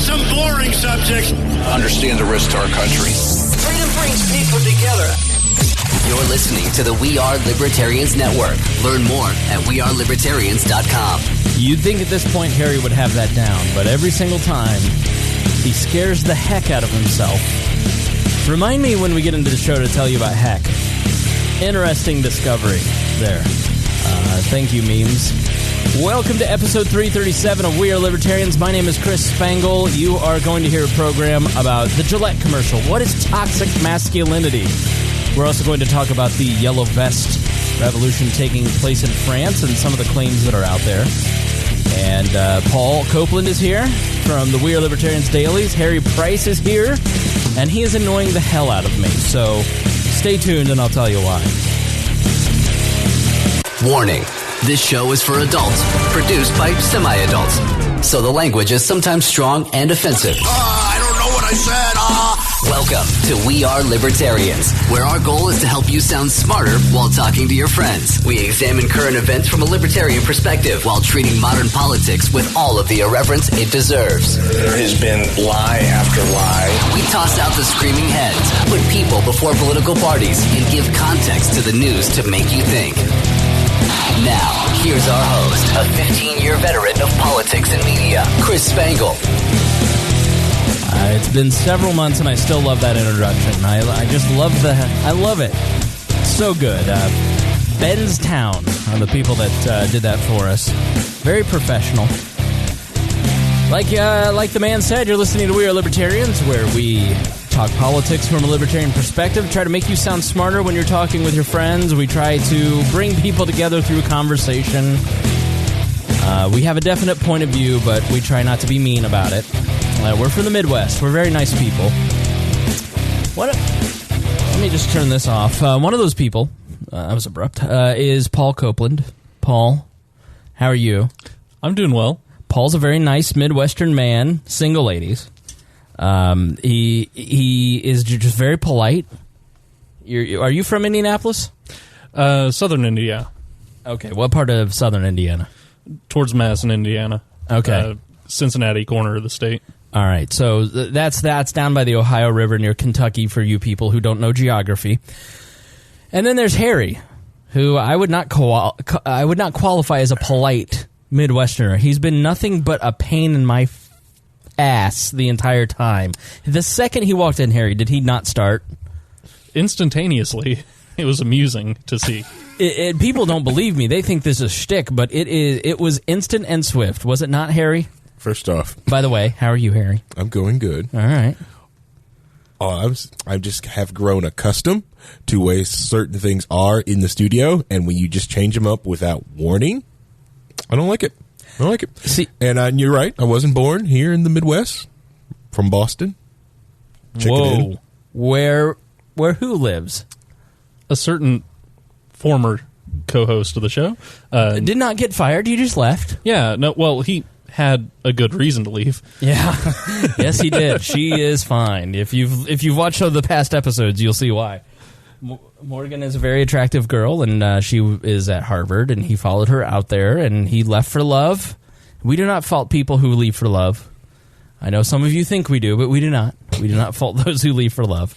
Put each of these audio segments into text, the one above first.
some boring subjects. Understand the risk to our country. Freedom brings people together. You're listening to the We Are Libertarians Network. Learn more at wearelibertarians.com. You'd think at this point Harry would have that down, but every single time he scares the heck out of himself. Remind me when we get into the show to tell you about heck. Interesting discovery there. Thank you, memes. Welcome to episode 337 of We Are Libertarians. My name is Chris Spangle. You are going to hear a program about the Gillette commercial. What is toxic masculinity? We're also going to talk about the yellow vest revolution taking place in France and some of the claims that are out there. And Paul Copeland is here from the We Are Libertarians Dailies. Harry Price is here, and he is annoying the hell out of me. So stay tuned, and I'll tell you why. Warning. This show is for adults, produced by semi-adults. So the language is sometimes strong and offensive. I don't know what I said. Welcome to We Are Libertarians, where our goal is to help you sound smarter while talking to your friends. We examine current events from a libertarian perspective while treating modern politics with all of the irreverence it deserves. There has been lie after lie. We toss out the screaming heads, put people before political parties, and give context to the news to make you think. Now, here's our host, a 15-year veteran of politics and media, Chris Spangle. It's been several months, and I still love that introduction. I just love I love it. So good. Benstown are the people that did that for us. Very professional. Like the man said, you're listening to We Are Libertarians, where we talk politics from a libertarian perspective, try to make you sound smarter when you're talking with your friends. We try to bring people together through conversation. We have a definite point of view, but we try not to be mean about it. We're from the Midwest. We're very nice people. Let me just turn this off. One of those people, that was abrupt, is Paul Copeland. Paul, how are you? I'm doing well. Paul's a very nice Midwestern man, single ladies. He is just very polite. Are you from Indianapolis? Southern Indiana. Okay, what part of Southern Indiana? Towards Madison, Indiana. Okay. Cincinnati corner of the state. All right, so that's down by the Ohio River near Kentucky for you people who don't know geography. And then there's Harry, who I would not qualify as a polite Midwesterner. He's been nothing but a pain in my ass the entire time. The second he walked in, Harry, did he not start? Instantaneously. It was amusing to see. People don't believe me. They think this is shtick, but it was instant and swift. Was it not, Harry? First off, by the way, how are you, Harry? I'm going good. All right. I just have grown accustomed to ways certain things are in the studio, and when you just change them up without warning, I don't like it. I don't like it. See, and you're right. I wasn't born here in the Midwest, from Boston. Whoa. Where who lives? A certain former co-host of the show. Did not get fired. You just left. Yeah. No. Well, he had a good reason to leave. Yeah. Yes, he did. She is fine. If you've watched the past episodes, you'll see why. Morgan is a very attractive girl, and she is at Harvard, and he followed her out there, and he left for love. We do not fault people who leave for love. I know some of you think we do, but we do not. We do not fault those who leave for love.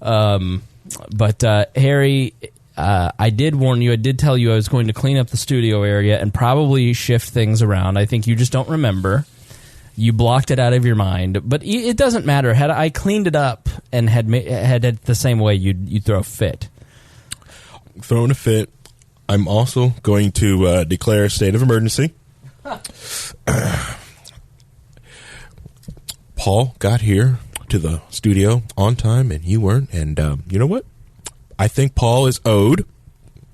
But Harry, I did warn you. I did tell you I was going to clean up the studio area and probably shift things around. I think you just don't remember. You blocked it out of your mind, but it doesn't matter. Had I cleaned it up and had it the same way, you'd throw a fit. Throwing a fit. I'm also going to declare a state of emergency. Paul got here to the studio on time, and you weren't. And you know what? I think Paul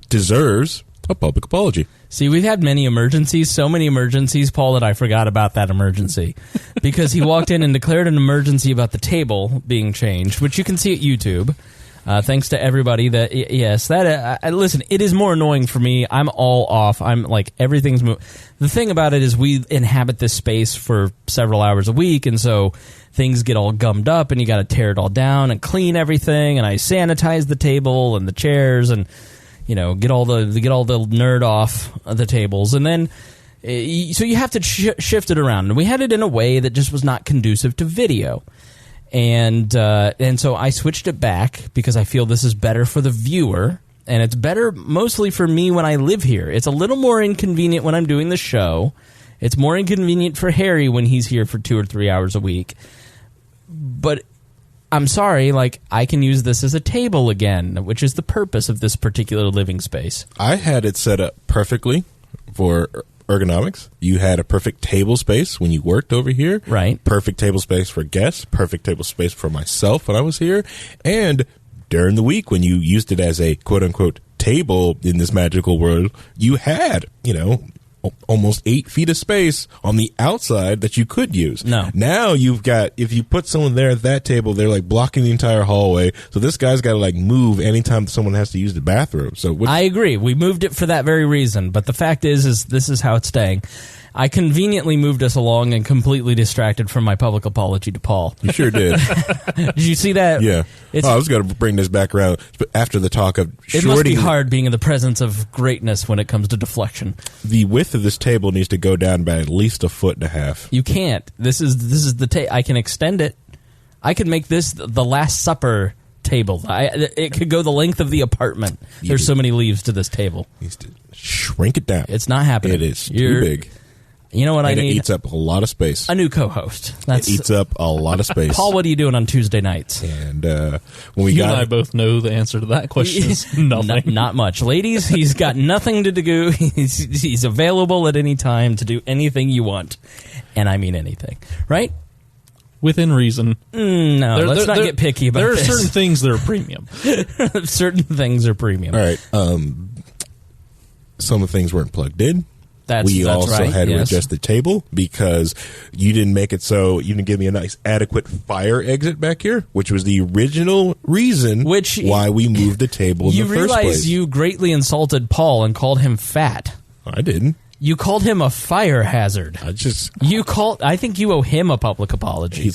deserves a public apology. See, we've had many emergencies, so many emergencies, Paul, that I forgot about that emergency. Because he walked in and declared an emergency about the table being changed, which you can see at YouTube. Thanks to everybody that, yes, that, listen, it is more annoying for me. I'm all off. I'm like, everything's moving. The thing about it is we inhabit this space for several hours a week, and so things get all gummed up, and you got to tear it all down and clean everything, and I sanitize the table and the chairs, and, you know, get all the nerd off the tables. And then, So you have to shift it around. And we had it in a way that just was not conducive to video. And so I switched it back because I feel this is better for the viewer. And it's better mostly for me when I live here. It's a little more inconvenient when I'm doing the show. It's more inconvenient for Harry when he's here for 2 or 3 hours a week. But I'm sorry, like, I can use this as a table again, which is the purpose of this particular living space. I had it set up perfectly for ergonomics. You had a perfect table space when you worked over here. Right. Perfect table space for guests. Perfect table space for myself when I was here. And during the week when you used it as a quote-unquote table in this magical world, you had, almost 8 feet of space on the outside that you could use. No. Now you've got, if you put someone there at that table, they're like blocking the entire hallway. So this guy's got to like move anytime someone has to use the bathroom. So I agree. We moved it for that very reason. But the fact is this is how it's staying. I conveniently moved us along and completely distracted from my public apology to Paul. You sure did. Did you see that? Yeah. I was going to bring this back around after the talk of shorting. It must be hard being in the presence of greatness when it comes to deflection. The width of this table needs to go down by at least 1.5 feet. You can't. This is the I can extend it. I could make this the Last Supper table. It could go the length of the apartment. There's so many leaves to this table. Needs to shrink it down. It's not happening. It is too big. You know what I need? It eats up a lot of space. A new co-host. It eats up a lot of space. Paul, what are you doing on Tuesday nights? And when we you and I both know the answer to that question is nothing. Not much. Ladies, he's got nothing to do. He's available at any time to do anything you want. And I mean anything. Right? Within reason. No, let's not get picky about this. There are certain things that are premium. Certain things are premium. All right. Some of the things weren't plugged in. We also right, had to adjust the table because you didn't make it so you didn't give me a nice adequate fire exit back here, which was the original reason why we moved the table in the first place. You realize you greatly insulted Paul and called him fat. I didn't. You called him a fire hazard. I think you owe him a public apology.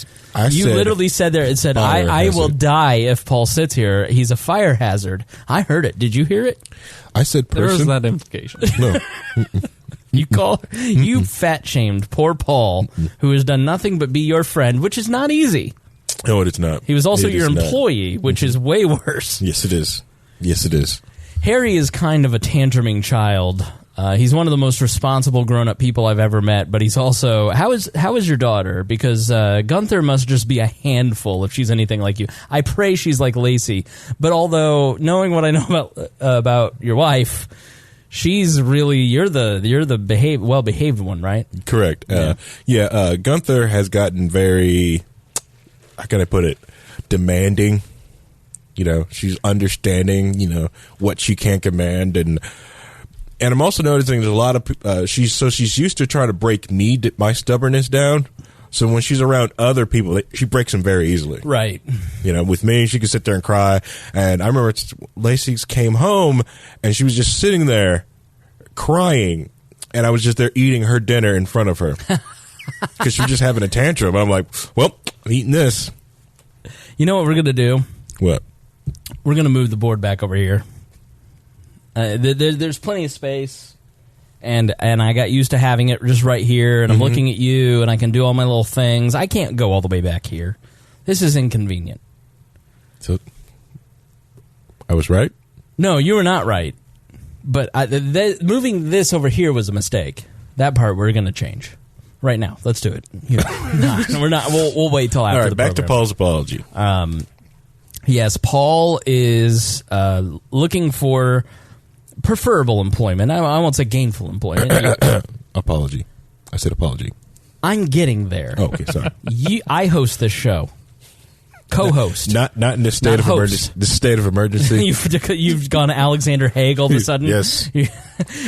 You literally said there, it said, I will die if Paul sits here. He's a fire hazard. I heard it. Did you hear it? I said person. There was that implication. No. You fat shamed poor Paul, who has done nothing but be your friend, which is not easy. No, it is not. He was also your employee, which is way worse. Yes, it is. Yes, it is. Harry is kind of a tantruming child. He's one of the most responsible grown-up people I've ever met, but he's also... How is your daughter? Because Gunther must just be a handful if she's anything like you. I pray she's like Lacey, but although knowing what I know about your wife... She's really you're the well-behaved one, right? Correct. Gunther has gotten very, how can I put it, demanding. She's understanding, what she can command, and I'm also noticing there's a lot of she's used to trying to break my stubbornness down. So when she's around other people, she breaks them very easily. Right. With me, she could sit there and cry. And I remember Lacey came home, and she was just sitting there crying. And I was just there eating her dinner in front of her. Because she was just having a tantrum. I'm like, well, I'm eating this. You know what we're going to do? What? We're going to move the board back over here. There's plenty of space. And I got used to having it just right here, and I'm looking at you, and I can do all my little things. I can't go all the way back here. This is inconvenient. So, I was right? No, you were not right. But moving this over here was a mistake. That part we're going to change right now. Let's do it. We're not. We'll wait till after. All right, the back program. to Paul's apology. Yes, Paul is looking for preferable employment. I won't say gainful employment. Apology. I said apology. I'm getting there. Oh, okay, sorry. I host this show. Co-host. Not in this state of emergency. This state of emergency. You've gone Alexander Haig all of a sudden? Yes.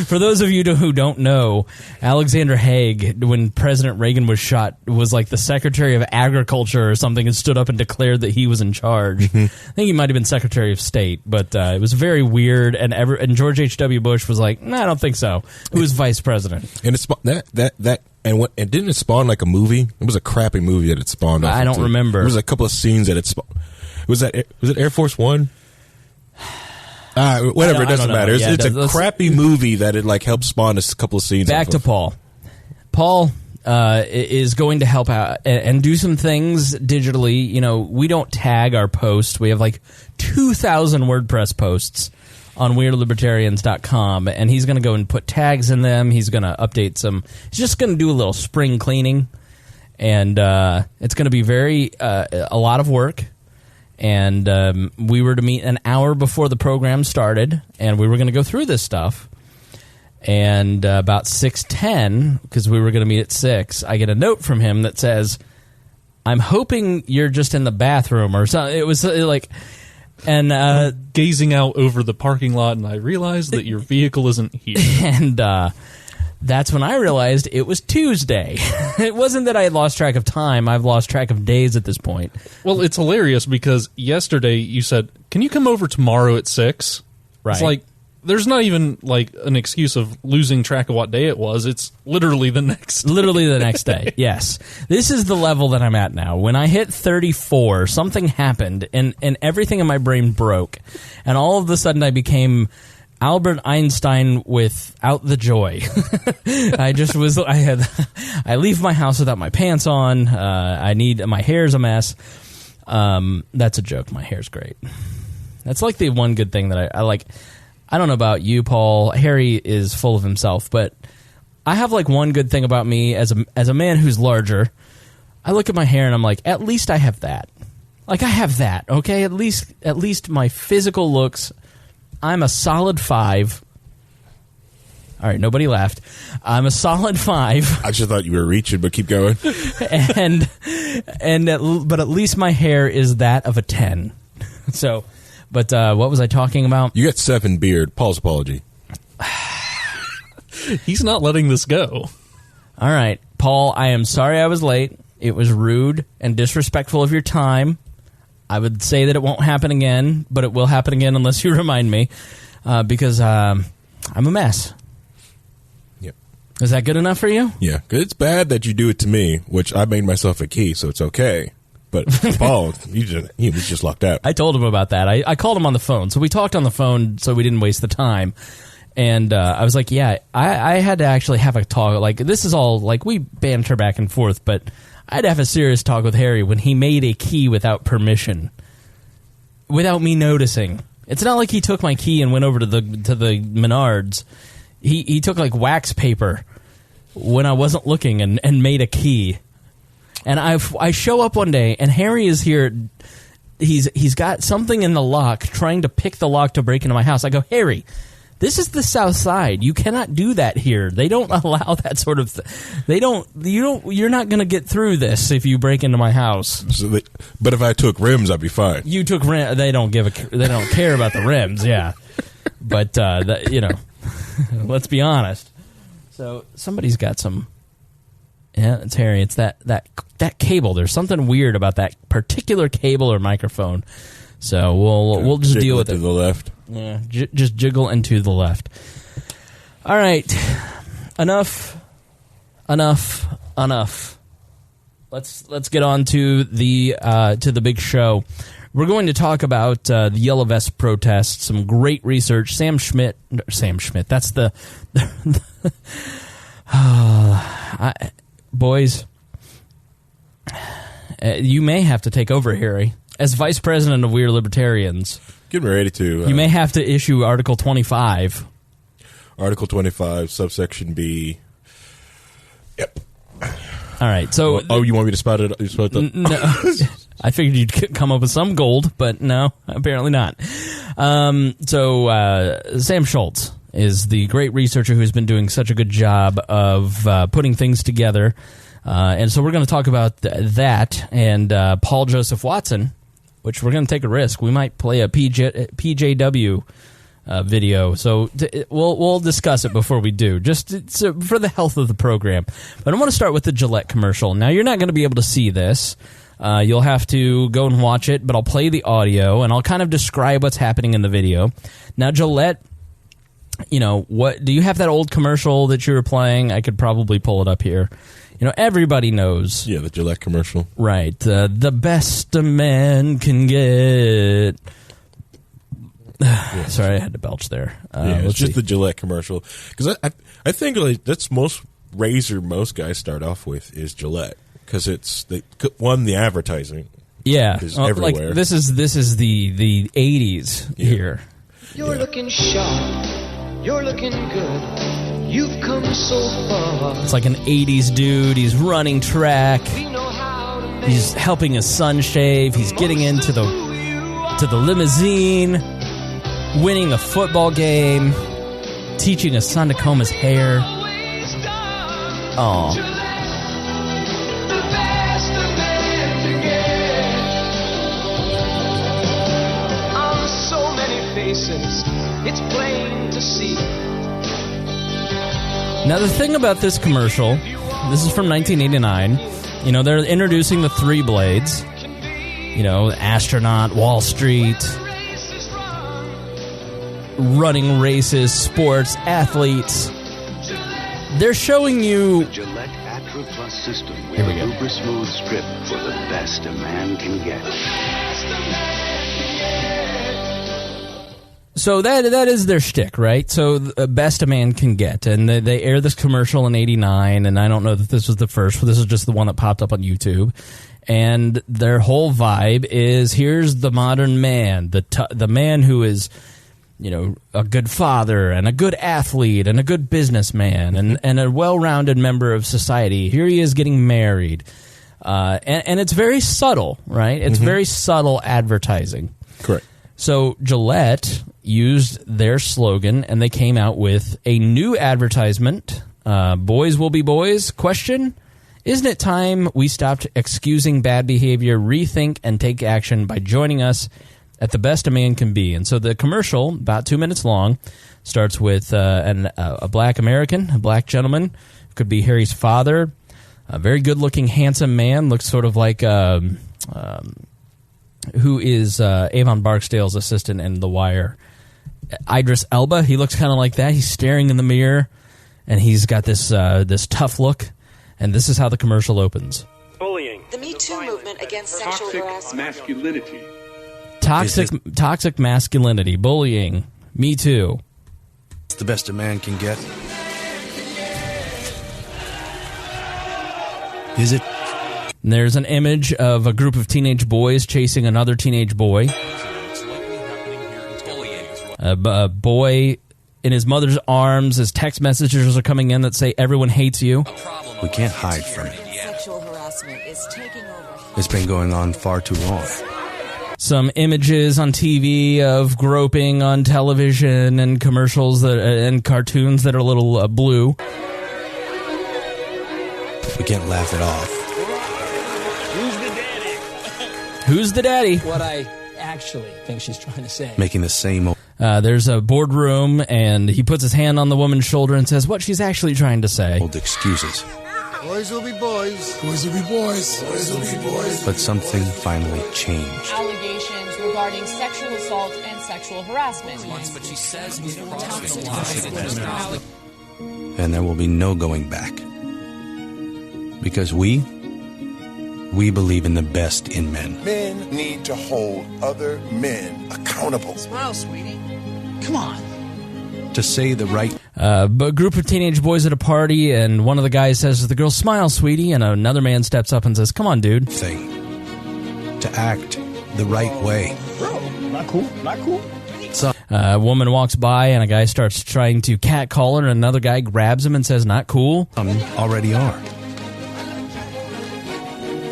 For those of you who don't know, Alexander Haig, when President Reagan was shot, was like the Secretary of Agriculture or something and stood up and declared that he was in charge. I think he might have been Secretary of State, but it was very weird. And George H.W. Bush was like, I don't think so. Who was Vice President? And it's and didn't it spawn like a movie? It was a crappy movie that it spawned off. I don't remember. There was a couple of scenes that it spawned. Was it Air Force One? Whatever, it doesn't matter. It's a crappy movie that it like helped spawn a couple of scenes. Back to Paul. Paul is going to help out and do some things digitally. You know, we don't tag our posts. We have like 2,000 WordPress posts on WeirdLibertarians.com, and he's going to go and put tags in them. He's going to update some. He's just going to do a little spring cleaning, and it's going to be a lot of work. And we were to meet an hour before the program started, and we were going to go through this stuff. And about 6:10, because we were going to meet at 6, I get a note from him that says, "I'm hoping you're just in the bathroom," or something. It was like, and gazing out over the parking lot, and I realized that your vehicle isn't here. And that's when I realized it was Tuesday. It wasn't that I had lost track of time. I've lost track of days at this point. Well, it's hilarious because yesterday you said, "Can you come over tomorrow at 6?" Right. It's like, there's not even like an excuse of losing track of what day it was. It's literally the next day. Literally the next day, yes. This is the level that I'm at now. When I hit 34, something happened, and everything in my brain broke. And all of a sudden I became Albert Einstein without the joy. I leave my house without my pants on. My hair's a mess. That's a joke. My hair's great. That's like the one good thing that I like. I don't know about you, Paul. Harry is full of himself, but I have like one good thing about me as a man who's larger. I look at my hair and I'm like, at least I have that. Like, I have that, okay? At least my physical looks. I'm a solid 5. All right, nobody laughed. I'm a solid 5. I just thought you were reaching, but keep going. But at least my hair is that of a 10. So. But what was I talking about? You got 7 beard. Paul's apology. He's not letting this go. All right, Paul, I am sorry I was late. It was rude and disrespectful of your time. I would say that it won't happen again, but it will happen again unless you remind me, because I'm a mess. Yep. Is that good enough for you? Yeah, 'cause it's bad that you do it to me, which I made myself a key, so it's okay. But Paul, he was just locked out. I told him about that. I called him on the phone. So we talked on the phone so we didn't waste the time. And I was like, yeah, I had to actually have a talk. Like, this is all, like, we banter back and forth, but I had to have a serious talk with Harry when he made a key without permission, without me noticing. It's not like he took my key and went over to the Menards. He took, like, wax paper when I wasn't looking and made a key. And I show up one day, and Harry is here. He's got something in the lock, trying to pick the lock to break into my house. I go, Harry, this is the South Side. You cannot do that here. They don't allow that sort of. You're not going to get through this if you break into my house. But if I took rims, I'd be fine. You took rims. They don't care about the rims. Yeah, but let's be honest. So somebody's got some. Yeah, it's Harry. It's that cable. There's something weird about that particular cable or microphone. So we'll just deal with it. To the left. Yeah, just jiggle and to the left. All right, enough. Let's get on to the big show. We're going to talk about the Yellow Vest protests. Some great research. Sam Schmidt. That's the. Boys, you may have to take over, Harry. As vice president of Weird Libertarians, getting ready to. You may have to issue Article 25. Article 25, subsection B. Yep. All right. So. You want me to spot it? No. I figured you'd come up with some gold, but no, apparently not. So Sam Schultz is the great researcher who's been doing such a good job of putting things together. And so we're going to talk about that and Paul Joseph Watson, which we're going to take a risk. We might play a PJW video. So we'll discuss it before we do, just for the health of the program. But I want to start with the Gillette commercial. Now, you're not going to be able to see this. You'll have to go and watch it, but I'll play the audio, and I'll kind of describe what's happening in the video. Now, Gillette... what do you have that old commercial that you were playing? I could probably pull it up here. Everybody knows. Yeah, the Gillette commercial. Right. The best a man can get. Sorry, I had to belch there. It's just the Gillette commercial. Because I think that's most razor most guys start off with is Gillette, because it's the advertising. Yeah, is everywhere. Like this is the 80s here. You're looking sharp. You're looking good. You've come so far. It's like an 80s dude. He's running track. He's helping his son shave. He's getting into the limousine, winning a football game, teaching his son to comb his hair. Oh. On so many faces, it's plain to see. Now the thing about this commercial, this is from 1989. You know, they're introducing the three blades. You know, astronaut, Wall Street, running races, sports, athletes. They're showing you. The Gillette Atra Plus system with Here we go. Uber Smooth Strip for the best a man can get. So that is their shtick, right? So the best a man can get, and they air this commercial in '89, and I don't know that this was the first, but this is just the one that popped up on YouTube. And their whole vibe is: here's the modern man, the man who is, you know, a good father and a good athlete and a good businessman and a well-rounded member of society. Here he is getting married, and it's very subtle, right? It's very subtle advertising. Correct. So Gillette used their slogan, and they came out with a new advertisement. Boys will be boys? Question. Isn't it time we stopped excusing bad behavior, rethink, and take action by joining us at the best a man can be? And so the commercial, about 2 minutes long, starts with a black American, a black gentleman. Could be Harry's father, a very good-looking, handsome man, looks sort of like who is Avon Barksdale's assistant in The Wire. Idris Elba, he looks kind of like that. He's staring in the mirror, and he's got this tough look. And this is how the commercial opens. Bullying. The Me Too movement against sexual harassment. Masculinity. Toxic masculinity, bullying, Me Too. It's the best a man can get. Is it? And there's an image of a group of teenage boys chasing another teenage boy. A boy in his mother's arms. His text messages are coming in that say, "Everyone hates you." We can't hide from it. Sexual harassment is taking over. It's been going on far too long. Some images on TV of groping on television and commercials and cartoons that are a little blue. We can't laugh it off. Who's the daddy? What I actually think she's trying to say. Making the same old... There's a boardroom, and he puts his hand on the woman's shoulder and says what she's actually trying to say. Old excuses. Boys will be boys. Boys will be boys. Boys will be boys. But something finally changed. Allegations regarding sexual assault and sexual harassment. But she says And there will be no going back. Because we believe in the best in men. Men need to hold other men accountable. Smile, sweetie. Come on. To say the right... A group of teenage boys at a party, and one of the guys says to the girl, "Smile, sweetie," and another man steps up and says, "Come on, dude." Thing. To act the right way. Bro, not cool. Not cool. So, a woman walks by, and a guy starts trying to catcall her, and another guy grabs him and says, "Not cool." Already are.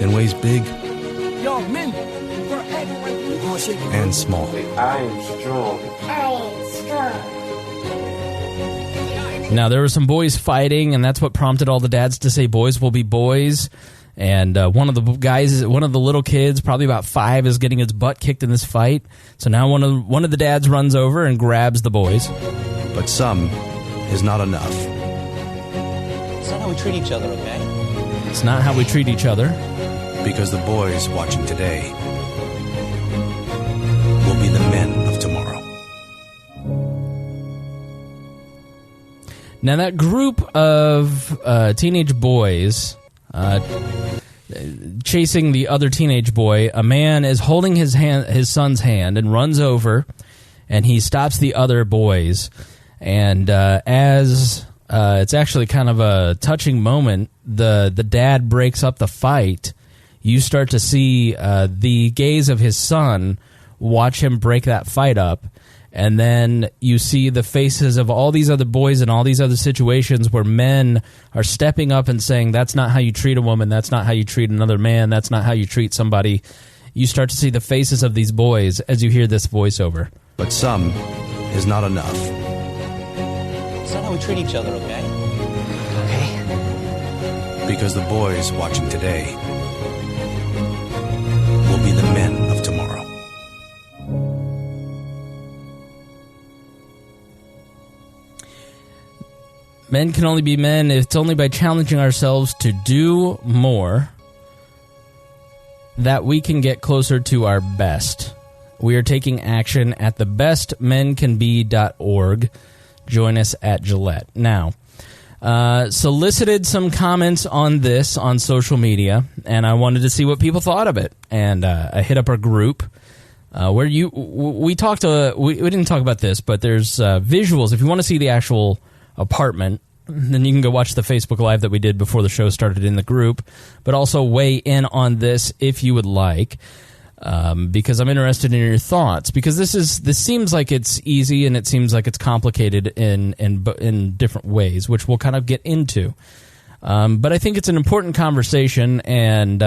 In ways big and small. I am strong. Now, there were some boys fighting, and that's what prompted all the dads to say boys will be boys. And one of the little kids, probably about 5, is getting his butt kicked in this fight. So now one of the dads runs over and grabs the boys. But some is not enough. It's not how we treat each other, okay? It's not how we treat each other. Because the boys watching today will be the men of tomorrow. Now, that group of teenage boys chasing the other teenage boy, a man is holding his son's hand and runs over, and he stops the other boys. And as It's actually kind of a touching moment. The dad breaks up the fight. You start to see the gaze of his son watch him break that fight up. And then you see the faces of all these other boys in all these other situations where men are stepping up and saying, that's not how you treat a woman, that's not how you treat another man, that's not how you treat somebody. You start to see the faces of these boys as you hear this voiceover. But some is not enough. It's not how we treat each other, okay? Okay. Because the boys watching today will be the men of tomorrow. Men can only be men. It's only by challenging ourselves to do more that we can get closer to our best. We are taking action at thebestmencanbe.org. Join us at Gillette. Now, solicited some comments on this on social media, and I wanted to see what people thought of it. And I hit up our group where we talked. We didn't talk about this, but there's visuals. If you want to see the actual apartment, then you can go watch the Facebook Live that we did before the show started in the group, but also weigh in on this if you would like, because I'm interested in your thoughts, because this seems like it's easy and it seems like it's complicated in different ways, which we'll kind of get into. But I think it's an important conversation, and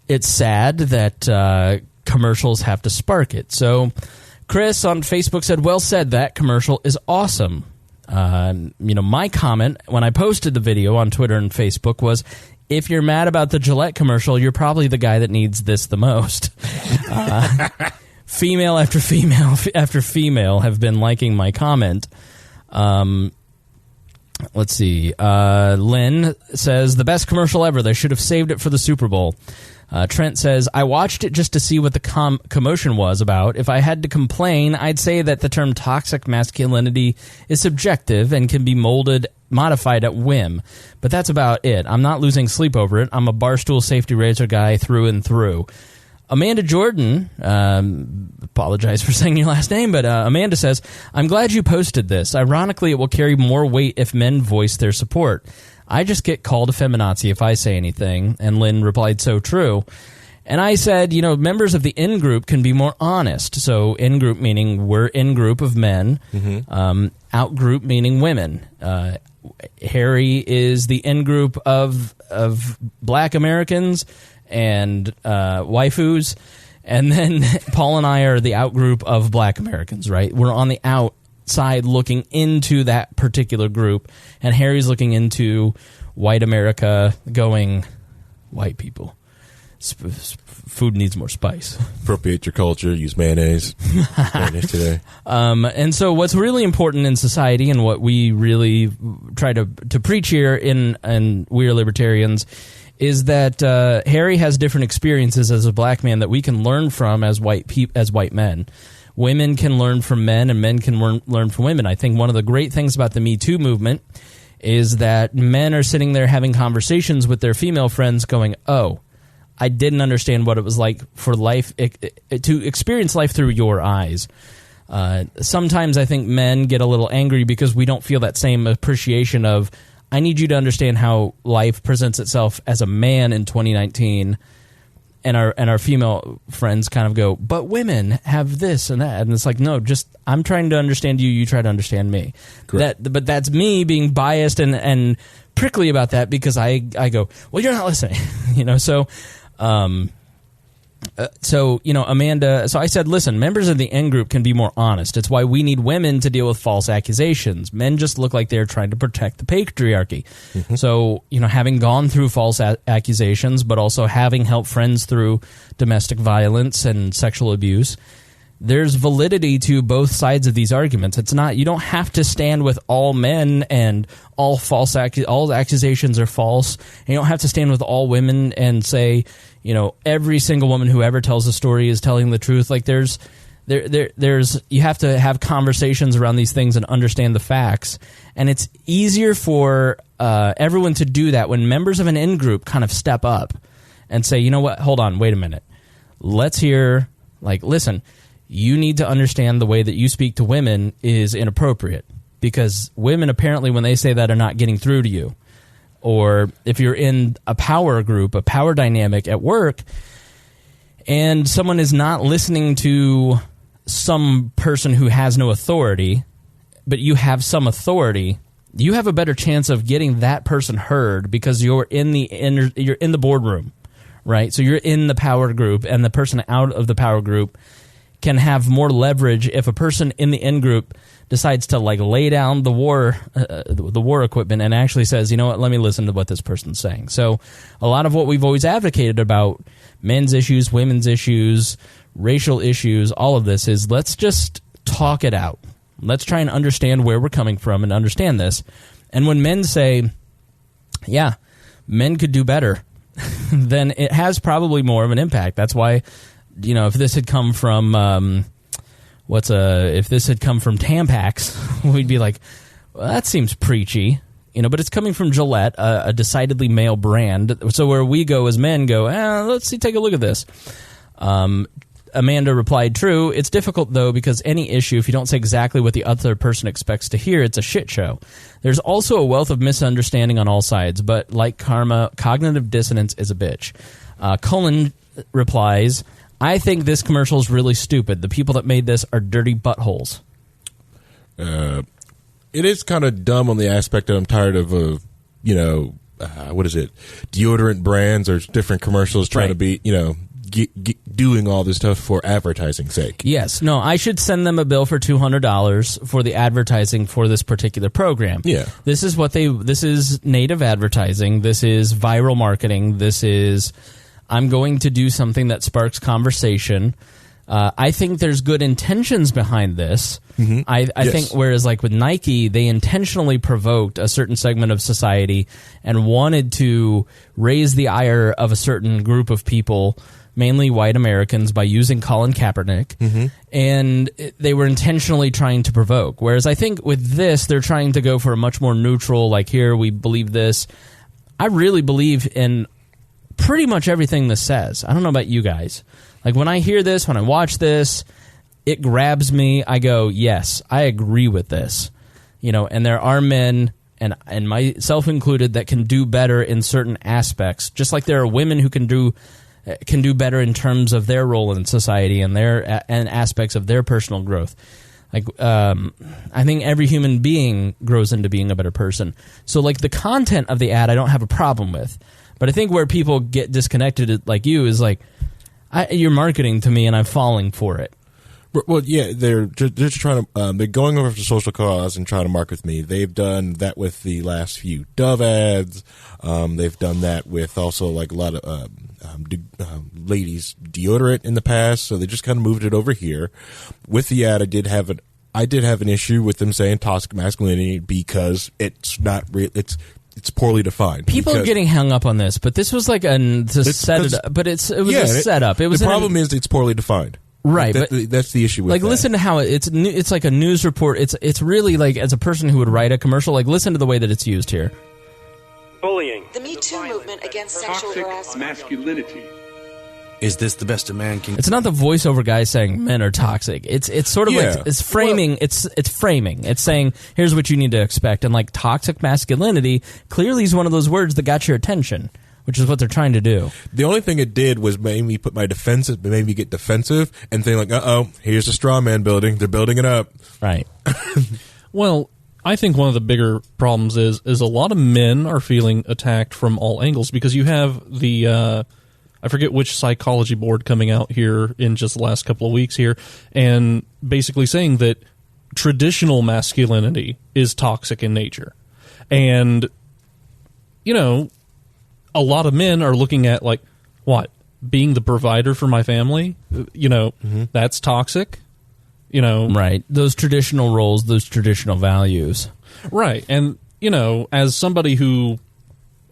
it's sad that commercials have to spark it. So Chris on Facebook said, well said, that commercial is awesome. My comment when I posted the video on Twitter and Facebook was, if you're mad about the Gillette commercial, you're probably the guy that needs this the most. Female after female after female have been liking my comment. Let's see. Lynn says, the best commercial ever. They should have saved it for the Super Bowl. Trent says, I watched it just to see what the commotion was about. If I had to complain, I'd say that the term toxic masculinity is subjective and can be modified at whim. But that's about it. I'm not losing sleep over it. I'm a Barstool Safety Razor guy through and through. Amanda Jordan, apologize for saying your last name, but Amanda says, I'm glad you posted this. Ironically, it will carry more weight if men voice their support. I just get called a feminazi if I say anything. And Lynn replied, so true. And I said, members of the in-group can be more honest. So in-group meaning we're in-group of men. Mm-hmm. Out-group meaning women. Harry is the in-group of black Americans and waifus. And then Paul and I are the out-group of black Americans, right? We're on the outside looking into that particular group, and Harry's looking into white America going, white people. Food needs more spice. Appropriate your culture, use mayonnaise. Mayonnaise today. And so what's really important in society and what we really try to preach here in We Are Libertarians is that Harry has different experiences as a black man that we can learn from as white men. Women can learn from men, and men can learn from women. I think one of the great things about the Me Too movement is that men are sitting there having conversations with their female friends going, oh, I didn't understand what it was like for life, to experience life through your eyes. Sometimes I think men get a little angry because we don't feel that same appreciation of, I need you to understand how life presents itself as a man in 2019. And our female friends kind of go, but women have this and that. And it's like, no, just I'm trying to understand you. You try to understand me. But that's me being biased and prickly about that because I go, well, you're not listening. Amanda, so I said, listen, members of the in-group can be more honest. It's why we need women to deal with false accusations. Men just look like they're trying to protect the patriarchy. Mm-hmm. So, having gone through false accusations, but also having helped friends through domestic violence and sexual abuse, there's validity to both sides of these arguments. It's not, you don't have to stand with all men and all all accusations are false. And you don't have to stand with all women and say, every single woman who ever tells a story is telling the truth. Like there's you have to have conversations around these things and understand the facts. And it's easier for everyone to do that when members of an in-group kind of step up and say, you know what, hold on, wait a minute. Let's hear, listen, you need to understand the way that you speak to women is inappropriate. because women apparently, when they say that, are not getting through to you. Or if you're in a power group, a power dynamic at work, and someone is not listening to some person who has no authority, but you have some authority, you have a better chance of getting that person heard because you're in the boardroom, right? So you're in the power group, and the person out of the power group can have more leverage if a person in the in group decides to like lay down the war equipment and actually says, you know what, let me listen to what this person's saying. So a lot of what we've always advocated about men's issues, women's issues, racial issues, all of this is let's just talk it out. Let's try and understand where we're coming from and understand this. And when men say, yeah, men could do better, then it has probably more of an impact. That's why, you know, if this had come from if this had come from Tampax, we'd be like, well, that seems preachy, you know. But it's coming from Gillette, a decidedly male brand. So where we go as men go, let's see, take a look at this. Amanda replied, true. It's difficult, though, because any issue, if you don't say exactly what the other person expects to hear, it's a shit show. There's also a wealth of misunderstanding on all sides, but like karma, cognitive dissonance is a bitch. Cullen replies, I think this commercial is really stupid. The people that made this are dirty buttholes. It is kind of dumb on the aspect that I'm tired of, what is it? Deodorant brands or different commercials trying to be, doing all this stuff for advertising's sake. Yes. No, I should send them a bill for $200 for the advertising for this particular program. Yeah. This is native advertising. This is viral marketing. This is, I'm going to do something that sparks conversation. I think there's good intentions behind this. Mm-hmm. I think, whereas like with Nike, they intentionally provoked a certain segment of society and wanted to raise the ire of a certain group of people, mainly white Americans, by using Colin Kaepernick. Mm-hmm. And they were intentionally trying to provoke. Whereas I think with this, they're trying to go for a much more neutral, like, here, we believe this. I really believe in pretty much everything this says. I don't know about you guys. Like, when I hear this, when I watch this, it grabs me. I go, yes, I agree with this. And there are men, and myself included, that can do better in certain aspects. Just like there are women who can do better in terms of their role in society and and aspects of their personal growth. Like, I think every human being grows into being a better person. So, like, the content of the ad, I don't have a problem with. But I think where people get disconnected, like you, is like, you're marketing to me and I'm falling for it. Well, yeah, they're just trying to. They're going over to social cause and trying to market with me. They've done that with the last few Dove ads. They've done that with also like a lot of ladies deodorant in the past. So they just kind of moved it over here. With the ad, I did have an issue with them saying toxic masculinity because it's not real. It's poorly defined. People are getting hung up on this, but this was like a setup. But it was a setup. The problem is it's poorly defined. Right, but that's the issue with like, that. Listen to how it's like a news report. It's really like, as a person who would write a commercial, like, listen to the way that it's used here. Bullying. The Me Too movement against sexual harassment. Masculinity. Is this the best a man can? It's not the voiceover guy saying men are toxic. It's sort of like, it's framing. It's framing. It's saying, here's what you need to expect. And like, toxic masculinity clearly is one of those words that got your attention, which is what they're trying to do. The only thing it did was made me get defensive and think like, here's the straw man building. They're building it up. Right. Well, I think one of the bigger problems is a lot of men are feeling attacked from all angles, because you have the I forget which psychology board coming out here in just the last couple of weeks here, and basically saying that traditional masculinity is toxic in nature. And, a lot of men are looking at, like, what? Being the provider for my family? That's toxic? Right. Those traditional roles, those traditional values. Right. And, as somebody who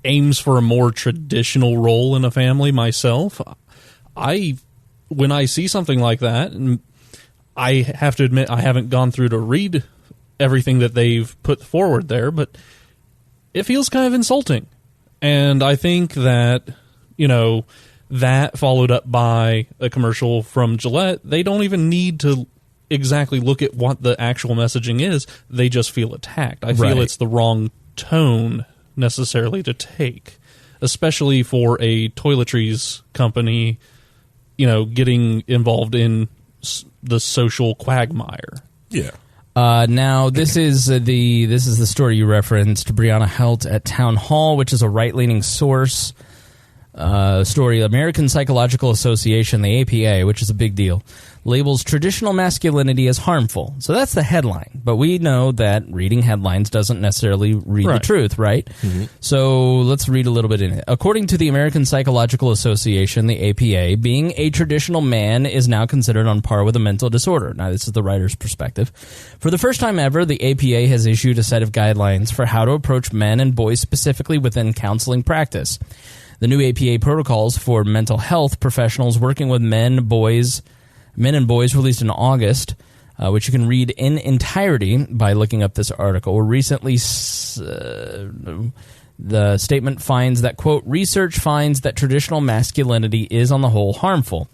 aims for a more traditional role in a family myself, when I see something like that, and I have to admit I haven't gone through to read everything that they've put forward there, but it feels kind of insulting. And I think that, that followed up by a commercial from Gillette, they don't even need to exactly look at what the actual messaging is. They just feel attacked. I feel it's the wrong tone necessarily to take, especially for a toiletries company, getting involved in the social quagmire. Yeah. Now, this is the story you referenced, Brianna Helt at Town Hall, which is a right-leaning source story. American Psychological Association, the APA, which is a big deal, labels traditional masculinity as harmful. So that's the headline. But we know that reading headlines doesn't necessarily read the truth, right? Mm-hmm. So let's read a little bit in it. According to the American Psychological Association, the APA, being a traditional man is now considered on par with a mental disorder. Now, this is the writer's perspective. For the first time ever, the APA has issued a set of guidelines for how to approach men and boys specifically within counseling practice. The new APA protocols for mental health professionals working with men and boys released in August, which you can read in entirety by looking up this article, were recently the statement finds that, quote, research finds that traditional masculinity is on the whole harmful.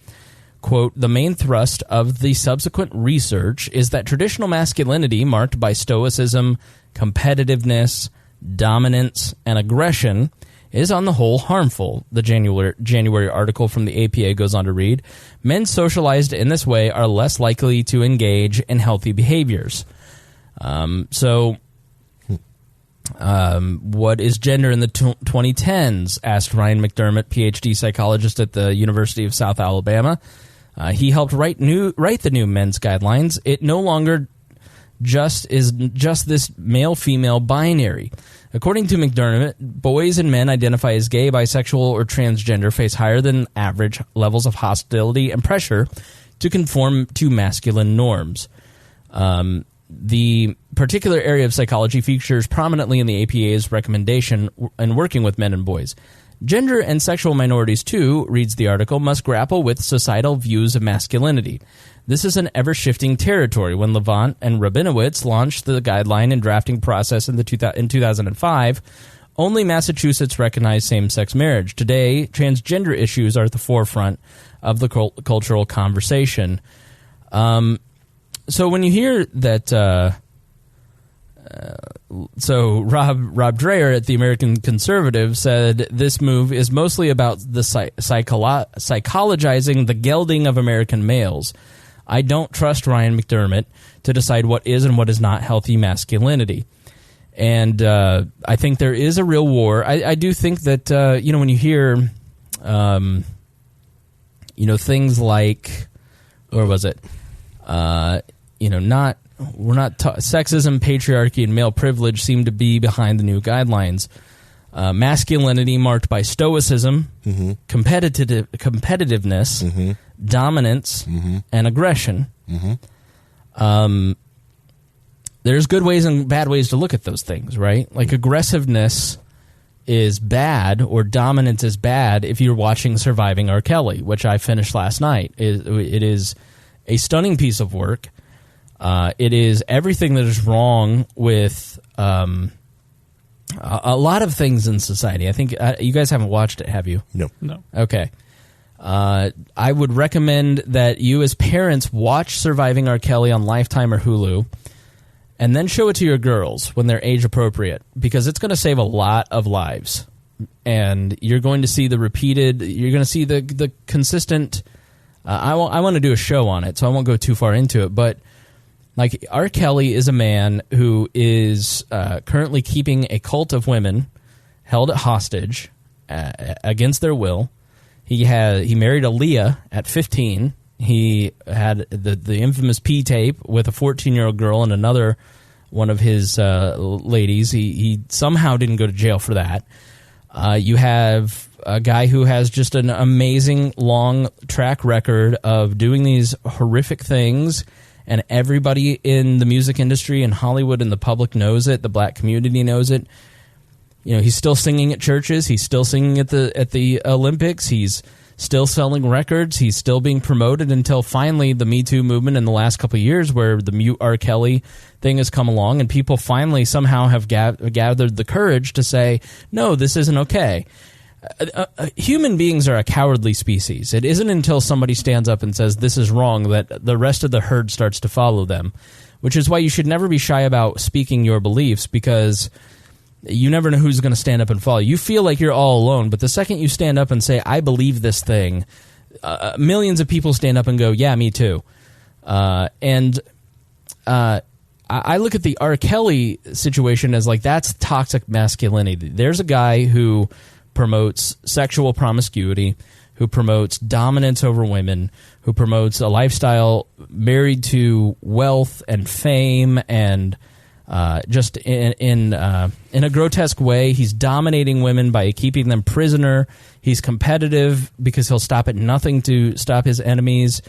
Quote, the main thrust of the subsequent research is that traditional masculinity marked by stoicism, competitiveness, dominance, and aggression is on the whole harmful. The January article from the APA goes on to read, men socialized in this way are less likely to engage in healthy behaviors. What is gender in the 2010s? Asked Ryan McDermott, PhD psychologist at the University of South Alabama. He helped write the new men's guidelines. It no longer just this male-female binary. According to McDermott, boys and men identify as gay, bisexual, or transgender face higher than average levels of hostility and pressure to conform to masculine norms. The particular area of psychology features prominently in the APA's recommendation in working with men and boys. Gender and sexual minorities, too, reads the article, must grapple with societal views of masculinity. This is an ever-shifting territory. When Levant and Rabinowitz launched the guideline and drafting process in 2005, only Massachusetts recognized same-sex marriage. Today, transgender issues are at the forefront of the cultural conversation. So when you hear that... So Rob Dreher at the American Conservative said this move is mostly about the psychologizing the gelding of American males. I don't trust Ryan McDermott to decide what is and what is not healthy masculinity. And I think there is a real war. I do think that, when you hear, things like, or was it, sexism, patriarchy, and male privilege seem to be behind the new guidelines. Masculinity marked by stoicism, mm-hmm. competitiveness, mm-hmm. dominance, mm-hmm. and aggression. Mm-hmm. There's good ways and bad ways to look at those things, right? Like aggressiveness is bad or dominance is bad if you're watching Surviving R. Kelly, which I finished last night. It is a stunning piece of work. It is everything that is wrong with a lot of things in society. I think you guys haven't watched it, have you? No. Okay. I would recommend that you as parents watch Surviving R. Kelly on Lifetime or Hulu and then show it to your girls when they're age appropriate, because it's going to save a lot of lives. And you're going to see the consistent... I want to do a show on it, so I won't go too far into it, but like R. Kelly is a man who is currently keeping a cult of women held at hostage against their will. He married Aaliyah at 15. He had the infamous P tape with a 14-year-old girl and another one of his ladies. He somehow didn't go to jail for that. You have a guy who has just an amazing long track record of doing these horrific things, and everybody in the music industry and Hollywood and the public knows it. The black community knows it. He's still singing at churches. He's still singing at the Olympics. He's still selling records. He's still being promoted until finally the Me Too movement in the last couple of years, where the Mute R. Kelly thing has come along, and people finally somehow have gathered the courage to say, no, this isn't okay. human beings are a cowardly species. It isn't until somebody stands up and says this is wrong that the rest of the herd starts to follow them, which is why you should never be shy about speaking your beliefs, because you never know who's going to stand up and follow. You feel like you're all alone, but the second you stand up and say, I believe this thing, millions of people stand up and go, yeah, me too. I look at the R. Kelly situation as like, that's toxic masculinity. There's a guy who promotes sexual promiscuity, who promotes dominance over women, who promotes a lifestyle married to wealth and fame, and just in a grotesque way. He's dominating women by keeping them prisoner. He's competitive because he'll stop at nothing to stop his enemies.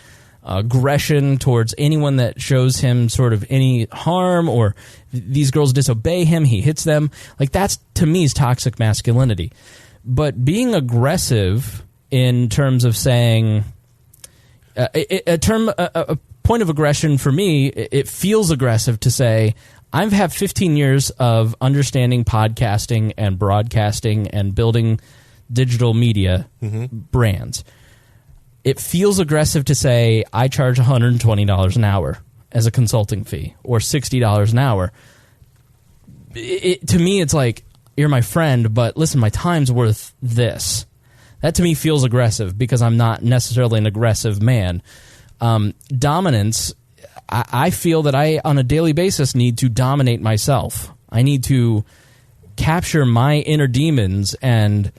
Aggression towards anyone that shows him sort of any harm, or these girls disobey him, he hits them. Like, that's, to me, is toxic masculinity. But being aggressive in terms of saying a point of aggression for me, it feels aggressive to say, I've had 15 years of understanding podcasting and broadcasting and building digital media brands. It feels aggressive to say, I charge $120 an hour as a consulting fee, or $60 an hour. To me, it's like, you're my friend, but listen, my time's worth this. That to me feels aggressive, because I'm not necessarily an aggressive man. Dominance, I feel that I, on a daily basis, need to dominate myself. I need to capture my inner demons and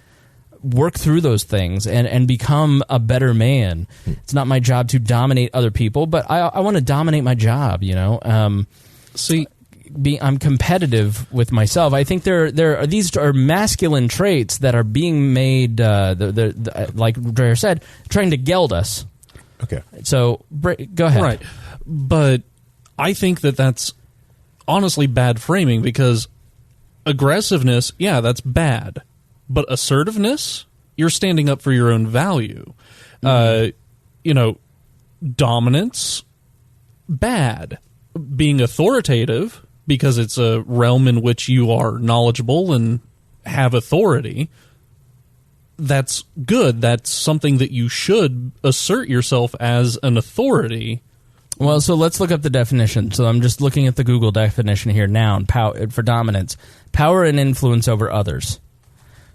work through those things and become a better man. It's not my job to dominate other people, but I want to dominate my job, you know? I'm competitive with myself. I think these are masculine traits that are being made, like Dreher said, trying to geld us. Okay. So, go ahead. Right. But I think that that's honestly bad framing, because aggressiveness, yeah, that's bad. But assertiveness, you're standing up for your own value. Dominance, bad. Being authoritative, because it's a realm in which you are knowledgeable and have authority, that's good. That's something that you should assert yourself as an authority. Well, so let's look up the definition. So I'm just looking at the Google definition here now for dominance. Power and influence over others.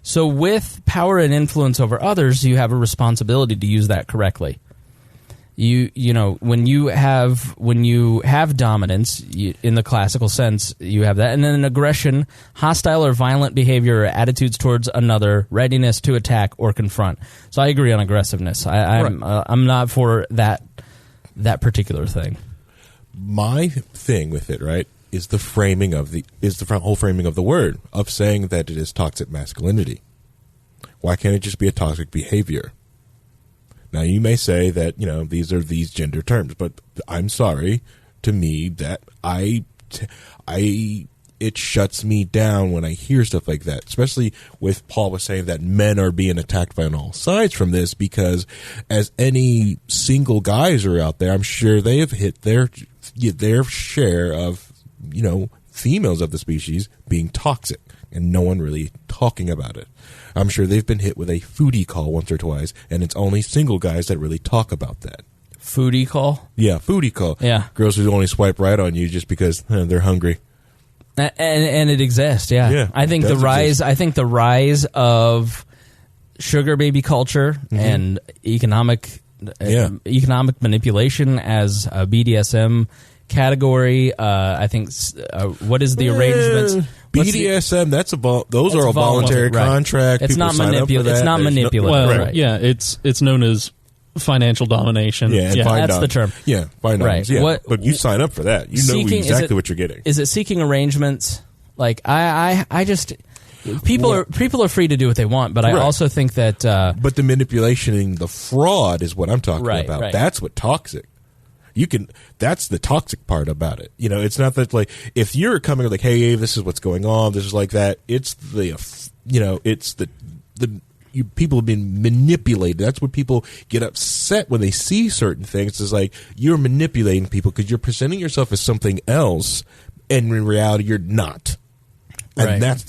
So with power and influence over others, you have a responsibility to use that correctly. You know, when you have dominance, in the classical sense, you have that, and then aggression, hostile or violent behavior or attitudes towards another, readiness to attack or confront. So I agree on aggressiveness. I'm not for that particular thing. My thing with it, right, is the framing of the whole framing of the word, of saying that it is toxic masculinity. Why can't it just be a toxic behavior? Now, you may say that, you know, these are these gender terms, but I'm sorry, to me, that it shuts me down when I hear stuff like that, especially with Paul was saying that men are being attacked by on all sides from this, because as any single guys are out there, I'm sure they have hit their share of, you know, females of the species being toxic, and no one really talking about it. I'm sure they've been hit with a foodie call once or twice, and it's only single guys that really talk about that. Foodie call? Yeah, foodie call. Yeah. Girls who only swipe right on you just because they're hungry. And it exists, yeah. Yeah, I think the rise of sugar baby culture and economic manipulation as a BDSM category. I think what is the arrangements? BDSM. Those are a voluntary contract. It's not manipulative. It's not manipulative. Right. Yeah, it's known as financial domination. Yeah, that's the term. Yeah, finance. Right. Yeah, but you sign up for that. You know exactly what you're getting. Is it seeking arrangements? Like I just. People are free to do what they want, but I also think that. But the manipulation and the fraud is what I'm talking about. Right. That's what toxic. That's the toxic part about it. You know, it's not that, like, if you're coming like, hey, this is what's going on, this is like that. It's people have been manipulated. That's what people get upset when they see certain things. It's like, you're manipulating people because you're presenting yourself as something else, and in reality, you're not. And Right. that's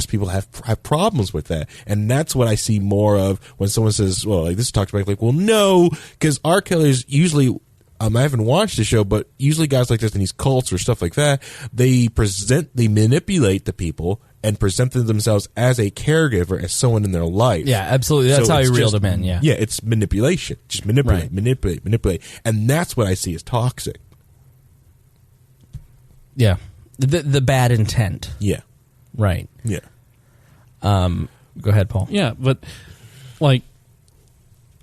people have problems with that. And that's what I see more of when someone says, well, like this is talked about, like, well, no, because R. Kelly's usually, I haven't watched the show, but usually guys like this in these cults or stuff like that, they manipulate the people and present themselves as a caregiver, as someone in their life. Yeah, absolutely. That's how you reel them in, yeah. Yeah, it's manipulation. Just manipulate, manipulate. And that's what I see as toxic. Yeah. The bad intent. Yeah. Right. Yeah. Go ahead, Paul. Yeah, but, like,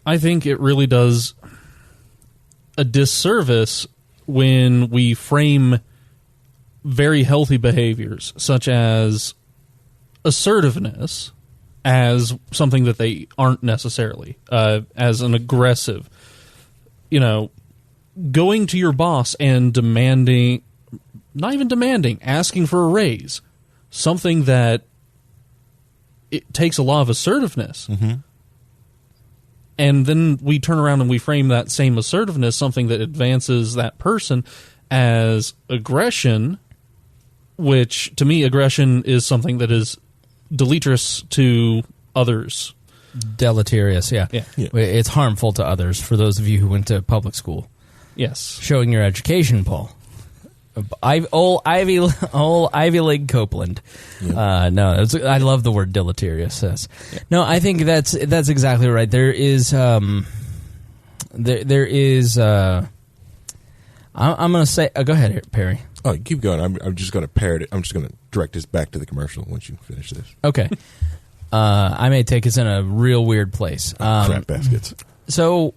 I think it really does a disservice when we frame very healthy behaviors, such as assertiveness, as something that they aren't necessarily, as an aggressive. You know, going to your boss and demanding, not even demanding, asking for a raise, something that it takes a lot of assertiveness. Mm-hmm. And then we turn around and we frame that same assertiveness, something that advances that person, as aggression, which, to me, aggression is something that is deleterious to others. Deleterious, yeah. It's harmful to others, for those of you who went to public school. Yes. Showing your education, Paul. Old Ivy League Copeland. Yeah. No, I love the word deleterious. Yes. Yeah. No, I think that's exactly right. There is I'm going to say go ahead, Perry. Oh, keep going. I'm just going to parrot it. I'm just going to direct this back to the commercial once you finish this. Okay. I may take us in a real weird place. Crap baskets. So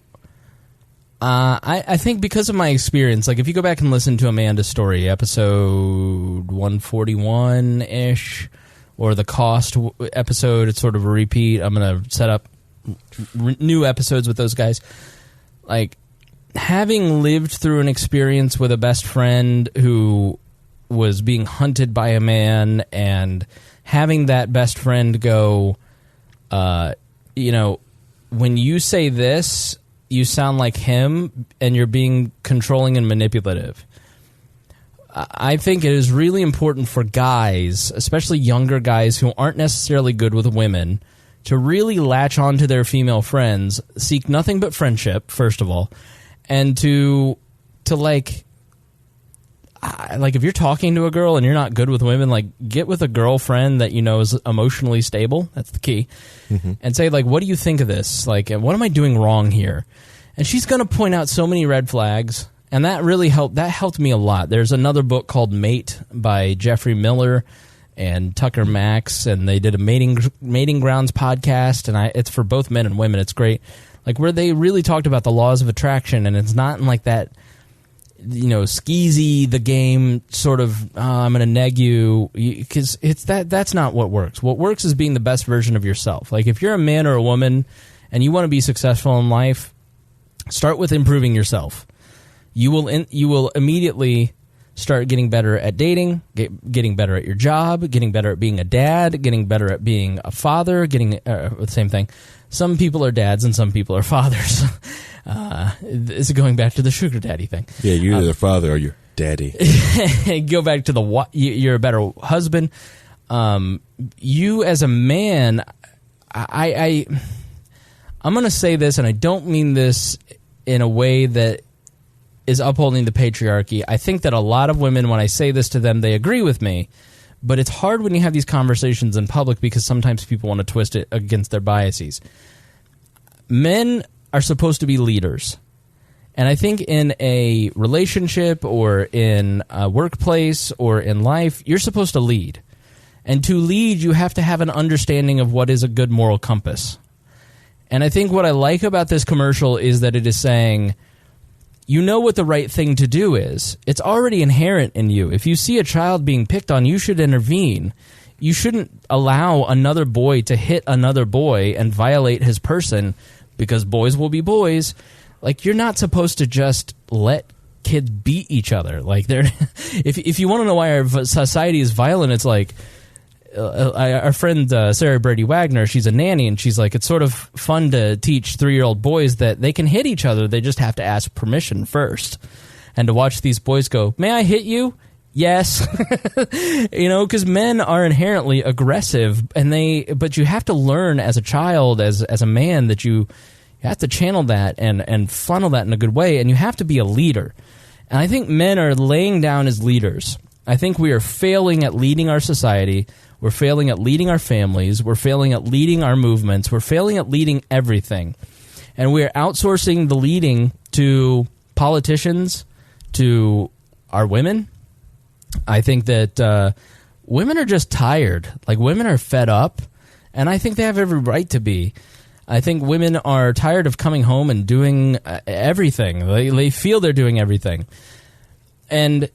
I think because of my experience, like if you go back and listen to Amanda's story, episode 141-ish, or the Cost episode, it's sort of a repeat. I'm going to set up new episodes with those guys. Like, having lived through an experience with a best friend who was being hunted by a man, and having that best friend go, when you say this, you sound like him, and you're being controlling and manipulative. I think it is really important for guys, especially younger guys who aren't necessarily good with women, to really latch on to their female friends, seek nothing but friendship, first of all, and to if you're talking to a girl and you're not good with women, like, get with a girlfriend that you know is emotionally stable. That's the key. Mm-hmm. And say, like, what do you think of this? Like, what am I doing wrong here? And she's going to point out so many red flags, and that really helped. That helped me a lot. There's another book called Mate by Jeffrey Miller and Tucker Max, and they did a mating grounds podcast, and it's for both men and women. It's great, like, where they really talked about the laws of attraction, and it's not in like that, skeezy the game sort of, I'm going to neg you, because it's that's not what works. What works is being the best version of yourself. Like, if you're a man or a woman and you want to be successful in life, start with improving yourself. You will immediately start getting better at dating, getting better at your job, getting better at being a dad, getting better at being a father, the same thing. Some people are dads and some people are fathers. This is going back to the sugar daddy thing. Yeah, you're either the father or your daddy. Go back to you're a better husband. You as a man, I'm going to say this, and I don't mean this in a way that is upholding the patriarchy. I think that a lot of women, when I say this to them, they agree with me. But it's hard when you have these conversations in public because sometimes people want to twist it against their biases. Men are supposed to be leaders. And I think in a relationship or in a workplace or in life, you're supposed to lead. And to lead, you have to have an understanding of what is a good moral compass. And I think what I like about this commercial is that it is saying, you know what the right thing to do is. It's already inherent in you. If you see a child being picked on, you should intervene. You shouldn't allow another boy to hit another boy and violate his person, because boys will be boys. Like, you're not supposed to just let kids beat each other. Like, if you want to know why our society is violent, it's like, our friend Sarah Brady Wagner, she's a nanny, and she's like, it's sort of fun to teach 3-year-old boys that they can hit each other. They just have to ask permission first. And to watch these boys go, may I hit you? Yes. Because men are inherently aggressive, but you have to learn as a child, as a man, that you have to channel that and funnel that in a good way, and you have to be a leader. And I think men are laying down as leaders. I think we are failing at leading our society. We're failing at leading our families. We're failing at leading our movements. We're failing at leading everything. And we're outsourcing the leading to politicians, to our women. I think that women are just tired. Like, women are fed up, and I think they have every right to be. I think women are tired of coming home and doing everything. They feel they're doing everything. And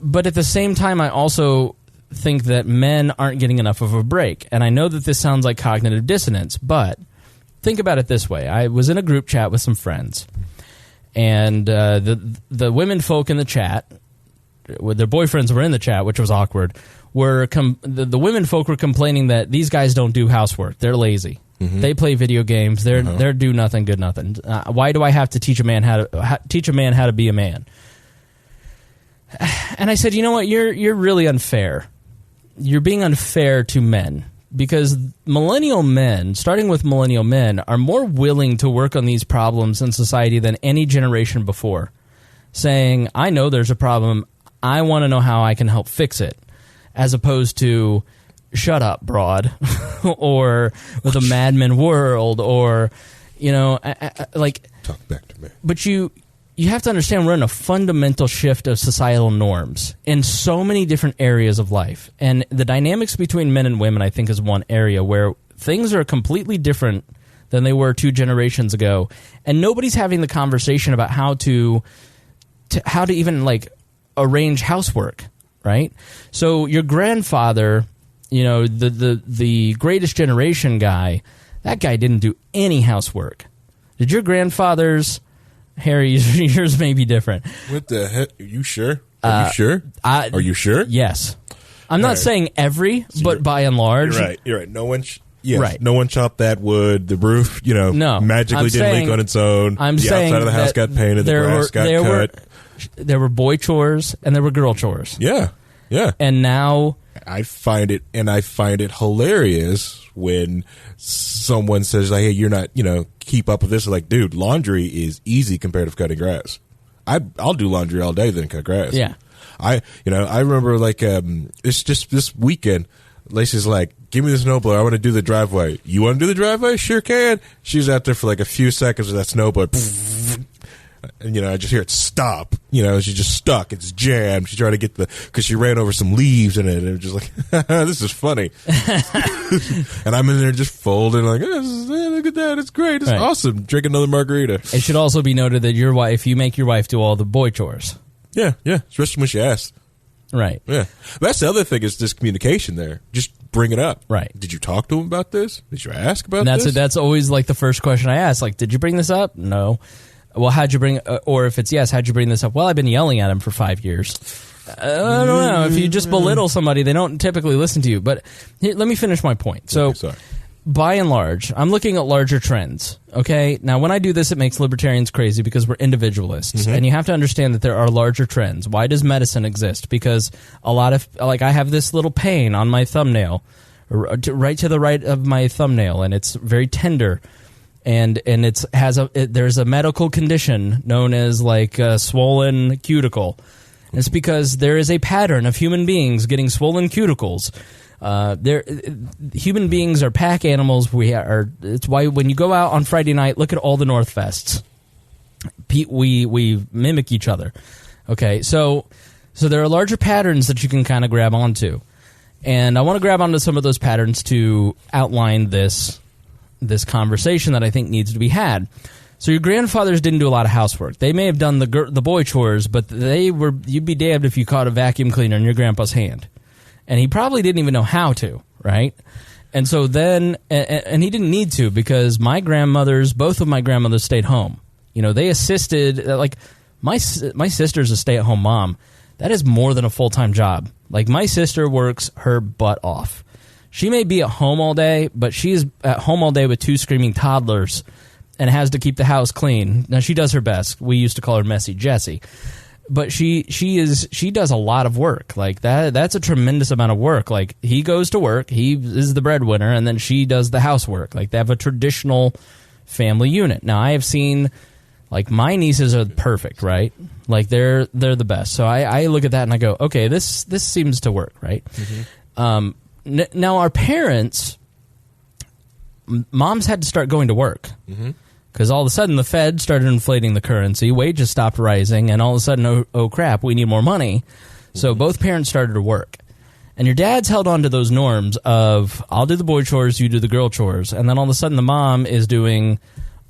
but at the same time, I also think that men aren't getting enough of a break. And I know that this sounds like cognitive dissonance, but think about it this way. I was in a group chat with some friends, and the women folk in the chat, their boyfriends were in the chat, which was awkward, the women folk were complaining that these guys don't do housework. They're lazy. Mm-hmm. They play video games. They're do nothing, good nothing. Why do I have to teach a man how to be a man? And I said, you know what? You're really unfair. You're being unfair to men, because millennial men, starting with millennial men, are more willing to work on these problems in society than any generation before. Saying, I know there's a problem. I want to know how I can help fix it, as opposed to shut up, broad, or with a Mad Men world, or, like, talk back to me. But you have to understand, we're in a fundamental shift of societal norms in so many different areas of life. And the dynamics between men and women, I think, is one area where things are completely different than they were 2 generations ago. And nobody's having the conversation about how to even, like, arrange housework, right? So your grandfather, the greatest generation guy, that guy didn't do any housework. Did your grandfather's, Harry, yours may be different. What the heck? Are you sure? Are you sure? Are you sure? Yes. I'm not saying every, but by and large. You're right. No one... No one chopped that wood. The roof, magically didn't leak on its own. I'm the saying outside of the house got painted. The grass got cut. There were boy chores and there were girl chores. Yeah. And now I find it hilarious when someone says, like, hey, you're not, keep up with this. Like, dude, laundry is easy compared to cutting grass. I'll do laundry all day than cut grass. Yeah. I remember, like, it's just this weekend. Lacey's like, give me the snowblower. I want to do the driveway. You want to do the driveway? Sure can. She's out there for like a few seconds with that snowblower. And, I just hear it stop. She's just stuck. It's jammed. She's trying to get because she ran over some leaves in it. And it's just like, this is funny. And I'm in there just folding, like, look at that. It's great. It's awesome. Drink another margarita. It should also be noted that you make your wife do all the boy chores. Yeah. Especially when she asks. Right. Yeah. That's the other thing, is this communication there. Just bring it up. Right. Did you talk to him about this? Did you ask about this? That's always like the first question I ask. Like, did you bring this up? No. Well, how'd you bring or if it's yes, how'd you bring this up? Well, I've been yelling at him for 5 years. I don't know. If you just belittle somebody, they don't typically listen to you. But here, let me finish my point. So, by and large, I'm looking at larger trends. Okay? Now, when I do this, it makes libertarians crazy because we're individualists. Mm-hmm. And you have to understand that there are larger trends. Why does medicine exist? Because a lot of, like, I have this little pain on my thumbnail, right to the right of my thumbnail, and it's very tender. And there's a medical condition known as, like, swollen cuticle. And it's because there is a pattern of human beings getting swollen cuticles. Human beings are pack animals. It's why when you go out on Friday night, look at all the North Vests. We mimic each other. Okay, so there are larger patterns that you can kind of grab onto, and I want to grab onto some of those patterns to outline this conversation that I think needs to be had. So your grandfathers didn't do a lot of housework. They may have done the boy chores, but you'd be damned if you caught a vacuum cleaner in your grandpa's hand. And he probably didn't even know how to, right? And so then, and he didn't need to, because both of my grandmothers stayed home. They assisted, like, my sister's a stay-at-home mom. That is more than a full-time job. Like, my sister works her butt off. She may be at home all day, but she's at home all day with 2 screaming toddlers and has to keep the house clean. Now, she does her best. We used to call her Messy Jessie. But she does a lot of work. Like that's a tremendous amount of work. Like he goes to work, he is the breadwinner, and then she does the housework. Like they have a traditional family unit. Now I have seen, like, my nieces are perfect, right? Like they're the best. So I look at that and I go, okay, this seems to work, right? Now our parents, moms had to start going to work. Because all of a sudden the Fed started inflating the currency, wages stopped rising, and all of a sudden, oh crap, we need more money. So both parents started to work. And your dad's held on to those norms of, I'll do the boy chores, you do the girl chores. And then all of a sudden the mom is doing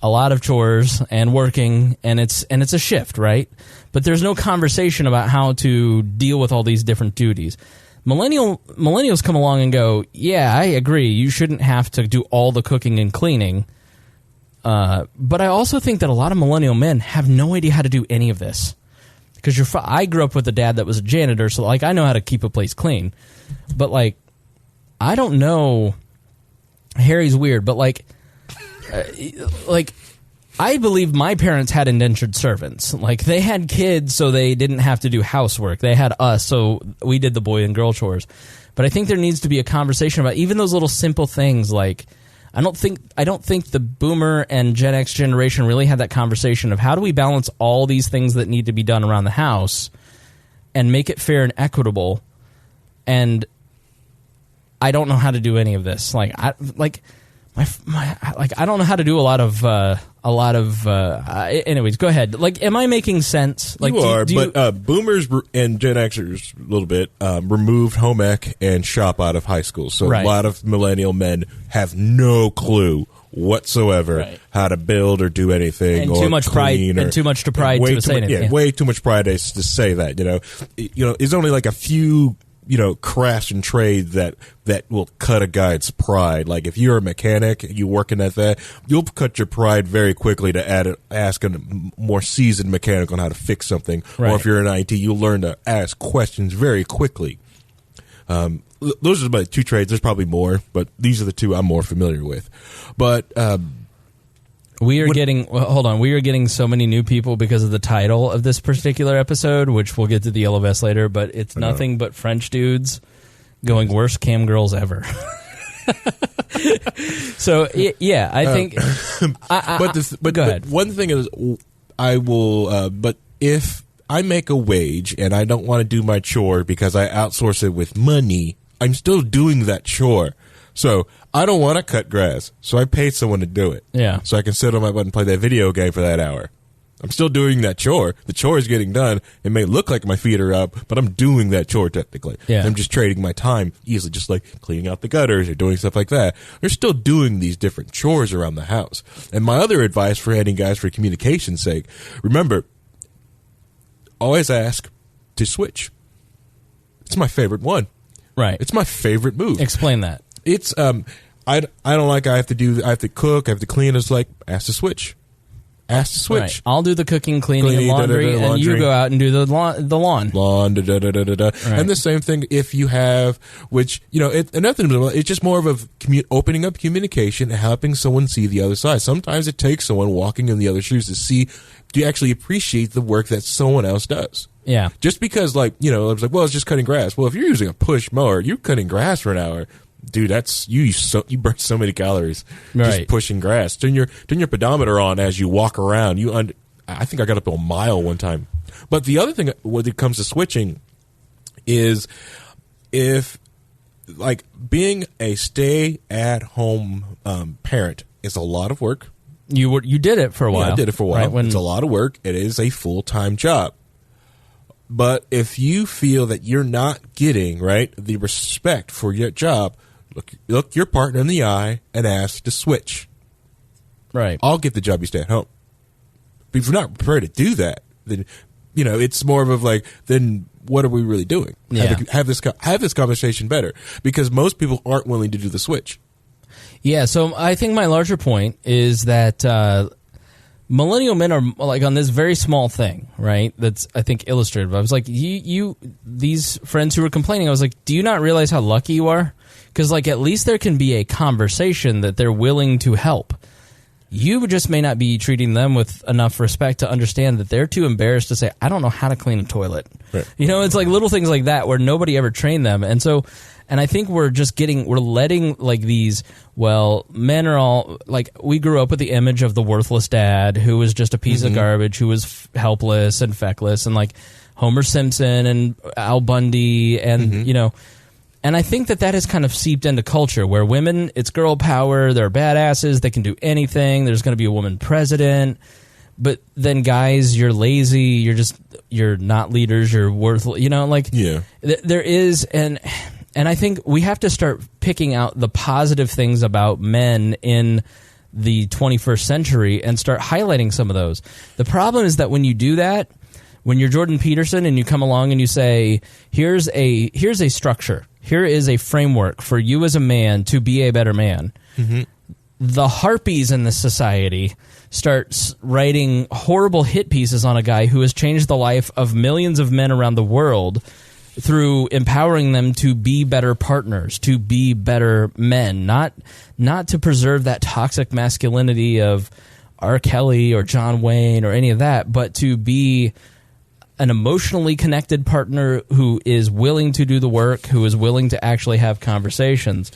a lot of chores and working, and it's a shift, right? But there's no conversation about how to deal with all these different duties. Millennials come along and go, yeah, I agree, you shouldn't have to do all the cooking and cleaning. But I also think that a lot of millennial men have no idea how to do any of this. Because I grew up with a dad that was a janitor, so like I know how to keep a place clean. But like, I don't know. Harry's weird, but like I believe my parents had indentured servants. Like they had kids, so they didn't have to do housework. They had us, so we did the boy and girl chores. But I think there needs to be a conversation about even those little simple things like. I don't think the Boomer and Gen X generation really had that conversation of how do we balance all these things that need to be done around the house and make it fair and equitable. And I don't know how to do any of this. Like I don't know how to do a lot of. Anyways, go ahead. Like, am I making sense? Like, but Boomers and Gen Xers a little bit removed home ec and shop out of high school, so a lot of millennial men have no clue whatsoever how to build or do anything, and or too much pride, and too much pride to say anything. Yeah, way too much pride to say that. It's only like a few. Craft and trade that will cut a guy's pride. Like if you're a mechanic, you working at that, you'll cut your pride very quickly to ask a more seasoned mechanic on how to fix something. Right. Or if you're in IT, you'll learn to ask questions very quickly. Those are my two trades. There's probably more, but these are the two I'm more familiar with. But we are getting so many new people because of the title of this particular episode, which we'll get to the Yellow Vest later, but it's nothing but French dudes going worst cam girls ever. So, yeah, I think... go ahead. One thing is, I will... but if I make a wage and I don't want to do my chore because I outsource it with money, I'm still doing that chore. So I don't want to cut grass, so I pay someone to do it. Yeah. So I can sit on my butt and play that video game for that hour. I'm still doing that chore. The chore is getting done. It may look like my feet are up, but I'm doing that chore technically. Yeah. I'm just trading my time easily, just like cleaning out the gutters or doing stuff like that. They're still doing these different chores around the house. And my other advice for any guys for communication's sake, remember, always ask to switch. It's my favorite one. Right. It's my favorite move. Explain that. It's I don't like I have to cook, I have to clean. It's like ask to switch. Ask to switch. Right. I'll do the cooking, cleaning, and laundry, and you go out and do the lawn. Right. And the same thing if you have, which it's just more of a opening up communication and helping someone see the other side. Sometimes it takes someone walking in the other shoes to see, do you actually appreciate the work that someone else does? Yeah. Just because, I was like, well, it's just cutting grass. Well, if you're using a push mower, you're cutting grass for an hour. Dude, that's you burn so many calories just pushing grass. Turn your pedometer on as you walk around. I think I got up to a mile one time. But the other thing when it comes to switching is if being a stay-at-home parent is a lot of work. You did it for a while. Yeah, I did it for a while. It's a lot of work. It is a full-time job. But if you feel that you're not getting the respect for your job, look your partner in the eye and ask to switch. Right. I'll get the job, you stay at home. But if you're not prepared to do that, then it's more of then what are we really doing? Yeah. Have this conversation better, because most people aren't willing to do the switch. Yeah. So I think my larger point is that millennial men are on this very small thing, right? That's, I think, illustrative. I was like, these friends who were complaining, I was like, do you not realize how lucky you are? Because at least there can be a conversation that they're willing to help. You just may not be treating them with enough respect to understand that they're too embarrassed to say, I don't know how to clean a toilet. Right. It's like little things like that where nobody ever trained them. And I think we're letting like these, men are all, like, we grew up with the image of the worthless dad who was just a piece of garbage, who was helpless and feckless, and like Homer Simpson and Al Bundy and, and I think that has kind of seeped into culture where women, it's girl power, they're badasses, they can do anything, there's going to be a woman president. But then guys, you're lazy, you're not leaders, you're worthless, there is, and I think we have to start picking out the positive things about men in the 21st century and start highlighting some of those. The problem is that when you do that, when you're Jordan Peterson and you come along and you say, here's a structure, here is a framework for you as a man to be a better man. The harpies in this society start writing horrible hit pieces on a guy who has changed the life of millions of men around the world through empowering them to be better partners, to be better men, not to preserve that toxic masculinity of R. Kelly or John Wayne or any of that, but to be an emotionally connected partner who is willing to do the work, who is willing to actually have conversations.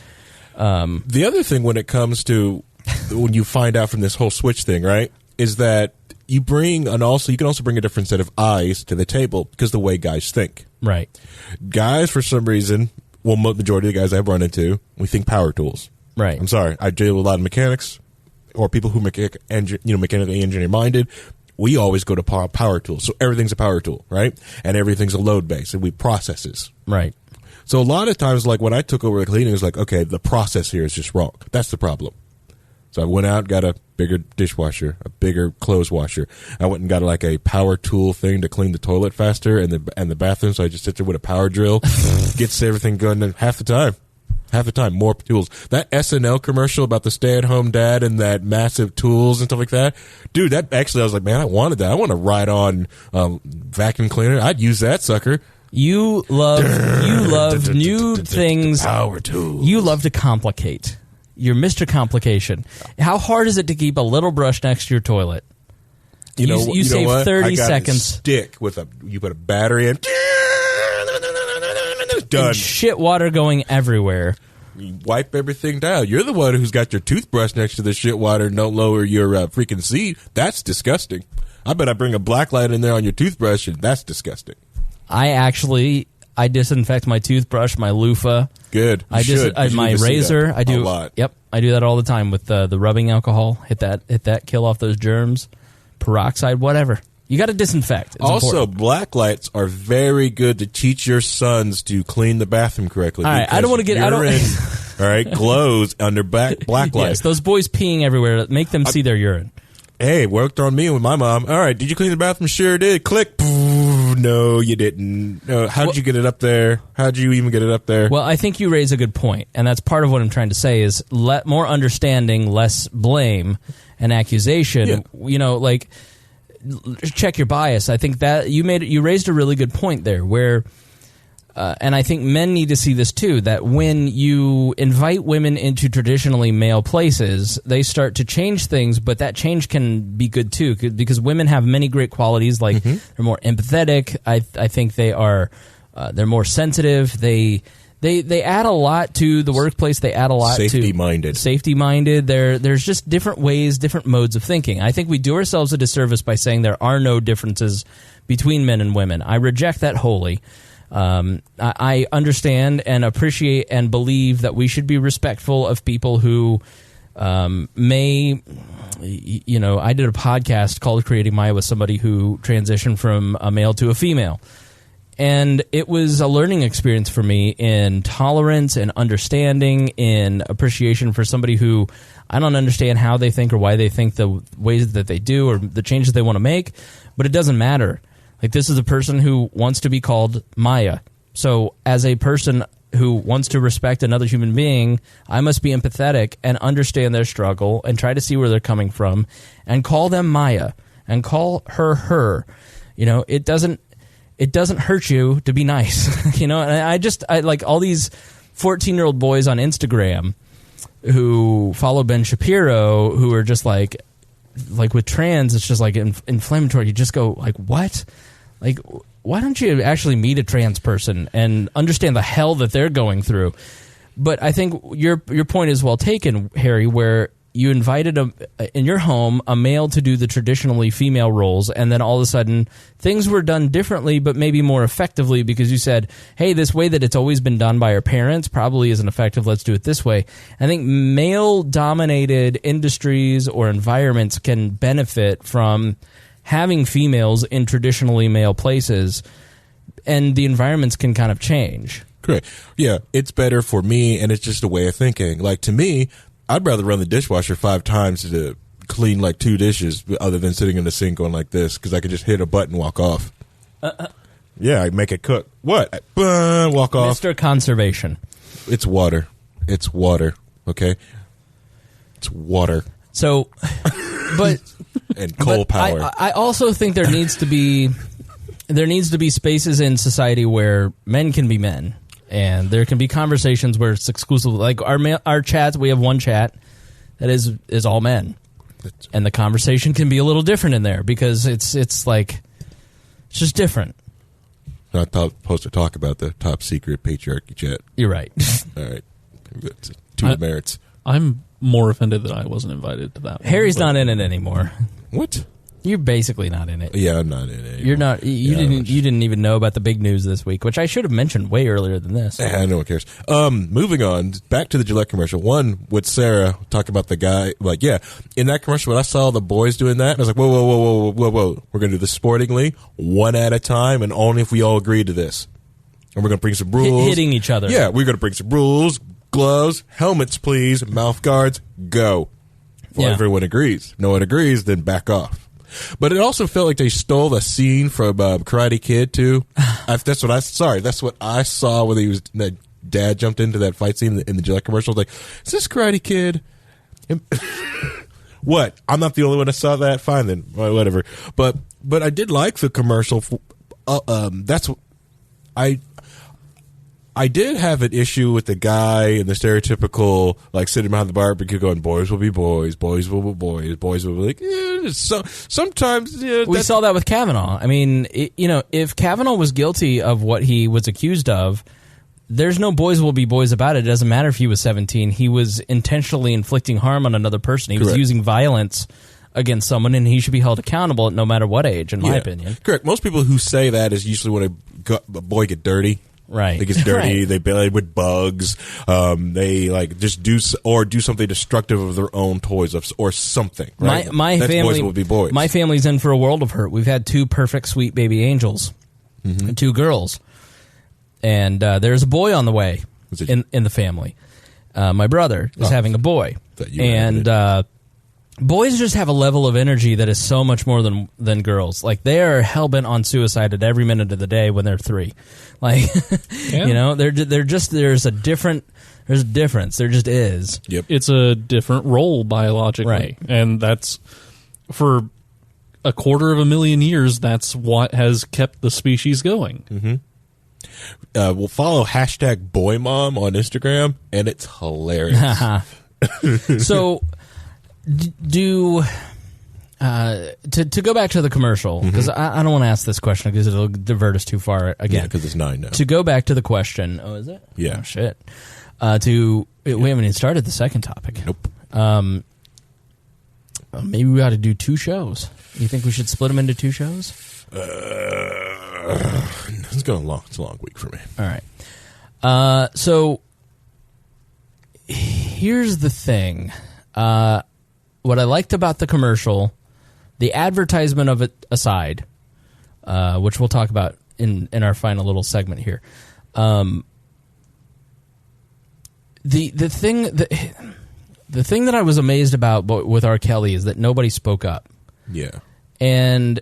The other thing when it comes to when you find out from this whole switch thing, right, is that you can also bring a different set of eyes to the table because the way guys think. Right. Guys, for some reason, majority of the guys I've run into, we think power tools. Right. I'm sorry. I deal with a lot of mechanics or people who mechanically engineer minded. We always go to power tools. So everything's a power tool, right? And everything's a load base, and we processes. Right. So a lot of times, like when I took over the cleaning, it was like, okay, the process here is just wrong. That's the problem. So I went out, got a bigger dishwasher, a bigger clothes washer. I went and got like a power tool thing to clean the toilet faster and the bathroom. So I just sit there with a power drill, gets everything going. And half the time, more tools. That SNL commercial about the stay-at-home dad and that massive tools and stuff like that, dude. That actually, I was like, man, I wanted that. I want to ride on vacuum cleaner. I'd use that sucker. You love new things. Power tools. You love to complicate. You're Mr. Complication. How hard is it to keep a little brush next to your toilet? You save what? 30 I got seconds. A stick with you put a battery in. Done. And shit water going everywhere. You wipe everything down. You're the one who's got your toothbrush next to the shit water and don't lower your freaking seat. That's disgusting. I bet I bring a black light in there on your toothbrush, and that's disgusting. I disinfect my toothbrush, my loofah. Good. My razor. I do a lot. Yep, I do that all the time with the rubbing alcohol. Hit that, kill off those germs, peroxide, whatever. You got to disinfect. It's also, important. black lights are very good to teach your sons to clean the bathroom correctly. All right, I don't want to get. All right, glows under black lights. Yes, those boys peeing everywhere. Make them see their urine. Hey, worked on me with my mom. All right, did you clean the bathroom? Sure did. Click. No, you didn't. How'd you get it up there? How'd you even get it up there? Well, I think you raise a good point, and that's part of what I'm trying to say is more understanding, less blame and accusation. Yeah. Check your bias. I think that you raised a really good point there where and I think men need to see this too, that when you invite women into traditionally male places, they start to change things, but that change can be good too, because women have many great qualities, like they're more empathetic. I think they're more sensitive. They add a lot to the workplace. They add a lot to safety-minded. There's just different ways, different modes of thinking. I think we do ourselves a disservice by saying there are no differences between men and women. I reject that wholly. I understand and appreciate and believe that we should be respectful of people who may, I did a podcast called Creating Maya with somebody who transitioned from a male to a female. And it was a learning experience for me in tolerance and understanding, in appreciation for somebody who I don't understand how they think or why they think the ways that they do or the changes they want to make, but it doesn't matter. Like, this is a person who wants to be called Maya. So as a person who wants to respect another human being, I must be empathetic and understand their struggle and try to see where they're coming from and call them Maya and call her. It doesn't hurt you to be nice. And I like all these 14-year-old boys on Instagram who follow Ben Shapiro, who are just like with trans, it's just like inflammatory. You just go like, what? Like, why don't you actually meet a trans person and understand the hell that they're going through? But I think your point is well taken, Harry, where you invited in your home a male to do the traditionally female roles, and then all of a sudden things were done differently, but maybe more effectively because you said, hey, this way that it's always been done by our parents probably isn't effective. Let's do it this way. I think male-dominated industries or environments can benefit from having females in traditionally male places, and the environments can kind of change. Correct. Yeah, it's better for me, and it's just a way of thinking. Like, to me, I'd rather run the dishwasher 5 times to clean like 2 dishes other than sitting in the sink going like this, because I could just hit a button and walk off. Yeah, I make it cook. What? Walk off. Mr. Conservation. It's water. It's water. Okay? It's water. So, but... and coal power. I also think there needs to be spaces in society where men can be men. And there can be conversations where it's exclusive. Like our chats, we have one chat that is all men, and the conversation can be a little different in there because it's just different. Not supposed to talk about the top secret patriarchy chat. You're right. All right, two merits. I'm more offended that I wasn't invited to that. Harry's not in it anymore. What? You're basically not in it. Yeah, I'm not in it. You're not. You didn't even know about the big news this week, which I should have mentioned way earlier than this. No one cares. Moving on, back to the Gillette commercial. One with Sarah talking about the guy. Like, yeah, in that commercial, when I saw the boys doing that, I was like, whoa. We're gonna do this sportingly, one at a time, and only if we all agree to this. And we're gonna bring some rules. Hitting each other. Yeah, we're gonna bring some rules. Gloves, helmets, please. Mouth guards, go. Well, everyone agrees. No one agrees, then back off. But it also felt like they stole a scene from Karate Kid too. That's what I saw when that dad jumped into that fight scene in the Gillette commercial. Like, is this Karate Kid? What? I'm not the only one that saw that. Fine then, whatever. But I did like the commercial. That's I did have an issue with the guy in the stereotypical, like, sitting behind the barbecue going, boys will be boys, boys will be boys, boys will be like, so sometimes. We saw that with Kavanaugh. I mean, if Kavanaugh was guilty of what he was accused of, there's no boys will be boys about it. It doesn't matter if he was 17. He was intentionally inflicting harm on another person. He was using violence against someone, and he should be held accountable no matter what age, in my opinion. Correct. Most people who say that is usually when a boy get dirty. Right. They get dirty. Right. They play with bugs. They like just do something destructive of their own toys or something. Right? My That's family boys will be boys. My family's in for a world of hurt. We've had 2 perfect, sweet baby angels, and 2 girls, and there's a boy on the way in the family. My brother is having a boy, and boys just have a level of energy that is so much more than girls. Like, they are hell-bent on suicide at every minute of the day when they're 3. Like, they're just there's a difference. There just is. Yep. It's a different role biologically. Right. And that's, for 250,000 years, that's what has kept the species going. Mm-hmm. We'll follow #BoyMom on Instagram, and it's hilarious. So, to go back to the commercial, because I don't want to ask this question because it'll divert us too far again. Yeah, because it's 9 now. To go back to the question, is it? Yeah. Oh, shit. We haven't even started the second topic. Nope. Maybe we ought to do 2 shows. You think we should split them into 2 shows? It's going long. It's a long week for me. All right. So here's the thing. What I liked about the commercial, the advertisement of it aside, which we'll talk about in our final little segment here. The thing that I was amazed about with R. Kelly is that nobody spoke up. Yeah. And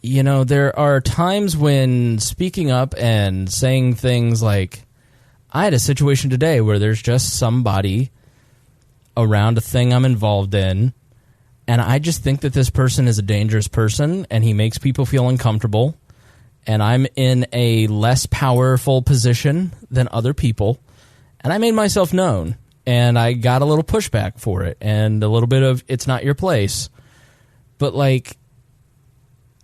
there are times when speaking up and saying things like, I had a situation today where there's just somebody around a thing I'm involved in, and I just think that this person is a dangerous person, and he makes people feel uncomfortable, and I'm in a less powerful position than other people, and I made myself known, and I got a little pushback for it, and a little bit of it's not your place. But like,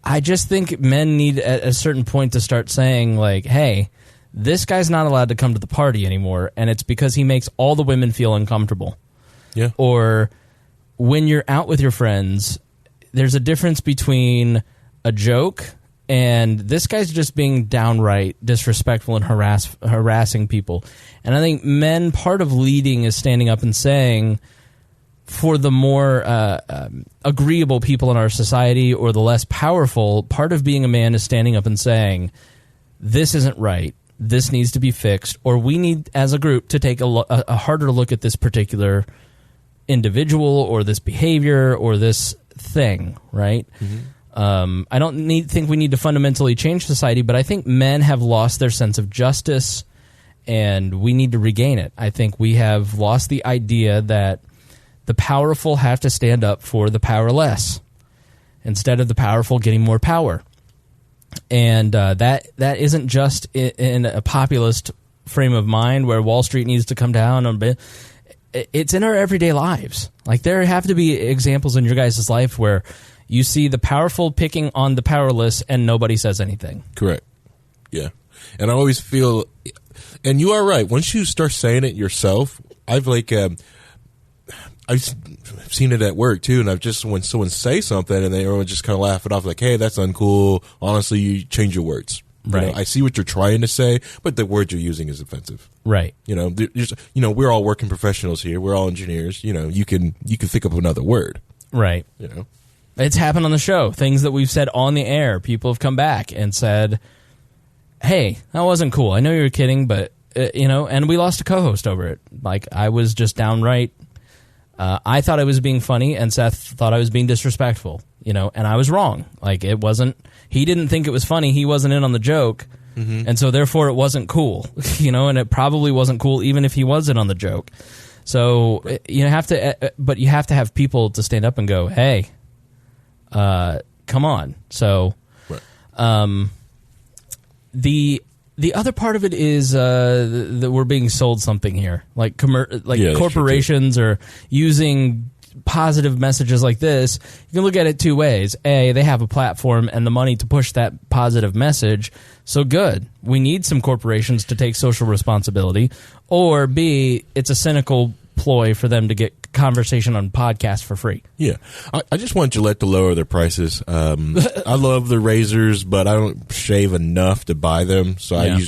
I just think men need at a certain point to start saying like, hey, this guy's not allowed to come to the party anymore, and it's because he makes all the women feel uncomfortable. Yeah. Or when you're out with your friends, there's a difference between a joke and this guy's just being downright disrespectful and harassing people. And I think men, part of leading is standing up and saying, for the more agreeable people in our society or the less powerful, part of being a man is standing up and saying, this isn't right, this needs to be fixed, or we need, as a group, to take a harder look at this particular individual or this behavior or this thing, right? Mm-hmm. I don't think we need to fundamentally change society, but I think men have lost their sense of justice, and we need to regain it. I think we have lost the idea that the powerful have to stand up for the powerless instead of the powerful getting more power. And that isn't just in a populist frame of mind where Wall Street needs to come down a bit. It's in our everyday lives. Like, there have to be examples in your guys' life where you see the powerful picking on the powerless and nobody says anything. Correct. Yeah. And I always feel, and you are right, once you start saying it yourself, I've seen it at work too, and I've just, when someone say something and they just kind of laugh it off like, hey, that's uncool, honestly, you change your words. Right. You know, I see what you're trying to say, but the word you're using is offensive. Right. You know, we're all working professionals here. We're all engineers. You know, you can think of another word. Right. You know, it's happened on the show. Things that we've said on the air, people have come back and said, hey, that wasn't cool. I know you were kidding, but, and we lost a co-host over it. Like, I was just downright, I thought I was being funny, and Seth thought I was being disrespectful, and I was wrong. Like, it wasn't, he didn't think it was funny. He wasn't in on the joke. Mm-hmm. And so therefore it wasn't cool, and it probably wasn't cool even if he wasn't on the joke. So you have to, but you have to have people to stand up and go, hey, come on. So, right. The other part of it is that we're being sold something here, like corporations are using positive messages like this. You can look at it two ways. A, they have a platform and the money to push that positive message, so good. We need some corporations to take social responsibility. Or B, it's a cynical ploy for them to get conversation on podcasts for free. Yeah. I just want Gillette to lower their prices. I love the razors, but I don't shave enough to buy them. So I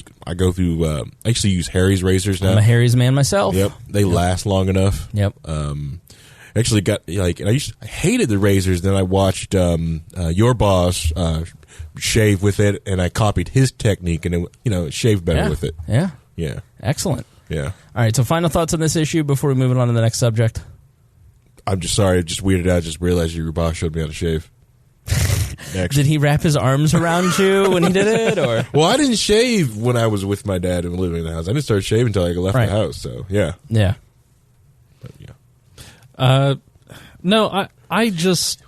actually use Harry's razors now. I'm a Harry's man myself. Yep. They last long enough. Yep. Actually got and I hated the razors. Then I watched your boss shave with it, and I copied his technique, and it shaved better with it. Yeah. Yeah. Excellent. Yeah. All right. So final thoughts on this issue before we move on to the next subject. I'm just sorry. I just weirded out. Just realized your boss showed me how to shave. Did he wrap his arms around you when he did it, or? Well, I didn't shave when I was with my dad and living in the house. I didn't start shaving until I left the house. So yeah. Yeah. But, yeah. No, I just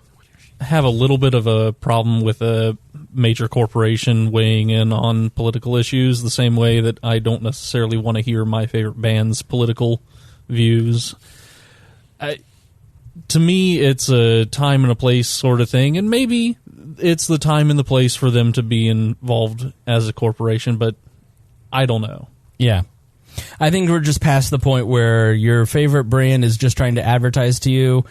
have a little bit of a problem with a major corporation weighing in on political issues the same way that I don't necessarily want to hear my favorite band's political views. To me, it's a time and a place sort of thing, and maybe it's the time and the place for them to be involved as a corporation, but I don't know. Yeah. I think we're just past the point where your favorite brand is just trying to advertise to you.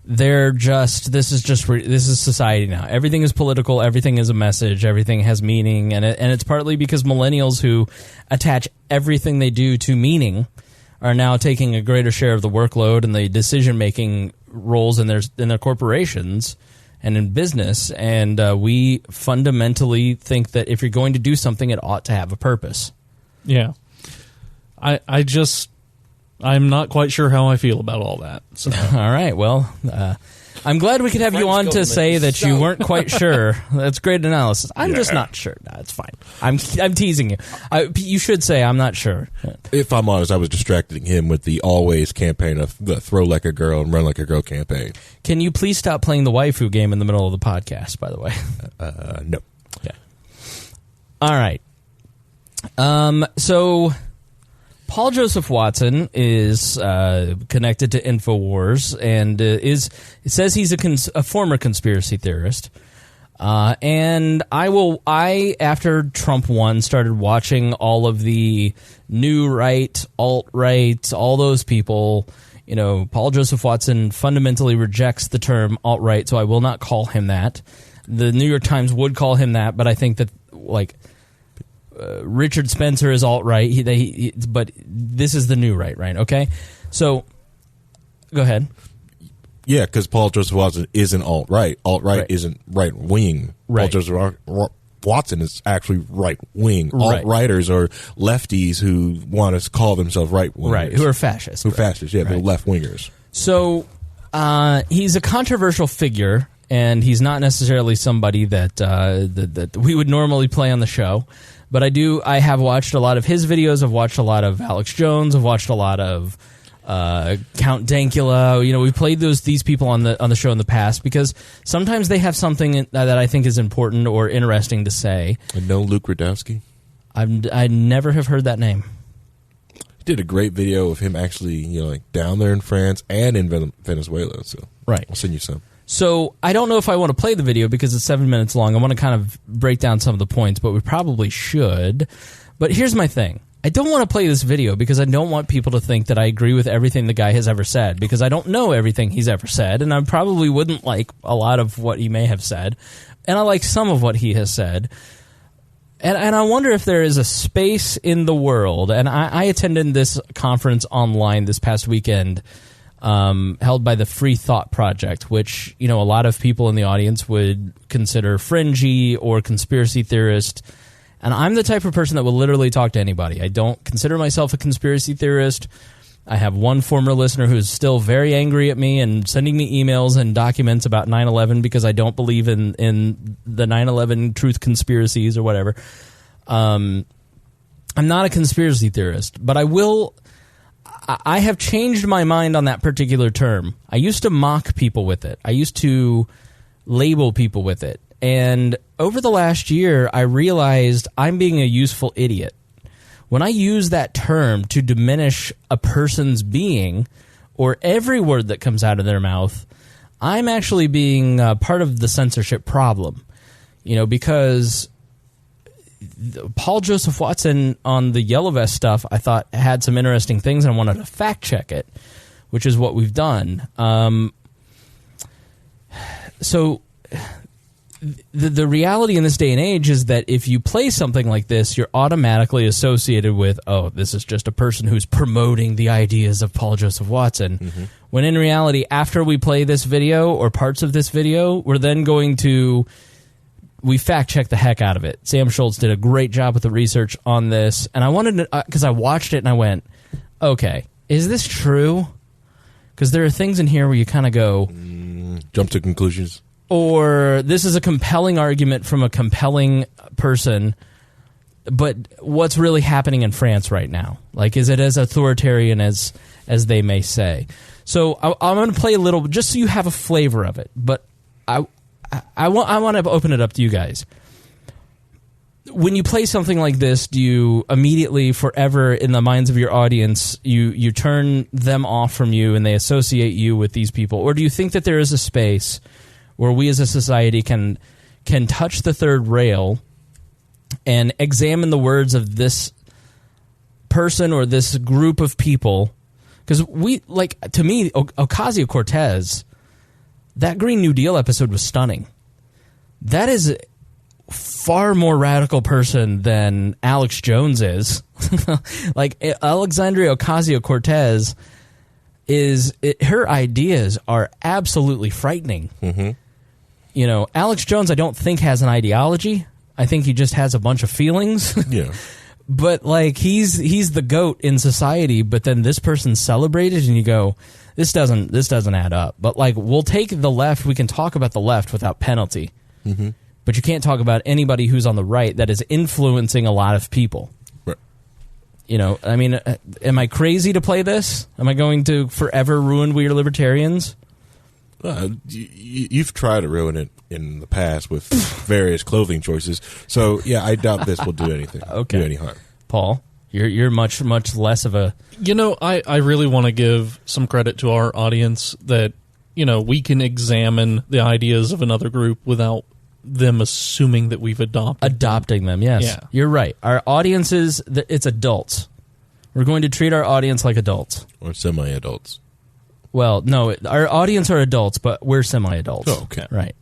This is society now. Everything is political. Everything is a message. Everything has meaning. And it's partly because millennials who attach everything they do to meaning are now taking a greater share of the workload and the decision-making roles in their corporations and in business. And we fundamentally think that if you're going to do something, it ought to have a purpose. Yeah. I'm not quite sure how I feel about all that. So. All right. Well, I'm glad we could have you on to say that you weren't quite sure. That's great analysis. I'm just not sure. No, it's fine. I'm teasing you. You should say I'm not sure. If I'm honest, I was distracting him with the always campaign of the throw like a girl and run like a girl campaign. Can you please stop playing the waifu game in the middle of the podcast, by the way? No. Yeah. All right. So Paul Joseph Watson is connected to InfoWars and it says he's a former conspiracy theorist. And I after Trump won, started watching all of the new right, alt-right, all those people. You know, Paul Joseph Watson fundamentally rejects the term alt-right, so I will not call him that. The New York Times would call him that, but I think that, like, Richard Spencer is alt-right, but this is the new right, okay? So, go ahead. Yeah, because Paul Joseph Watson isn't alt-right. Alt-right isn't right-wing. Right. Paul Joseph Watson is actually right-wing. Right. Alt-righters are lefties who want to call themselves right-wingers. Right, who are fascists. Fascists, yeah, they're left-wingers. So, he's a controversial figure, and he's not necessarily somebody that we would normally play on the show. But I have watched a lot of his videos. I've watched a lot of Alex Jones. I've watched a lot of Count Dankula. You know, we've played these people on the show in the past because sometimes they have something that I think is important or interesting to say. And no Luke Rudowski? I never have heard that name. He did a great video of him actually, down there in France and in Venezuela. So right, I'll send you some. So I don't know if I want to play the video because it's 7 minutes long. I want to kind of break down some of the points, but we probably should. But here's my thing. I don't want to play this video because I don't want people to think that I agree with everything the guy has ever said, because I don't know everything he's ever said, and I probably wouldn't like a lot of what he may have said, and I like some of what he has said. And I wonder if there is a space in the world, and I attended this conference online this past weekend, held by the Free Thought Project, which, a lot of people in the audience would consider fringy or conspiracy theorist. And I'm the type of person that will literally talk to anybody. I don't consider myself a conspiracy theorist. I have one former listener who is still very angry at me and sending me emails and documents about 9/11 because I don't believe in the 9/11 truth conspiracies or whatever. I'm not a conspiracy theorist, but I have changed my mind on that particular term. I used to mock people with it. I used to label people with it. And over the last year, I realized I'm being a useful idiot. When I use that term to diminish a person's being or every word that comes out of their mouth, I'm actually being part of the censorship problem. Because Paul Joseph Watson on the Yellow Vest stuff, I thought had some interesting things, and I wanted to fact check it, which is what we've done. So the reality in this day and age is that if you play something like this, you're automatically associated with, oh, this is just a person who's promoting the ideas of Paul Joseph Watson. Mm-hmm. When in reality, after we play this video or parts of this video, we're then going to... we fact-checked the heck out of it. Sam Schultz did a great job with the research on this, and I wanted to, because I watched it and I went, okay, is this true? Because there are things in here where you kind of go... jump to conclusions. Or this is a compelling argument from a compelling person, but what's really happening in France right now? Like, is it as authoritarian as they may say? So I'm going to play a little, just so you have a flavor of it, but I want to open it up to you guys. When you play something like this, do you immediately, forever, in the minds of your audience, you turn them off from you and they associate you with these people? Or do you think that there is a space where we as a society can touch the third rail and examine the words of this person or this group of people? Because to me, Ocasio-Cortez, that Green New Deal episode was stunning. That is a far more radical person than Alex Jones is. Like, Alexandria Ocasio-Cortez her ideas are absolutely frightening. Mm-hmm. Alex Jones, I don't think has an ideology. I think he just has a bunch of feelings. Yeah. But like he's the GOAT in society, but then this person's celebrated and you go, this doesn't add up. But like, we'll take the left, we can talk about the left without penalty. Mm-hmm. But you can't talk about anybody who's on the right that is influencing a lot of people. Right. I mean, am I crazy to play this? Am I going to forever ruin We Are Libertarians? You've tried to ruin it in the past with various clothing choices. So, yeah, I doubt this will do anything. Okay. Do any harm. Paul, You're much less of a... I really want to give some credit to our audience that, we can examine the ideas of another group without them assuming that we've adopting them. Yes, yeah. You're right. Our audience it's adults. We're going to treat our audience like adults or semi-adults. Well, no, our audience are adults, but we're semi-adults. Oh, okay, right.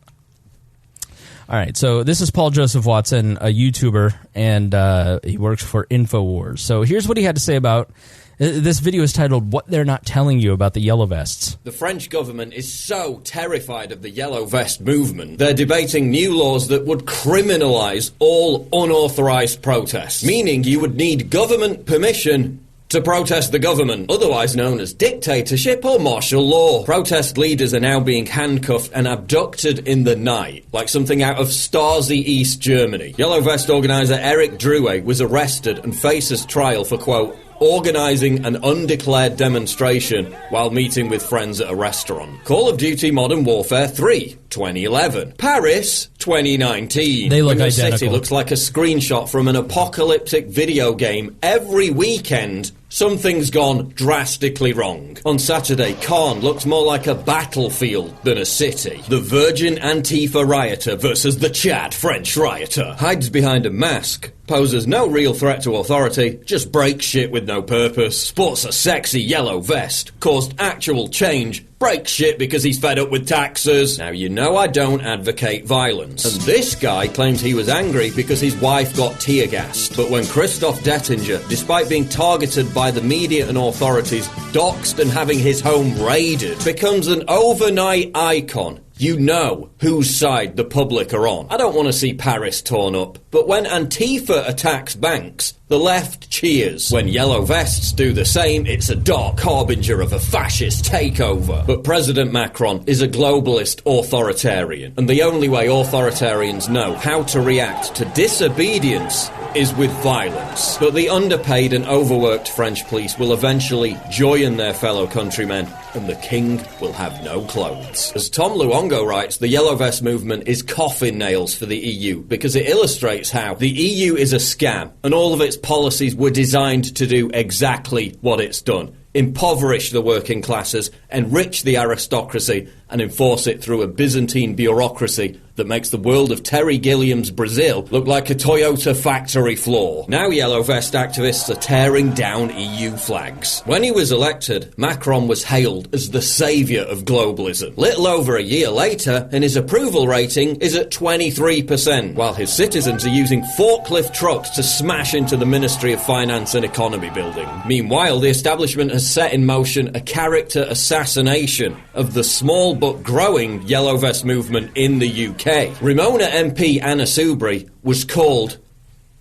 All right. So this is Paul Joseph Watson, a YouTuber, and he works for InfoWars. So here's what he had to say about. This video is titled, What They're Not Telling You About the Yellow Vests. The French government is so terrified of the Yellow Vest movement, they're debating new laws that would criminalise all unauthorised protests, meaning you would need government permission to protest the government, otherwise known as dictatorship or martial law. Protest leaders are now being handcuffed and abducted in the night, like something out of Stasi East Germany. Yellow Vest organiser Eric Drouet was arrested and faces trial for, quote, organising an undeclared demonstration while meeting with friends at a restaurant. Call of Duty Modern Warfare 3, 2011. Paris, 2019. They look the identical. City looks like a screenshot from an apocalyptic video game. Every weekend, something's gone drastically wrong. On Saturday, Caen looks more like a battlefield than a city. The Virgin Antifa rioter versus the Chad French rioter hides behind a mask, poses no real threat to authority, just breaks shit with no purpose, sports a sexy yellow vest, caused actual change, breaks shit because he's fed up with taxes. Now, I don't advocate violence. And this guy claims he was angry because his wife got tear gassed. But when Christoph Dettinger, despite being targeted by the media and authorities, doxed and having his home raided, becomes an overnight icon, you know whose side the public are on. I don't want to see Paris torn up, but when Antifa attacks banks, the left cheers. When yellow vests do the same, it's a dark harbinger of a fascist takeover. But President Macron is a globalist authoritarian, and the only way authoritarians know how to react to disobedience is with violence. But the underpaid and overworked French police will eventually join their fellow countrymen, and the king will have no clothes. As Tom Luongo writes, the Yellow Vest movement is coffin nails for the EU because it illustrates how the EU is a scam and all of its policies were designed to do exactly what it's done. Impoverish the working classes, enrich the aristocracy, and enforce it through a Byzantine bureaucracy that makes the world of Terry Gilliam's Brazil look like a Toyota factory floor. Now Yellow Vest activists are tearing down EU flags. When he was elected, Macron was hailed as the saviour of globalism. Little over a year later, and his approval rating is at 23%, while his citizens are using forklift trucks to smash into the Ministry of Finance and Economy building. Meanwhile, the establishment has set in motion a character assassination of the small but growing Yellow Vest movement in the UK. Ramona MP Anna Soubry was called...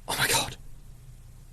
oh my god.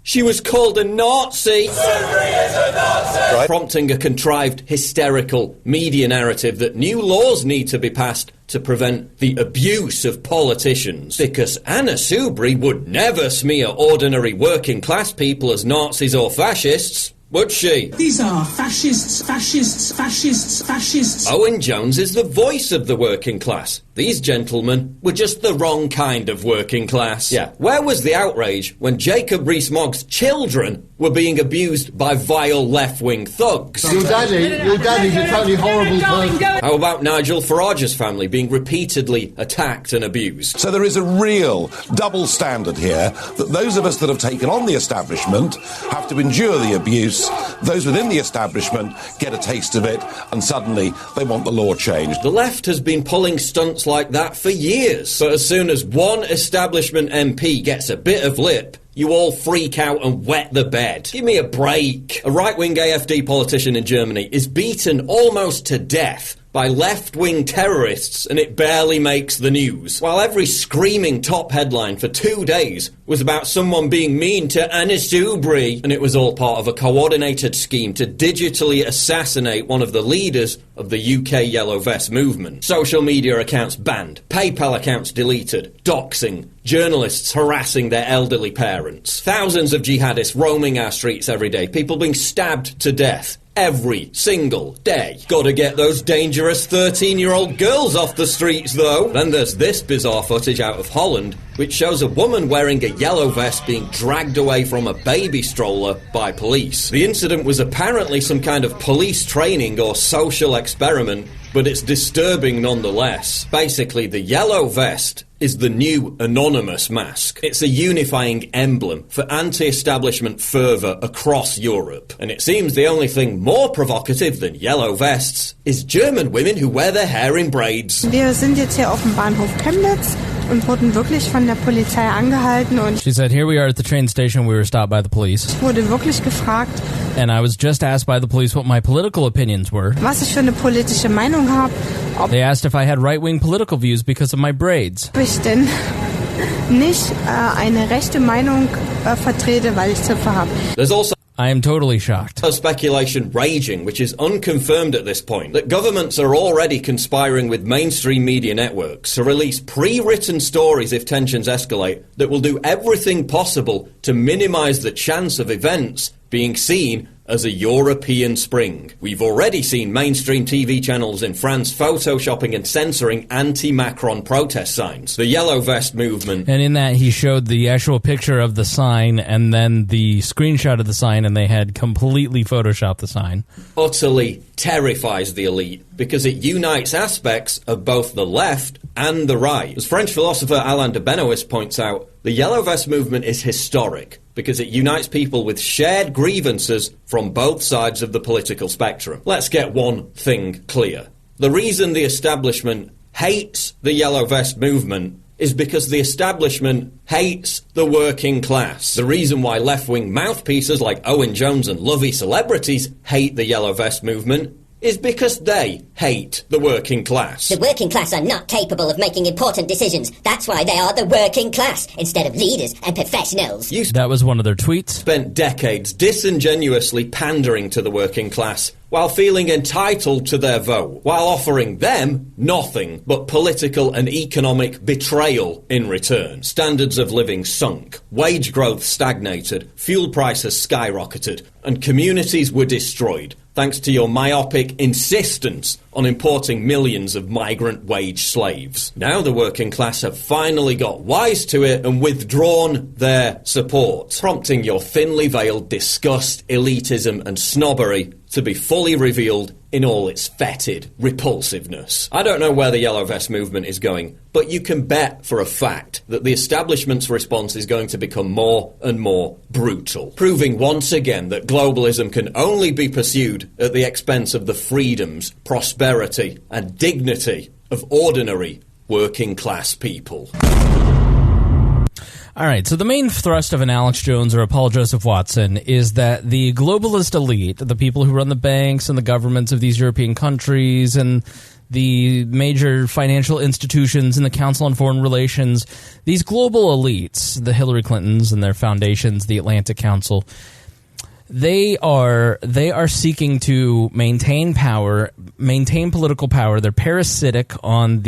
She was called a Nazi! Soubry is a Nazi! Right. Prompting a contrived, hysterical media narrative that new laws need to be passed to prevent the abuse of politicians. Because Anna Soubry would never smear ordinary working class people as Nazis or fascists. Would she? These are fascists, fascists, fascists, fascists. Owen Jones is the voice of the working class. These gentlemen were just the wrong kind of working class. Yeah, where was the outrage when Jacob Rees-Mogg's children were being abused by vile left-wing thugs? Your daddy's a totally horrible person. How about Nigel Farage's family being repeatedly attacked and abused? So there is a real double standard here that those of us that have taken on the establishment have to endure the abuse. Those within the establishment get a taste of it, and suddenly they want the law changed. The left has been pulling stunts like that for years. But as soon as one establishment MP gets a bit of lip, you all freak out and wet the bed. Give me a break. A right-wing AfD politician in Germany is beaten almost to death by left-wing terrorists, and it barely makes the news. While every screaming top headline for 2 days was about someone being mean to Anna Soubry, and it was all part of a coordinated scheme to digitally assassinate one of the leaders of the UK Yellow Vest movement. Social media accounts banned, PayPal accounts deleted, doxing, journalists harassing their elderly parents, thousands of jihadists roaming our streets every day, people being stabbed to death every single day. Gotta get those dangerous 13-year-old girls off the streets, though. Then there's this bizarre footage out of Holland which shows a woman wearing a yellow vest being dragged away from a baby stroller by police. The incident was apparently some kind of police training or social experiment, but it's disturbing nonetheless. Basically, the yellow vest is the new anonymous mask. It's a unifying emblem for anti-establishment fervour across Europe. And it seems the only thing more provocative than yellow vests is German women who wear their hair in braids. Wir sind jetzt hier auf dem Bahnhof Chemnitz und wurden wirklich von der Polizei angehalten. Und she said, here we are at the train station. We were stopped by the police. Ich wurde wirklich gefragt, and I was just asked by the police what my political opinions were. Was ich für eine politische Meinung habe. They asked if I had right-wing political views because of my braids. Ob ich denn nicht eine rechte Meinung vertrete, weil ich Zöpfe habe. There's also I am totally shocked. Speculation raging, which is unconfirmed at this point, that governments are already conspiring with mainstream media networks to release pre-written stories if tensions escalate that will do everything possible to minimise the chance of events being seen as a European spring. We've already seen mainstream TV channels in France photoshopping and censoring anti-Macron protest signs. The Yellow Vest movement. And in that, he showed the actual picture of the sign and then the screenshot of the sign, and they had completely photoshopped the sign. Utterly terrifies the elite because it unites aspects of both the left and the right. As French philosopher Alain de Benoist points out, the Yellow Vest movement is historic because it unites people with shared grievances from both sides of the political spectrum. Let's get one thing clear. The reason the establishment hates the Yellow Vest movement is because the establishment hates the working class. The reason why left-wing mouthpieces like Owen Jones and lovey celebrities hate the Yellow Vest movement is because they hate the working class. The working class are not capable of making important decisions. That's why they are the working class, instead of leaders and professionals. That was one of their tweets. Spent decades disingenuously pandering to the working class while feeling entitled to their vote, while offering them nothing but political and economic betrayal in return. Standards of living sunk, wage growth stagnated, fuel prices skyrocketed, and communities were destroyed, thanks to your myopic insistence on importing millions of migrant wage slaves. Now the working class have finally got wise to it and withdrawn their support, prompting your thinly veiled disgust, elitism and snobbery to be fully revealed in all its fetid repulsiveness. I don't know where the Yellow Vest movement is going, but you can bet for a fact that the establishment's response is going to become more and more brutal, proving once again that globalism can only be pursued at the expense of the freedoms, prosperity and dignity of ordinary working class people. All right, so the main thrust of an Alex Jones or a Paul Joseph Watson is that the globalist elite, the people who run the banks and the governments of these European countries and the major financial institutions and the Council on Foreign Relations, these global elites, the Hillary Clintons and their foundations, the Atlantic Council, they are seeking to maintain power, maintain political power. They're parasitic on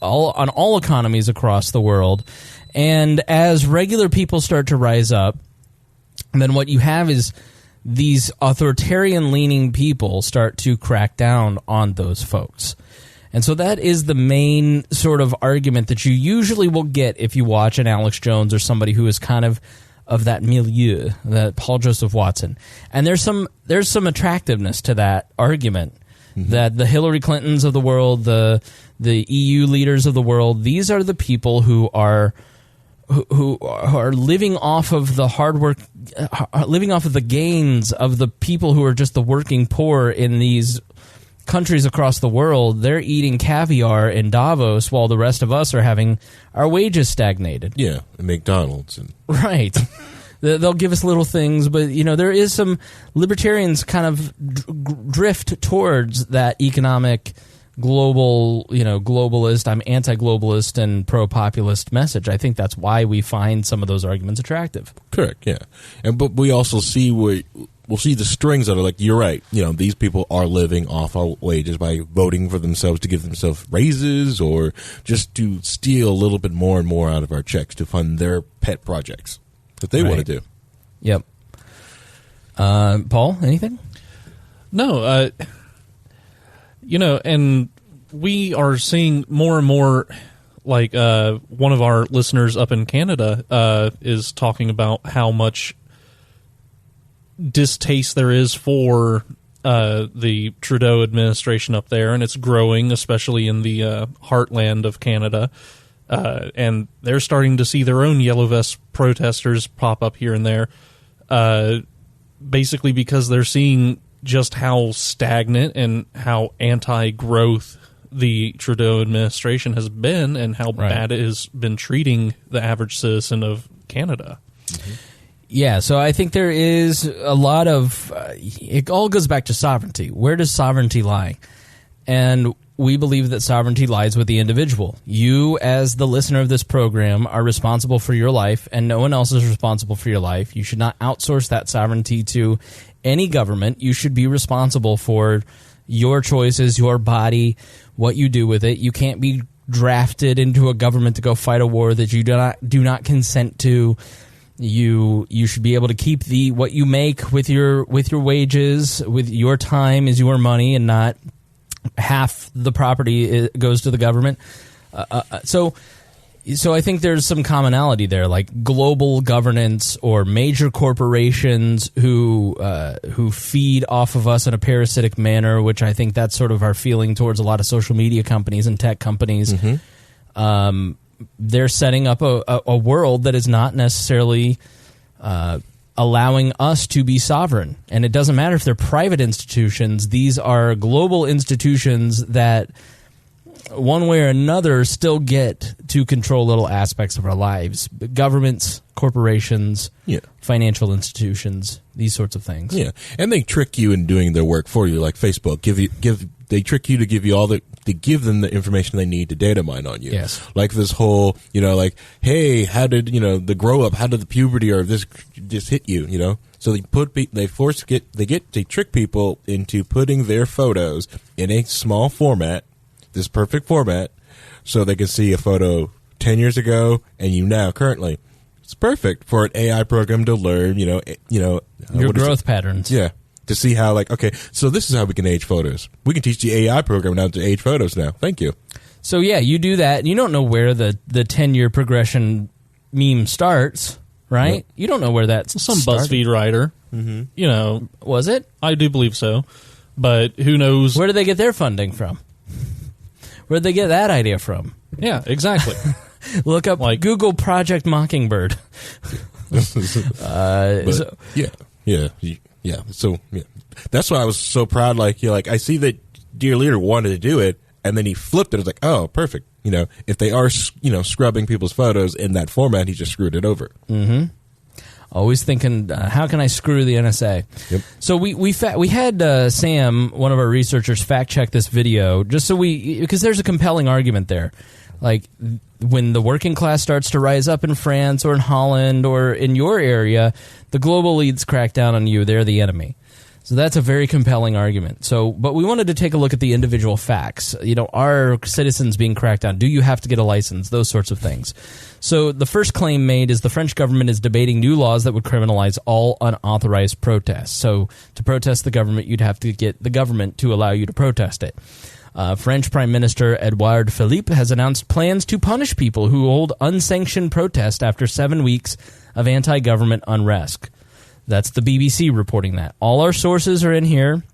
all economies across the world. And as regular people start to rise up, then what you have is these authoritarian-leaning people start to crack down on those folks. And so that is the main sort of argument that you usually will get if you watch an Alex Jones or somebody who is kind of that milieu, that Paul Joseph Watson. And there's some attractiveness to that argument, that the Hillary Clintons of the world, the EU leaders of the world, these are the people who are living off of the hard work, living off of the gains of the people who are just the working poor in these countries across the world. They're eating caviar in Davos while the rest of us are having our wages stagnated. Yeah, at McDonald's. Right. They'll give us little things, but there is some libertarians kind of drift towards that economic globalist, I'm anti-globalist and pro-populist message. I think that's why we find some of those arguments attractive. Correct, yeah. But we also see we'll see the strings that are like, you're right, these people are living off our wages by voting for themselves to give themselves raises or just to steal a little bit more and more out of our checks to fund their pet projects that they want to do. Yep. Paul, anything? No, and we are seeing more and more Like one of our listeners up in Canada is talking about how much distaste there is for the Trudeau administration up there, and it's growing, especially in the heartland of Canada. And they're starting to see their own yellow vest protesters pop up here and there, basically because they're seeing just how stagnant and how anti-growth the Trudeau administration has been, and how bad it has been treating the average citizen of Canada. Mm-hmm. Yeah, so I think there is a lot of it all goes back to sovereignty. Where does sovereignty lie? And we believe that sovereignty lies with the individual. You, as the listener of this program, are responsible for your life, and no one else is responsible for your life. You should not outsource that sovereignty to any government. You should be responsible for your choices, your body, what you do with it. You can't be drafted into a government to go fight a war that you do not consent to. You should be able to keep what you make with your wages, with your time is your money, and not half the property goes to the government. So I think there's some commonality there, like global governance or major corporations who feed off of us in a parasitic manner, which I think that's sort of our feeling towards a lot of social media companies and tech companies. Mm-hmm. They're setting up a world that is not necessarily allowing us to be sovereign. And it doesn't matter if they're private institutions. These are global institutions that, one way or another, still get to control little aspects of our lives. Governments, corporations, financial institutions, these sorts of things. Yeah, and they trick you in doing their work for you, like Facebook. They trick you to give them the information they need to data mine on you. Yes. Like this whole, like, hey, how did, the grow up, how did the puberty or this just hit you, So they trick people into putting their photos in a small format, this perfect format, so they can see a photo 10 years ago and now currently. It's perfect for an AI program to learn, your growth patterns. Yeah. To see how, okay, so this is how we can age photos. We can teach the AI program now to age photos now. Thank you. So, yeah, you do that, and you don't know where the 10-year progression meme starts, right? Yep. You don't know where that's some started. BuzzFeed writer. Mm-hmm. Was it? I do believe so. But who knows? Where do they get their funding from? Where did they get that idea from? Yeah, exactly. Look up Google Project Mockingbird. Yeah, so that's why I was so proud. I see that Dear Leader wanted to do it, and then he flipped it. I was like, oh, perfect. If they are, scrubbing people's photos in that format, he just screwed it over. Mm-hmm. Always thinking, how can I screw the NSA? Yep. So we had Sam, one of our researchers, fact check this video just so because there's a compelling argument there. Like, when the working class starts to rise up in France or in Holland or in your area, the global elites crack down on you. They're the enemy. So that's a very compelling argument. But we wanted to take a look at the individual facts. Are citizens being cracked down? Do you have to get a license? Those sorts of things. So the first claim made is the French government is debating new laws that would criminalize all unauthorized protests. So to protest the government, you'd have to get the government to allow you to protest it. French Prime Minister Edouard Philippe has announced plans to punish people who hold unsanctioned protest after 7 weeks of anti-government unrest. That's the BBC reporting that. All our sources are in here.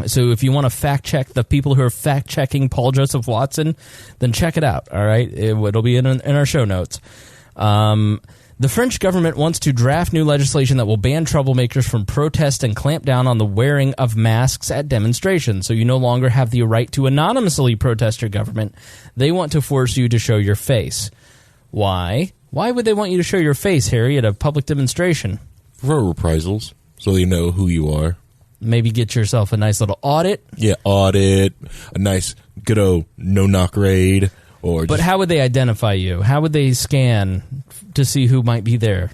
So if you want to fact-check the people who are fact-checking Paul Joseph Watson, then check it out, all right? It'll be in our show notes. The French government wants to draft new legislation that will ban troublemakers from protest and clamp down on the wearing of masks at demonstrations. So you no longer have the right to anonymously protest your government. They want to force you to show your face. Why? Why would they want you to show your face, Harry, at a public demonstration? For reprisals, so they know who you are. Maybe get yourself a nice little audit. Yeah, audit, a nice good old no-knock raid. But how would they identify you? How would they scan to see who might be there?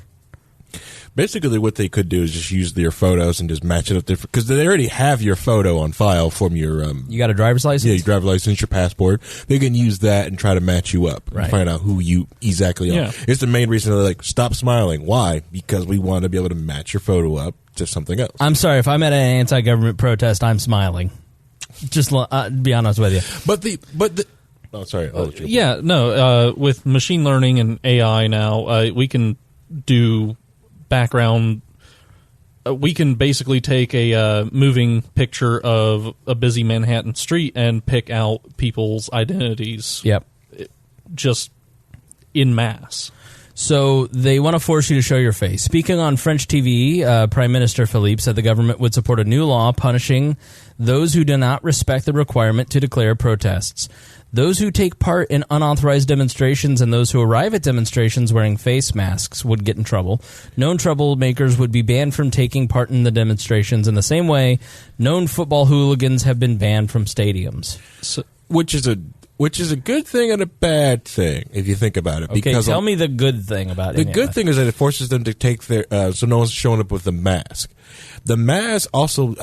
Basically, what they could do is just use their photos and just match it up different, because they already have your photo on file from your. You got a driver's license? Yeah, your driver's license, your passport. They can use that and try to match you up and find out who you exactly are. It's the main reason they're like, stop smiling. Why? Because we want to be able to match your photo up to something else. I'm sorry, if I'm at an anti-government protest, I'm smiling. Just be honest with you. But Oh, sorry. With machine learning and AI now, we can do background. We can basically take a moving picture of a busy Manhattan street and pick out people's identities. Yep. Just en masse. So they want to force you to show your face. Speaking on French TV, Prime Minister Philippe said the government would support a new law punishing those who do not respect the requirement to declare protests. Those who take part in unauthorized demonstrations and those who arrive at demonstrations wearing face masks would get in trouble. Known troublemakers would be banned from taking part in the demonstrations in the same way known football hooligans have been banned from stadiums. So, which is a good thing and a bad thing, if you think about it. Okay, tell me the good thing about it. The good thing is that it forces them to take their... so no one's showing up with a mask. The mask also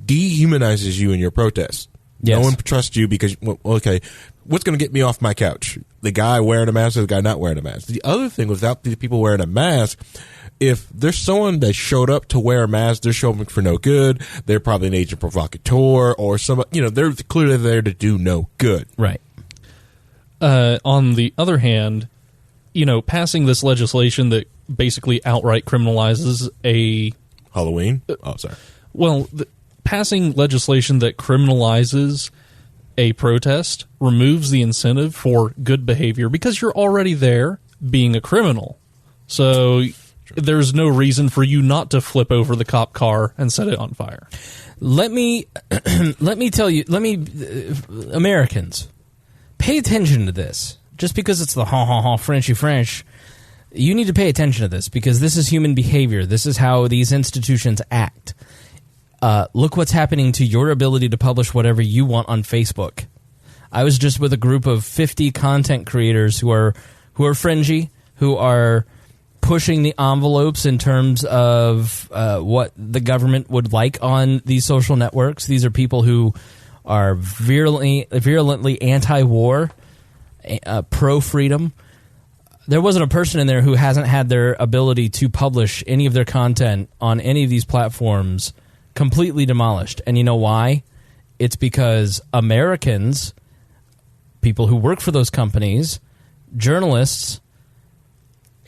dehumanizes you in your protest. Yes. No one trusts you because, okay, what's going to get me off my couch? The guy wearing a mask or the guy not wearing a mask? The other thing, without the people wearing a mask, if there's someone that showed up to wear a mask, they're showing up for no good. They're probably an agent provocateur or some, they're clearly there to do no good. Right. On the other hand, passing this legislation that basically outright criminalizes a... Halloween? Oh, sorry. Well, passing legislation that criminalizes a protest removes the incentive for good behavior because you're already there being a criminal. So there's no reason for you not to flip over the cop car and set it on fire. Let me tell you, Americans, pay attention to this. Just because it's the Frenchy French, you need to pay attention to this because this is human behavior. This is how these institutions act. Look what's happening to your ability to publish whatever you want on Facebook. I was just with a group of 50 content creators who are fringy, who are pushing the envelopes in terms of what the government would like on these social networks. These are people who are virulently anti-war, pro-freedom. There wasn't a person in there who hasn't had their ability to publish any of their content on any of these platforms completely demolished. And you know why? It's because Americans, people who work for those companies, journalists,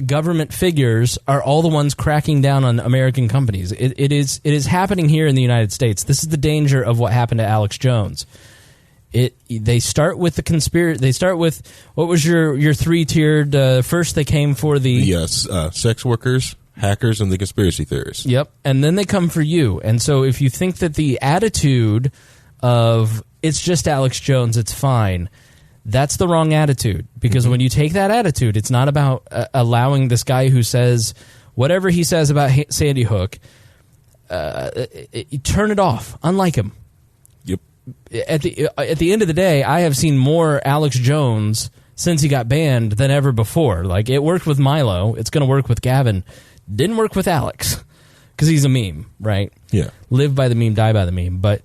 government figures are all the ones cracking down on American companies. It is happening here in the United States. This is the danger of what happened to Alex Jones. They start with the conspiracy. They start with, what was your three-tiered? First, they came for the sex workers, hackers, and the conspiracy theorists. Yep, and then they come for you. And so if you think that the attitude of it's just Alex Jones, it's fine, that's the wrong attitude. Because when you take that attitude, it's not about allowing this guy who says whatever he says about Sandy Hook, turn it off. Unlike him. Yep. At the end of the day, I have seen more Alex Jones since he got banned than ever before. Like, it worked with Milo. It's going to work with Gavin. Didn't work with Alex because he's a meme, right? Yeah. Live by the meme, die by the meme. But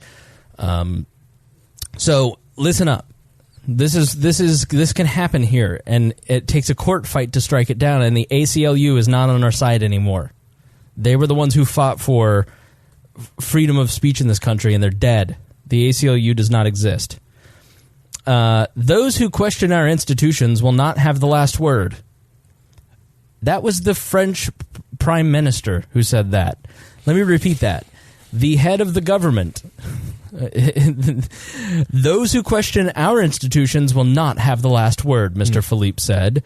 so listen up. This can happen here, and it takes a court fight to strike it down. And the ACLU is not on our side anymore. They were the ones who fought for freedom of speech in this country, and they're dead. The ACLU does not exist. Those who question our institutions will not have the last word. That was the French Prime Minister who said that. Let me repeat that. The head of the government. Those who question our institutions will not have the last word, Mr. Philippe said.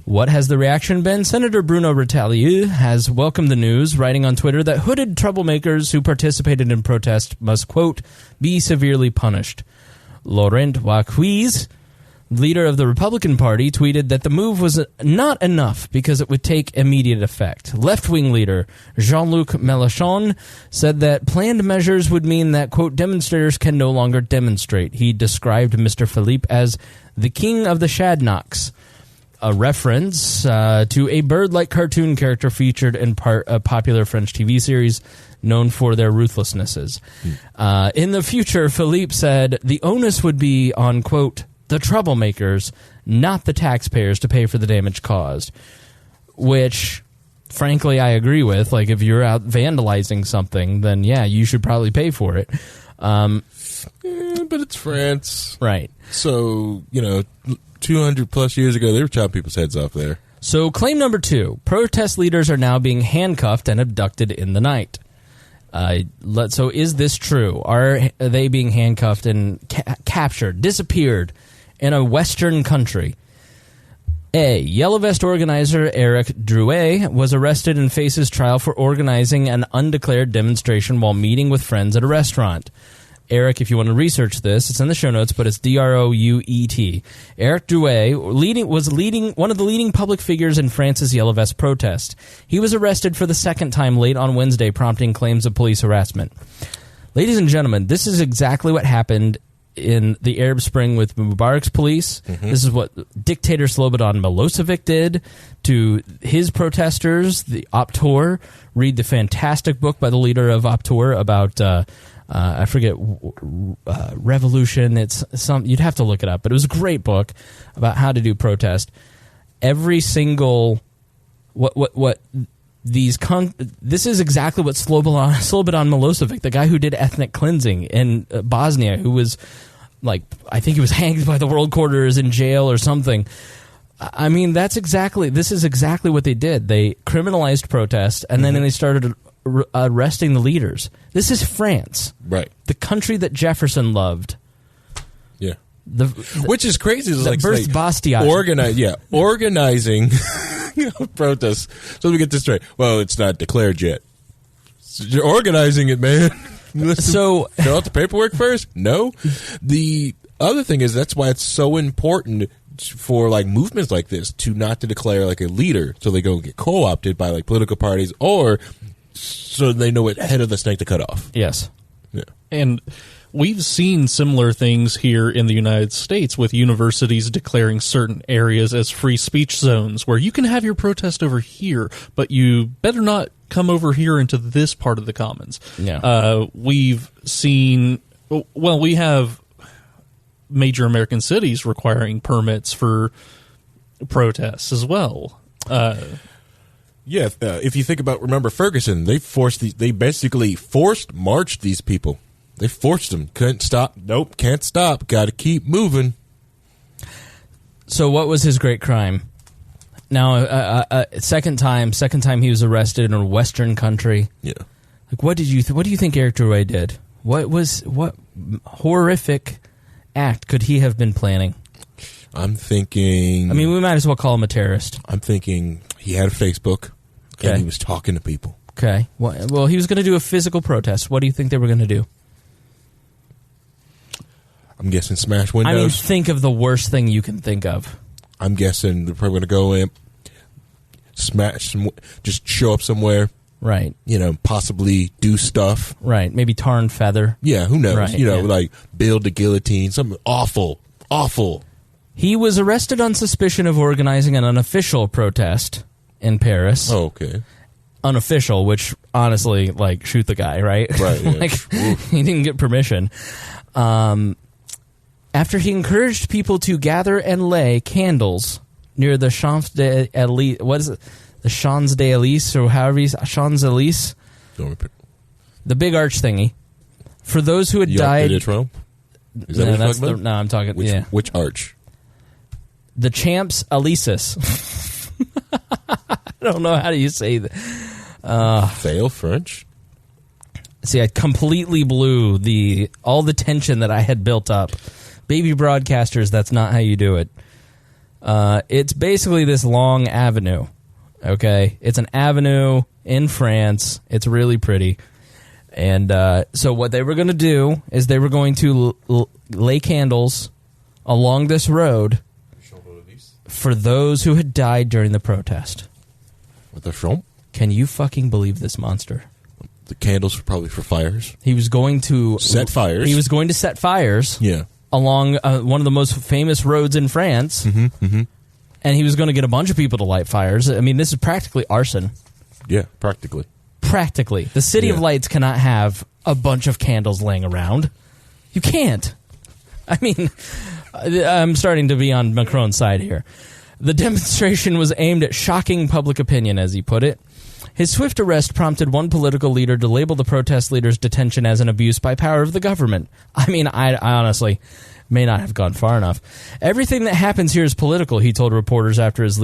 What has the reaction been? Senator Bruno Retailleau has welcomed the news, writing on Twitter that hooded troublemakers who participated in protest must, quote, be severely punished. Laurent Wauquiez, leader of the Republican Party, tweeted that the move was not enough because it would take immediate effect. Left-wing leader Jean-Luc Mélenchon said that planned measures would mean that, quote, demonstrators can no longer demonstrate. He described Mr. Philippe as the king of the Shadnocks, a reference to a bird-like cartoon character featured in a popular French TV series known for their ruthlessnesses. In the future, Philippe said the onus would be on, quote, the troublemakers, not the taxpayers, to pay for the damage caused. Which, frankly, I agree with. Like, if you're out vandalizing something, then yeah, you should probably pay for it. but it's France. Right. So, 200 plus years ago, they were chopping people's heads off there. So claim number 2, protest leaders are now being handcuffed and abducted in the night. So is this true? Are they being handcuffed and captured, disappeared in a Western country? A. Yellow Vest organizer Eric Drouet was arrested and faces trial for organizing an undeclared demonstration while meeting with friends at a restaurant. Eric, if you want to research this, it's in the show notes, but it's Drouet. Eric Drouet was one of the leading public figures in France's Yellow Vest protest. He was arrested for the second time late on Wednesday, prompting claims of police harassment. Ladies and gentlemen, this is exactly what happened in the Arab Spring with Mubarak's police. Mm-hmm. This is what dictator Slobodan Milosevic did to his protesters, the Optor. Read the fantastic book by the leader of Optor about... I forget, Revolution. It's you'd have to look it up, but it was a great book about how to do protest. Every single this is exactly what Slobodan Milosevic, the guy who did ethnic cleansing in Bosnia, who was I think he was hanged by the world quarters in jail or something. I mean, this is exactly what they did. They criminalized protest, and then they started arresting the leaders. This is France, right? The country that Jefferson loved. Yeah, which is crazy. It's like birthed Bastia. Organizing protests. So let me get this straight. Well, it's not declared yet. So you're organizing it, man. So fill out the paperwork first. No, the other thing is that's why it's so important for movements like this to declare a leader, so they don't get co-opted by political parties or. So they know what head of the snake to cut off. Yes. Yeah. And we've seen similar things here in the United States with universities declaring certain areas as free speech zones where you can have your protest over here, but you better not come over here into this part of the commons. Yeah. We've seen, we have major American cities requiring permits for protests as well. Yeah, if you think about, remember Ferguson, they basically marched these people. They forced them. Couldn't stop. Nope, can't stop. Got to keep moving. So what was his great crime? Now, second time he was arrested in a Western country. Yeah. What do you think Eric Drouet did? What horrific act could he have been planning? I'm thinking... I mean, we might as well call him a terrorist. I'm thinking he had a Facebook, and he was talking to people. Okay. Well, he was going to do a physical protest. What do you think they were going to do? I'm guessing smash windows. I mean, think of the worst thing you can think of. I'm guessing they're probably going to go in, just show up somewhere. Right. Possibly do stuff. Right. Maybe tar and feather. Yeah, who knows? Right, build the guillotine. Something awful. Awful. He was arrested on suspicion of organizing an unofficial protest in Paris. Oh, okay. Unofficial, which honestly, shoot the guy, right? Right. Yeah. He didn't get permission. After he encouraged people to gather and lay candles near the Champs-Élysées, what is it? The Champs-Élysées, or however you say, Champs-Élysées? The big arch thingy. For those who had died... Is that what you're talking about? No, I'm talking... Which arch? The Champs-Élysées. I don't know how do you say that. Fail French? See, I completely blew all the tension that I had built up. Baby broadcasters, that's not how you do it. It's basically this long avenue, okay? It's an avenue in France. It's really pretty. And so what they were going to do is they were going to lay candles along this road for those who had died during the protest. What the front? Can you fucking believe this monster? The candles were probably for fires. He was going to... Set fires. He was going to set fires. Yeah. Along one of the most famous roads in France. Mm-hmm, mm-hmm. And he was going to get a bunch of people to light fires. I mean, this is practically arson. Yeah, practically. Practically. The City of Lights cannot have a bunch of candles laying around. You can't. I mean, I'm starting to be on Macron's side here. The demonstration was aimed at shocking public opinion, as he put it. His swift arrest prompted one political leader to label the protest leader's detention as an abuse by power of the government. I mean, I honestly may not have gone far enough. Everything that happens here is political, he told reporters after his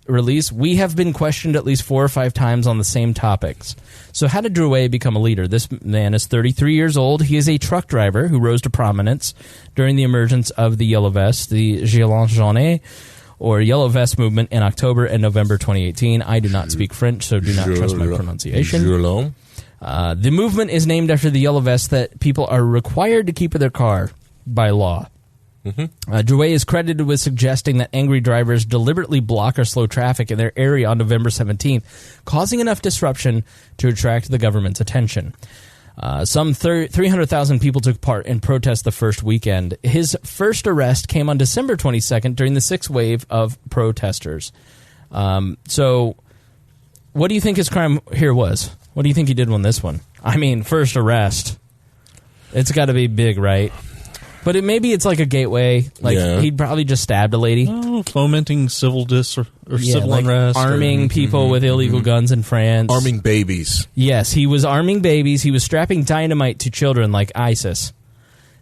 release. We have been questioned at least 4 or 5 times on the same topics. So how did Drouet become a leader? This man is 33 years old. He is a truck driver who rose to prominence during the emergence of the Yellow Vest, the Gillette jaune, or Yellow Vest movement in October and November 2018. I do not speak French, so do not trust my pronunciation. The movement is named after the Yellow Vest that people are required to keep in their car by law. Drouet is credited with suggesting that angry drivers deliberately block or slow traffic in their area on November 17th, causing enough disruption to attract the government's attention. Some 300,000 people took part in protests the first weekend. His first arrest came on December 22nd during the 6th wave of protesters. So what do you think his crime here was? What do you think he did on this one? I mean, first arrest. It's got to be big, right? But maybe it's like a gateway. Like he'd probably just stabbed a lady. Oh, fomenting civil civil like unrest. Arming people with illegal guns in France. Arming babies. Yes, he was arming babies. He was strapping dynamite to children like ISIS.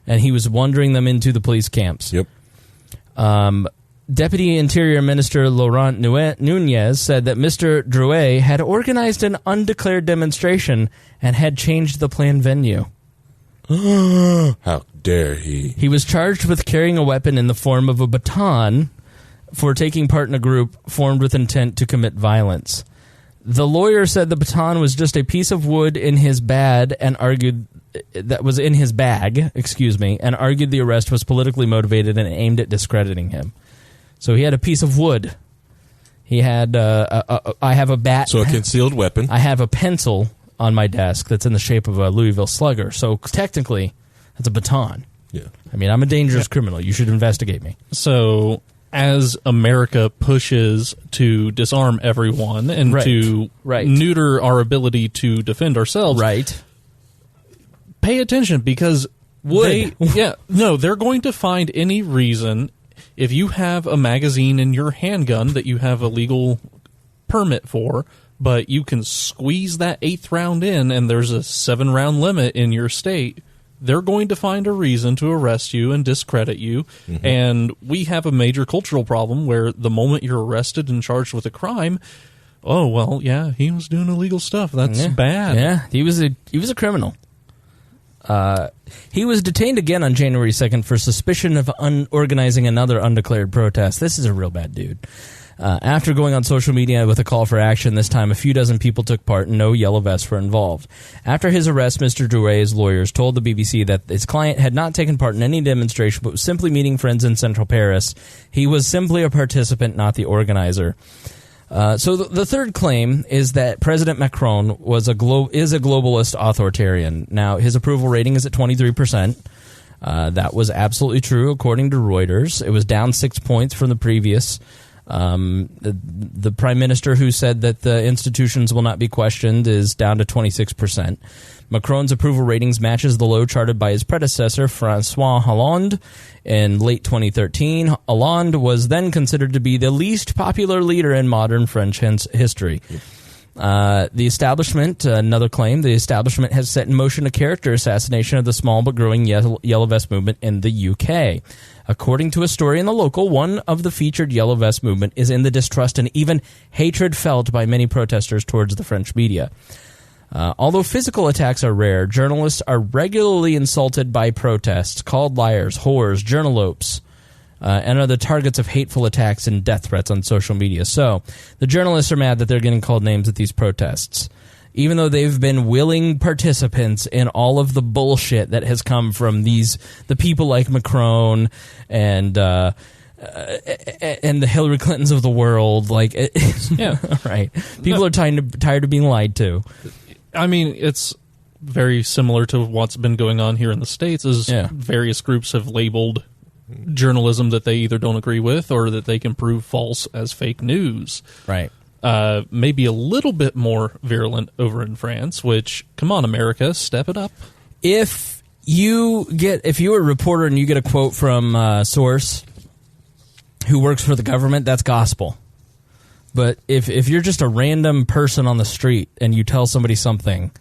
And he was wandering them into the police camps. Yep. Deputy Interior Minister Laurent Nunez said that Mr. Drouet had organized an undeclared demonstration and had changed the planned venue. How dare he? He was charged with carrying a weapon in the form of a baton for taking part in a group formed with intent to commit violence. The lawyer said the baton was just a piece of wood in his bag and argued and argued the arrest was politically motivated and aimed at discrediting him. So he had a piece of wood. He had I have a bat. So a concealed weapon. I have a pencil on my desk that's in the shape of a Louisville Slugger. So technically, that's a baton. Yeah. I mean, I'm a dangerous criminal. You should investigate me. So as America pushes to disarm everyone and to neuter our ability to defend ourselves, pay attention because they're going to find any reason. If you have a magazine in your handgun that you have a legal permit for, but you can squeeze that 8th round in and there's a 7-round limit in your state, they're going to find a reason to arrest you and discredit you. And we have a major cultural problem where the moment you're arrested and charged with a crime, oh, well, yeah, he was doing illegal stuff. That's bad. Yeah, he was a criminal. He was detained again on January 2nd for suspicion of organizing another undeclared protest. This is a real bad dude. After going on social media with a call for action, this time a few dozen people took part and no yellow vests were involved. After his arrest, Mr. Drouet's lawyers told the BBC that his client had not taken part in any demonstration but was simply meeting friends in central Paris. He was simply a participant, not the organizer. So the third claim is that President Macron is a globalist authoritarian. Now, his approval rating is at 23%. That was absolutely true, according to Reuters. It was down 6 points from the previous. The prime minister who said that the institutions will not be questioned is down to 26%. Macron's approval ratings matches the low charted by his predecessor, François Hollande, in late 2013. Hollande was then considered to be the least popular leader in modern French history. The establishment, another claim, the establishment has set in motion a character assassination of the small but growing Yellow Vest movement in the UK. According to a story in The Local, one of the featured Yellow Vest movement is in the distrust and even hatred felt by many protesters towards the French media. Although physical attacks are rare, journalists are regularly insulted by protests, called liars, whores, journalopes, and are the targets of hateful attacks and death threats on social media. So the journalists are mad that they're getting called names at these protests, even though they've been willing participants in all of the bullshit that has come from the people like Macron and the Hillary Clintons of the world. Like, right? People are tired of being lied to. I mean, it's very similar to what's been going on here in the States, as various groups have labeled journalism that they either don't agree with or that they can prove false as fake news. Right. Maybe a little bit more virulent over in France, which, come on, America, step it up. If you're a reporter and you get a quote from a source who works for the government, that's gospel. But if you're just a random person on the street and you tell somebody something,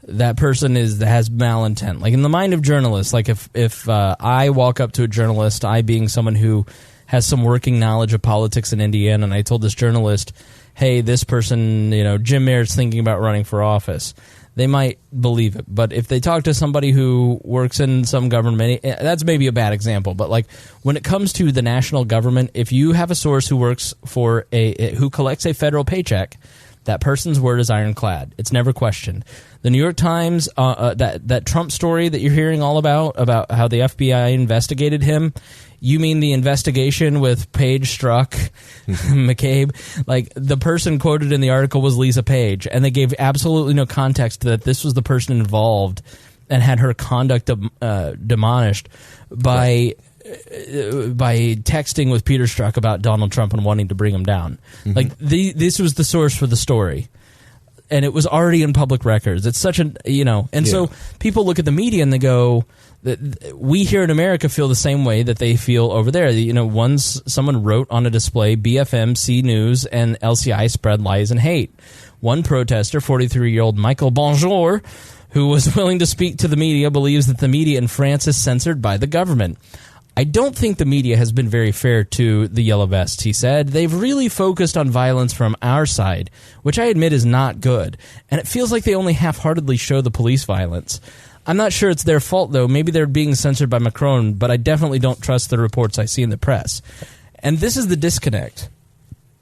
that person has malintent. Like in the mind of journalists, like if I walk up to a journalist, I being someone who has some working knowledge of politics in Indiana, and I told this journalist, hey, this person, Jim Mayer's thinking about running for office, they might believe it. But if they talk to somebody who works in some government, that's maybe a bad example. But like when it comes to the national government, if you have a source who works for who collects a federal paycheck, that person's word is ironclad. It's never questioned. The New York Times, that Trump story that you're hearing all about how the FBI investigated him, you mean the investigation with Page, Strzok, McCabe? Like, the person quoted in the article was Lisa Page, and they gave absolutely no context that this was the person involved and had her conduct demolished by texting with Peter Strzok about Donald Trump and wanting to bring him down. Like, this was the source for the story. And it was already in public records. It's such so people look at the media and they go, we here in America feel the same way that they feel over there. Once someone wrote on a display, BFM, C News, and LCI spread lies and hate. One protester, 43-year-old Michael Bonjour, who was willing to speak to the media, believes that the media in France is censored by the government. I don't think the media has been very fair to the Yellow Vests, he said. They've really focused on violence from our side, which I admit is not good. And it feels like they only half-heartedly show the police violence. I'm not sure it's their fault, though. Maybe they're being censored by Macron, but I definitely don't trust the reports I see in the press. And this is the disconnect.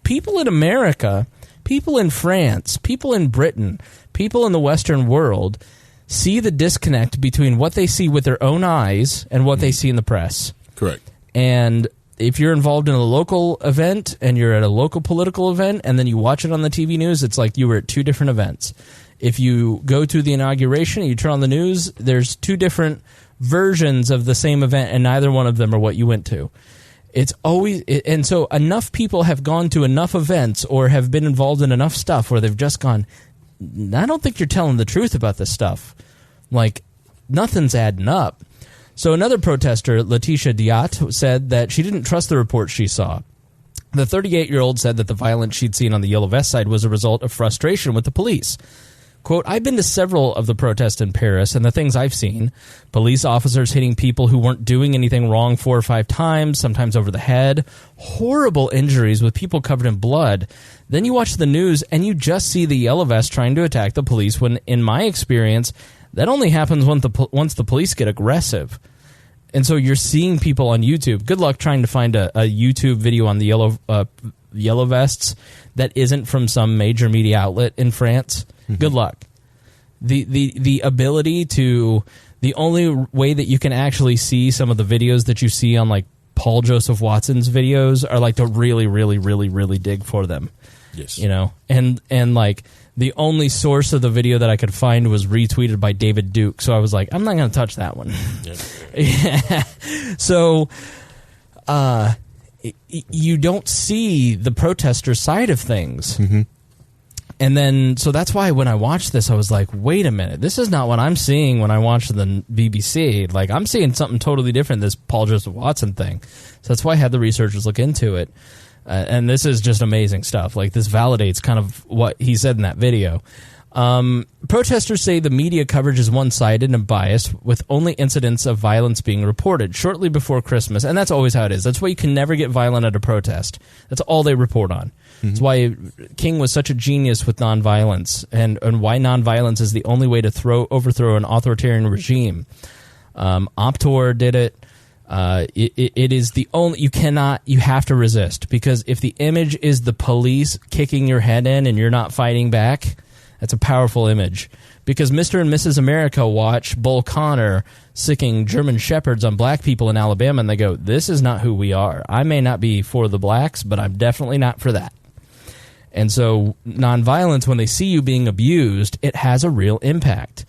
People in America, people in France, people in Britain, people in the Western world see the disconnect between what they see with their own eyes and what they see in the press. Correct. And if you're involved in a local event and you're at a local political event and then you watch it on the TV news, it's like you were at two different events. If you go to the inauguration and you turn on the news, there's two different versions of the same event and neither one of them are what you went to. It's always, and so enough people have gone to enough events or have been involved in enough stuff where they've just gone, I don't think you're telling the truth about this stuff. Like, nothing's adding up. So another protester, Letitia Diat, said that she didn't trust the reports she saw. The 38-year-old said that the violence she'd seen on the Yellow Vest side was a result of frustration with the police. Quote, I've been to several of the protests in Paris, and the things I've seen, police officers hitting people who weren't doing anything wrong 4 or 5 times, sometimes over the head, horrible injuries with people covered in blood. Then you watch the news, and you just see the Yellow Vest trying to attack the police when, in my experience, that only happens once the police get aggressive. And so you're seeing people on YouTube. Good luck trying to find a YouTube video on the Yellow Vests that isn't from some major media outlet in France. Good luck. The ability to... The only way that you can actually see some of the videos that you see on, like, Paul Joseph Watson's videos are, like, to really, really, really, really dig for them. Yes. And like... The only source of the video that I could find was retweeted by David Duke, so I was like, I'm not going to touch that one. Yeah. So, you don't see the protester side of things. And then, so that's why when I watched this, I was like, wait a minute, this is not what I'm seeing when I watch the BBC. Like, I'm seeing something totally different, this Paul Joseph Watson thing. So that's why I had the researchers look into it. And this is just amazing stuff. Like, this validates kind of what he said in that video. Protesters say the media coverage is one-sided and biased, with only incidents of violence being reported shortly before Christmas. And that's always how it is. That's why you can never get violent at a protest. That's all they report on. That's why King was such a genius with nonviolence, and why nonviolence is the only way to overthrow an authoritarian regime. Optor did it. It is the only, you have to resist, because if the image is the police kicking your head in and you're not fighting back, that's a powerful image. Because Mr. and Mrs. America watch Bull Connor sicking German shepherds on black people in Alabama, and they go, this is not who we are. I may not be for the blacks, but I'm definitely not for that. And so nonviolence, when they see you being abused, it has a real impact.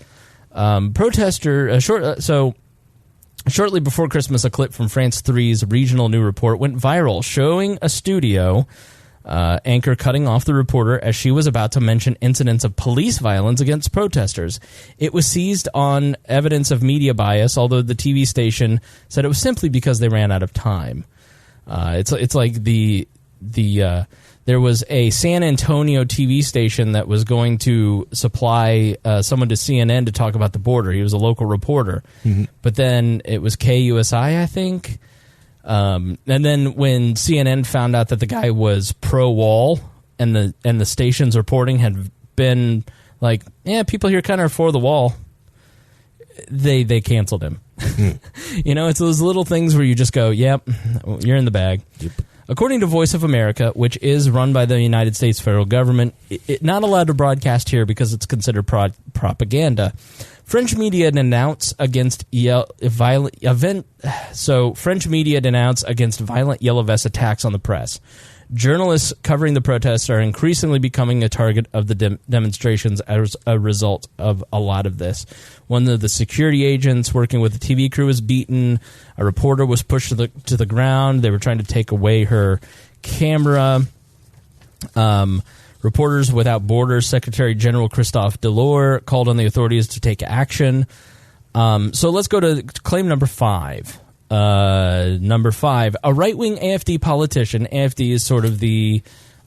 Shortly before Christmas, a clip from France 3's regional new report went viral, showing a studio anchor cutting off the reporter as she was about to mention incidents of police violence against protesters. It was seized on evidence of media bias, although the TV station said it was simply because they ran out of time. It's like the there was a San Antonio TV station that was going to supply someone to CNN to talk about the border. He was a local reporter. Mm-hmm. But then it was KUSI, I think. And then when CNN found out that the guy was pro-wall and the station's reporting had been like, yeah, people here kind of are for the wall, they canceled him. You know, it's those little things where you just go, yep, you're in the bag. Yep. According to Voice of America, which is run by the United States federal government, it not allowed to broadcast here because it's considered propaganda. French media denounced against violent Yellow Vest attacks on the press. Journalists covering the protests are increasingly becoming a target of the demonstrations as a result of a lot of this. One of the security agents working with the TV crew was beaten. A reporter was pushed to the ground. They were trying to take away her camera. Reporters Without Borders Secretary General Christophe Delors called on the authorities to take action. So let's go to claim number 5. Number 5, a right-wing AfD politician. AfD is sort of the,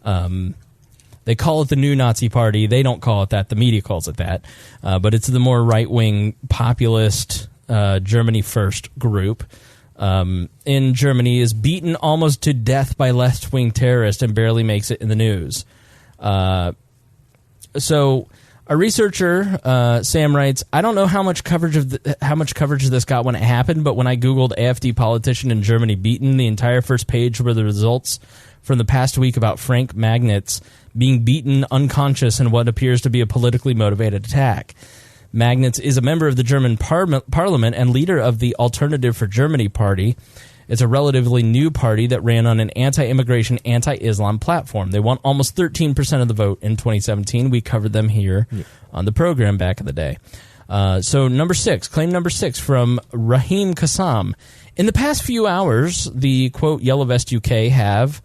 they call it the new Nazi party. They don't call it that. The media calls it that. But it's the more right-wing populist Germany First group. In Germany is beaten almost to death by left-wing terrorists and barely makes it in the news. So a researcher, Sam, writes, I don't know how much coverage this got when it happened, but when I Googled AfD politician in Germany beaten, the entire first page were the results from the past week about Frank Magnitz being beaten unconscious in what appears to be a politically motivated attack. Magnitz is a member of the German parliament and leader of the Alternative for Germany party. It's a relatively new party that ran on an anti-immigration, anti-Islam platform. They won almost 13% of the vote in 2017. We covered them here on the program back in the day. So number 6, claim number 6 from Rahim Kassam. In the past few hours, the, quote, Yellow Vest UK have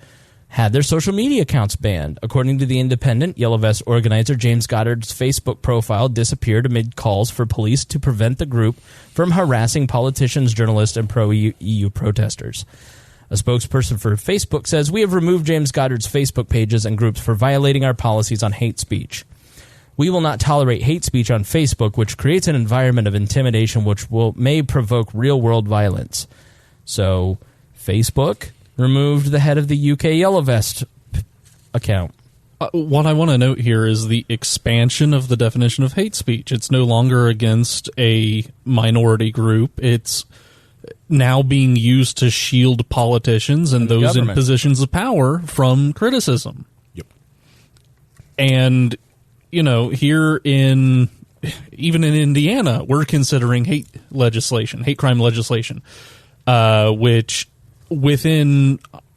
had their social media accounts banned. According to The Independent, Yellow Vest organizer James Goddard's Facebook profile disappeared amid calls for police to prevent the group from harassing politicians, journalists, and pro-EU protesters. A spokesperson for Facebook says, we have removed James Goddard's Facebook pages and groups for violating our policies on hate speech. We will not tolerate hate speech on Facebook, which creates an environment of intimidation which may provoke real-world violence. So, Facebook removed the head of the UK Yellow Vest account. What I want to note here is the expansion of the definition of hate speech. It's no longer against a minority group. It's now being used to shield politicians and those in positions of power from criticism. Yep. And, you know, even in Indiana, we're considering hate crime legislation, which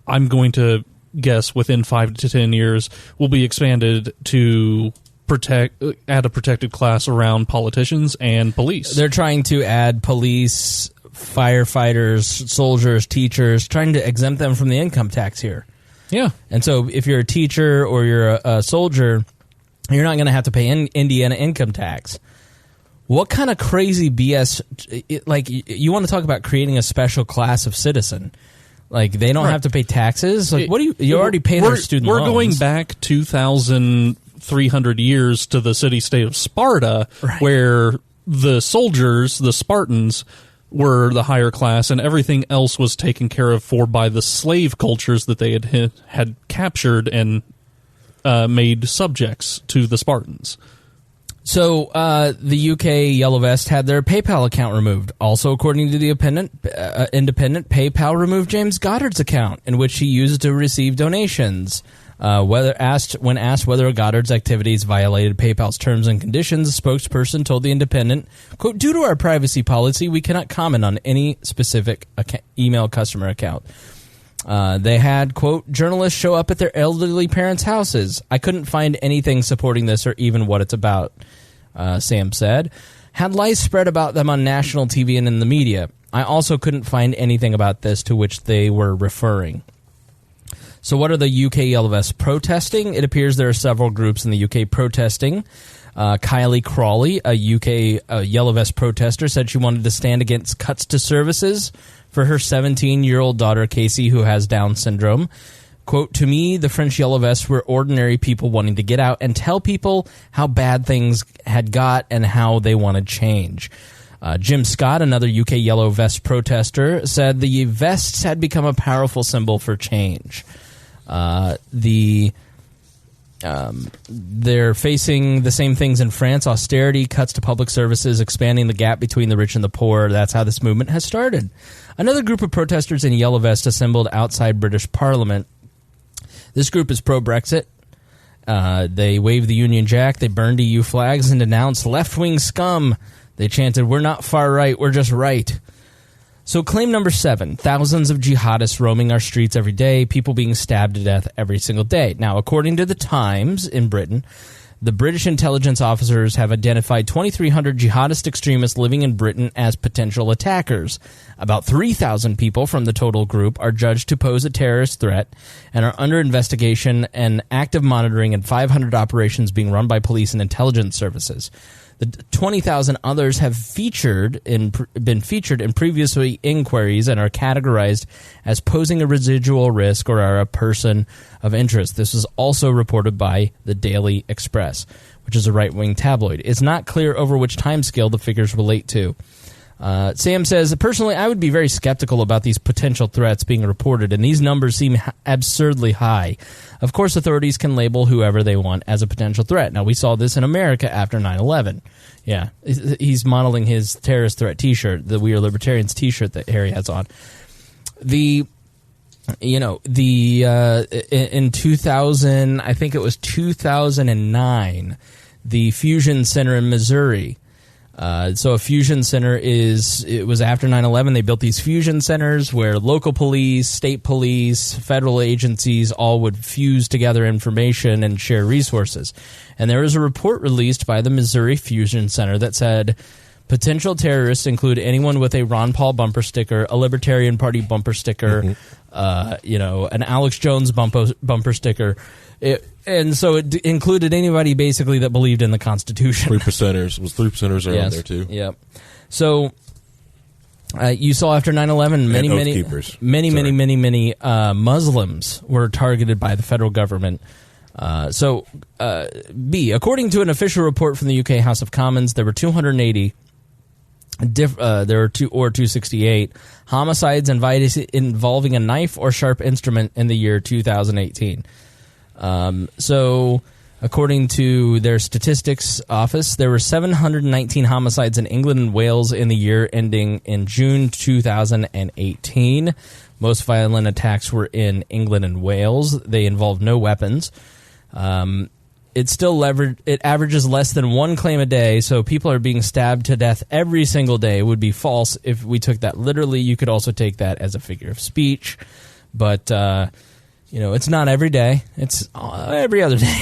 I'm going to guess within 5 to 10 years, will be expanded to add a protected class around politicians and police. They're trying to add police, firefighters, soldiers, teachers, trying to exempt them from the income tax here. Yeah. And so if you're a teacher or you're a soldier, you're not going to have to pay Indiana income tax. What kind of crazy BS, you want to talk about creating a special class of citizen? Like, they don't have to pay taxes? Like, what do you already pay their student loans. We're going back 2,300 years to the city-state of Sparta, where the soldiers, the Spartans, were the higher class, and everything else was taken care of by the slave cultures that they had captured and made subjects to the Spartans. So the UK Yellow Vest had their PayPal account removed. Also, according to the Independent, PayPal removed James Goddard's account, in which he used to receive donations. When asked whether Goddard's activities violated PayPal's terms and conditions, a spokesperson told the Independent, quote, due to our privacy policy, we cannot comment on any specific email customer account. They had, quote, journalists show up at their elderly parents' houses. I couldn't find anything supporting this or even what it's about, Sam said. Had lies spread about them on national TV and in the media. I also couldn't find anything about this to which they were referring. So what are the UK Yellow Vests protesting? It appears there are several groups in the UK protesting. Kylie Crawley, a UK Yellow Vest protester, said she wanted to stand against cuts to services for her 17-year-old daughter, Casey, who has Down syndrome. Quote, to me, the French Yellow Vests were ordinary people wanting to get out and tell people how bad things had got and how they wanted change. Jim Scott, another UK Yellow Vest protester, said the vests had become a powerful symbol for change. They're facing the same things in France: austerity, cuts to public services, expanding the gap between the rich and the poor. That's how this movement has started. Another group of protesters in yellow vests assembled outside British Parliament. This group is pro-Brexit. They waved the Union Jack, they burned EU flags, and denounced left-wing scum. They chanted, "We're not far right, we're just right." So claim number 7, thousands of jihadists roaming our streets every day, people being stabbed to death every single day. Now, according to the Times in Britain, the British intelligence officers have identified 2,300 jihadist extremists living in Britain as potential attackers. About 3,000 people from the total group are judged to pose a terrorist threat and are under investigation and active monitoring, and 500 operations being run by police and intelligence services. The 20,000 others have been featured in previous inquiries and are categorized as posing a residual risk or are a person of interest. This was also reported by the Daily Express, which is a right-wing tabloid. It's not clear over which timescale the figures relate to. Sam says, personally, I would be very skeptical about these potential threats being reported, and these numbers seem absurdly high. Of course, authorities can label whoever they want as a potential threat. Now, we saw this in America after 9/11. Yeah, he's modeling his terrorist threat T-shirt, the We Are Libertarians T-shirt that Harry has on. In 2000, I think it was 2009, the Fusion Center in Missouri. So a fusion center it was after 9/11, they built these fusion centers where local police, state police, federal agencies all would fuse together information and share resources. And there was a report released by the Missouri Fusion Center that said potential terrorists include anyone with a Ron Paul bumper sticker, a Libertarian Party bumper sticker, an Alex Jones bumper sticker. And so it included anybody basically that believed in the Constitution. 3%ers. Was 3%ers around there too? Yep. So you saw after 9/11, many Muslims were targeted by the federal government. B, according to an official report from the UK House of Commons, there were 280. There were 268 homicides involving a knife or sharp instrument in the year 2018. So, according to their statistics office, there were 719 homicides in England and Wales in the year ending in June 2018. Most violent attacks were in England and Wales. They involved no weapons. It averages less than one claim a day, so people are being stabbed to death every single day. It would be false if we took that literally. You could also take that as a figure of speech, but it's not every day. It's every other day.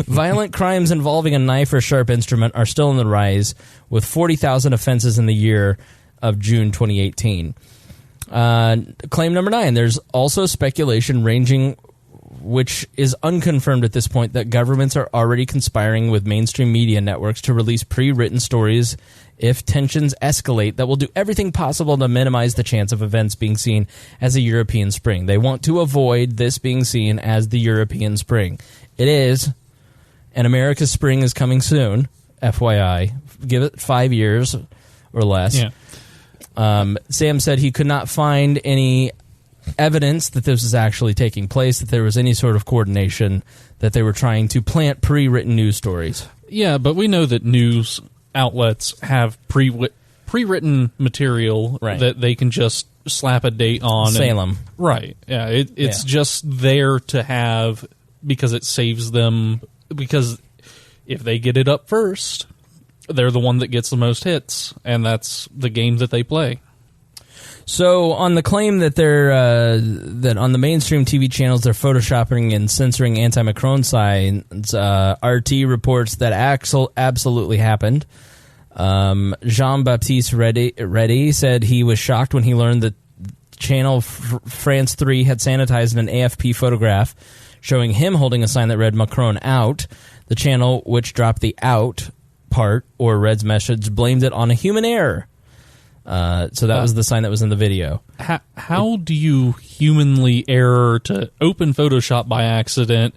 Violent crimes involving a knife or sharp instrument are still on the rise, with 40,000 offenses in the year of June 2018. Claim number 9, there's also speculation ranging, which is unconfirmed at this point, that governments are already conspiring with mainstream media networks to release pre-written stories if tensions escalate that will do everything possible to minimize the chance of events being seen as a European Spring. They want to avoid this being seen as the European Spring. It is, and America's Spring is coming soon, FYI. Give it 5 years or less. Yeah. Sam said he could not find any evidence that this was actually taking place, that there was any sort of coordination, that they were trying to plant pre-written news stories. Yeah, but we know that news outlets have pre-written material that they can just slap a date on. Salem. Right. Yeah, it's just there to have because it saves them, because if they get it up first, they're the one that gets the most hits, and that's the game that they play. So, on the claim that that on the mainstream TV channels they're photoshopping and censoring anti-Macron signs, RT reports that absolutely happened. Jean-Baptiste Reddy said he was shocked when he learned that channel France 3 had sanitized an AFP photograph showing him holding a sign that read "Macron out." The channel, which dropped the "out" part or Red's message, blamed it on a human error. So that was the sign that was in the video. How do you humanly error to open Photoshop by accident,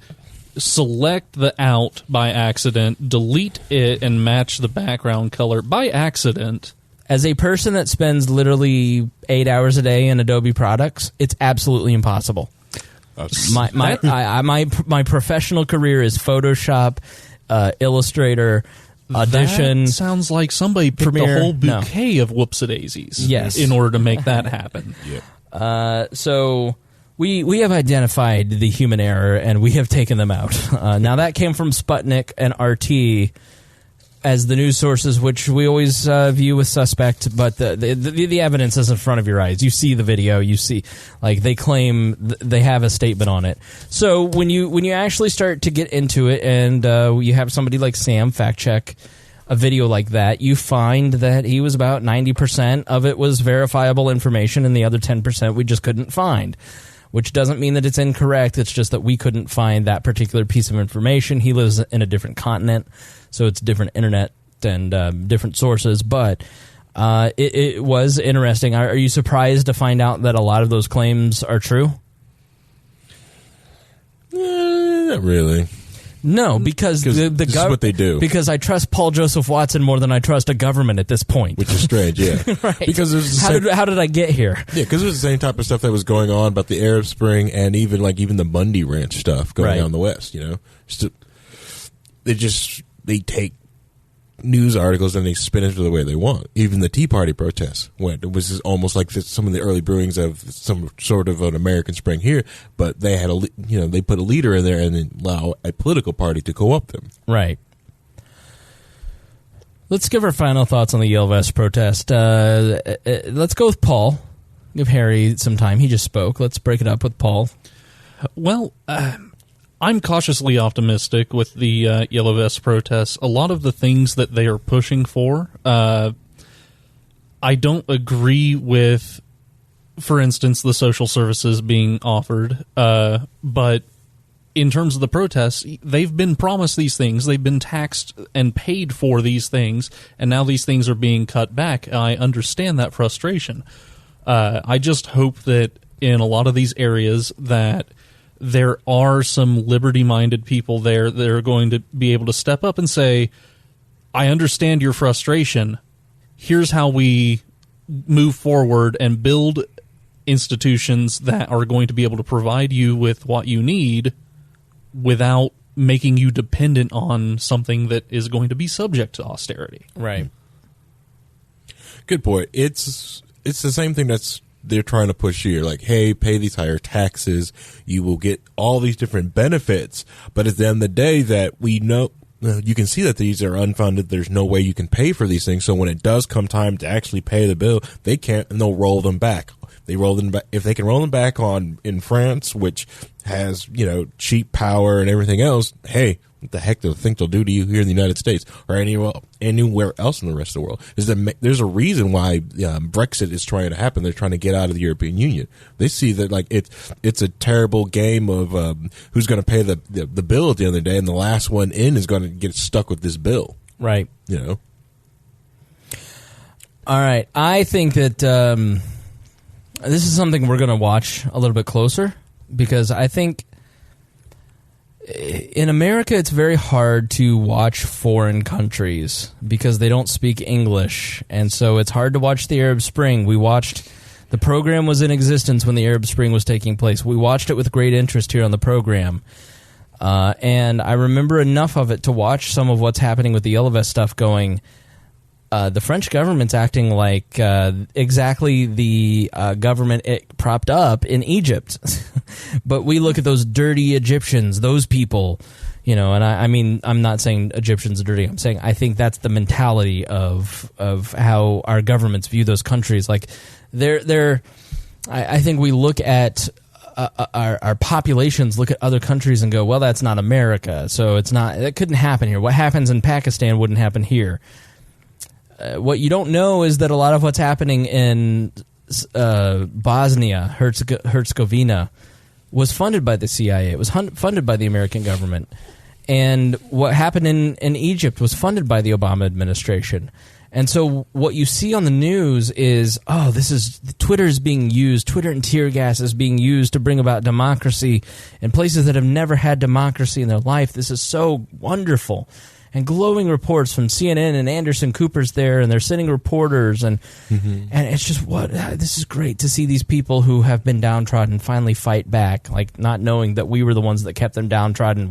select the out by accident, delete it, and match the background color by accident? As a person that spends literally 8 hours a day in Adobe products, it's absolutely impossible. My professional career is Photoshop, Illustrator, Audition. That sounds like somebody picked Premiere. a whole bouquet of whoops-a-daisies in order to make that happen. So we have identified the human error, and we have taken them out. Now, that came from Sputnik and RT as the news sources, which we always view with suspect, but the evidence is in front of your eyes. You see the video, you see, like, they claim they have a statement on it. So when you actually start to get into it, and you have somebody like Sam fact check a video like that, you find that he was about 90% of it was verifiable information, and the other 10% we just couldn't find. Which doesn't mean that it's incorrect. It's just that we couldn't find that particular piece of information. He lives in a different continent, so it's different internet and different sources. But it was interesting. Are you surprised to find out that a lot of those claims are true? Not really. No, because this is what they do. Because I trust Paul Joseph Watson more than I trust a government at this point. Which is strange, yeah. Right. Because how did I get here? Yeah, because it was the same type of stuff that was going on about the Arab Spring and even the Bundy Ranch stuff going on in the West. They take news articles and they spin it the way they want. Even the Tea Party protests went. It was almost like some of the early brewings of some sort of an American Spring here, but they had they put a leader in there and then allow a political party to co-opt them. Right. Let's give our final thoughts on the Yale Vest protest. Let's go with Paul. Give Harry some time. He just spoke. Let's break it up with Paul. Well, I'm cautiously optimistic with the Yellow Vest protests. A lot of the things that they are pushing for, I don't agree with, for instance, the social services being offered. But in terms of the protests, they've been promised these things. They've been taxed and paid for these things, and now these things are being cut back. I understand that frustration. I just hope that in a lot of these areas that there are some liberty-minded people there that are going to be able to step up and say, I understand your frustration. Here's how we move forward and build institutions that are going to be able to provide you with what you need without making you dependent on something that is going to be subject to austerity. Right. Good point. It's the same thing they're trying to push here, like, hey, pay these higher taxes, you will get all these different benefits, but at the end of the day that we know, you can see that these are unfunded, there's no way you can pay for these things, so when it does come time to actually pay the bill, they can't, and they'll roll them back. They roll them back, if they can roll them back in France, which has, cheap power and everything else, hey, what the heck do they think they'll do to you here in the United States or anywhere else in the rest of the world? There's a reason why Brexit is trying to happen. They're trying to get out of the European Union. They see that it's a terrible game of who's going to pay the bill at the end of the day, and the last one in is going to get stuck with this bill. Right. All right. I think that this is something we're going to watch a little bit closer because I think in America, it's very hard to watch foreign countries because they don't speak English, and so it's hard to watch the Arab Spring. The program was in existence when the Arab Spring was taking place. We watched it with great interest here on the program, and I remember enough of it to watch some of what's happening with the Yellow Vest stuff going, the French government's acting like exactly the government it propped up in Egypt. But we look at those dirty Egyptians, those people, and I mean, I'm not saying Egyptians are dirty. I'm saying I think that's the mentality of how our governments view those countries. Like, I think we look at our populations, look at other countries and go, well, that's not America, so it couldn't happen here. What happens in Pakistan wouldn't happen here. What you don't know is that a lot of what's happening in Bosnia, Herzegovina, was funded by the CIA. It was funded by the American government. And what happened in Egypt was funded by the Obama administration. And so what you see on the news is, Twitter is being used, Twitter and tear gas is being used to bring about democracy in places that have never had democracy in their life. This is so wonderful. And glowing reports from CNN and Anderson Cooper's there, and they're sending reporters, and it's just this is great to see these people who have been downtrodden finally fight back, like not knowing that we were the ones that kept them downtrodden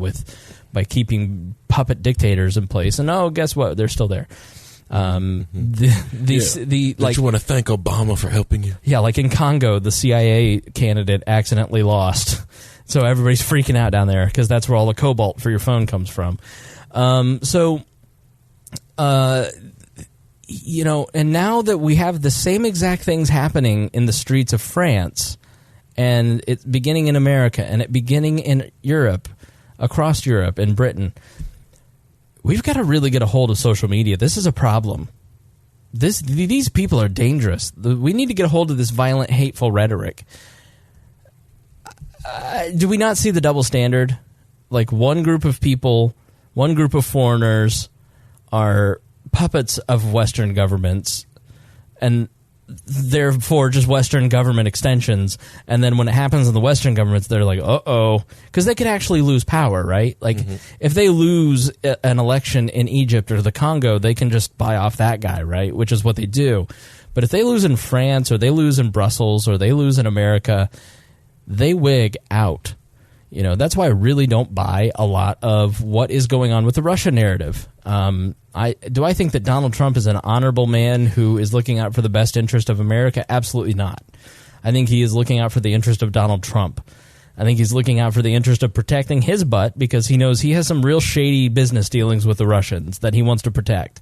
by keeping puppet dictators in place. And guess what? They're still there. Don't you want to thank Obama for helping you? Yeah, like in Congo, the CIA candidate accidentally lost, so everybody's freaking out down there because that's where all the cobalt for your phone comes from. And now that we have the same exact things happening in the streets of France, and it's beginning in America, and it beginning in Europe, across Europe and Britain, we've got to really get a hold of social media. This is a problem. These people are dangerous. We need to get a hold of this violent, hateful rhetoric. Do we not see the double standard? Like one group of people, one group of foreigners are puppets of Western governments, and therefore just Western government extensions. And then when it happens in the Western governments, they're like, because they could actually lose power, right? Like if they lose an election in Egypt or the Congo, they can just buy off that guy, right? Which is what they do. But if they lose in France or they lose in Brussels or they lose in America, they wig out. That's why I really don't buy a lot of what is going on with the Russia narrative. Do I think that Donald Trump is an honorable man who is looking out for the best interest of America? Absolutely not. I think he is looking out for the interest of Donald Trump. I think he's looking out for the interest of protecting his butt because he knows he has some real shady business dealings with the Russians that he wants to protect.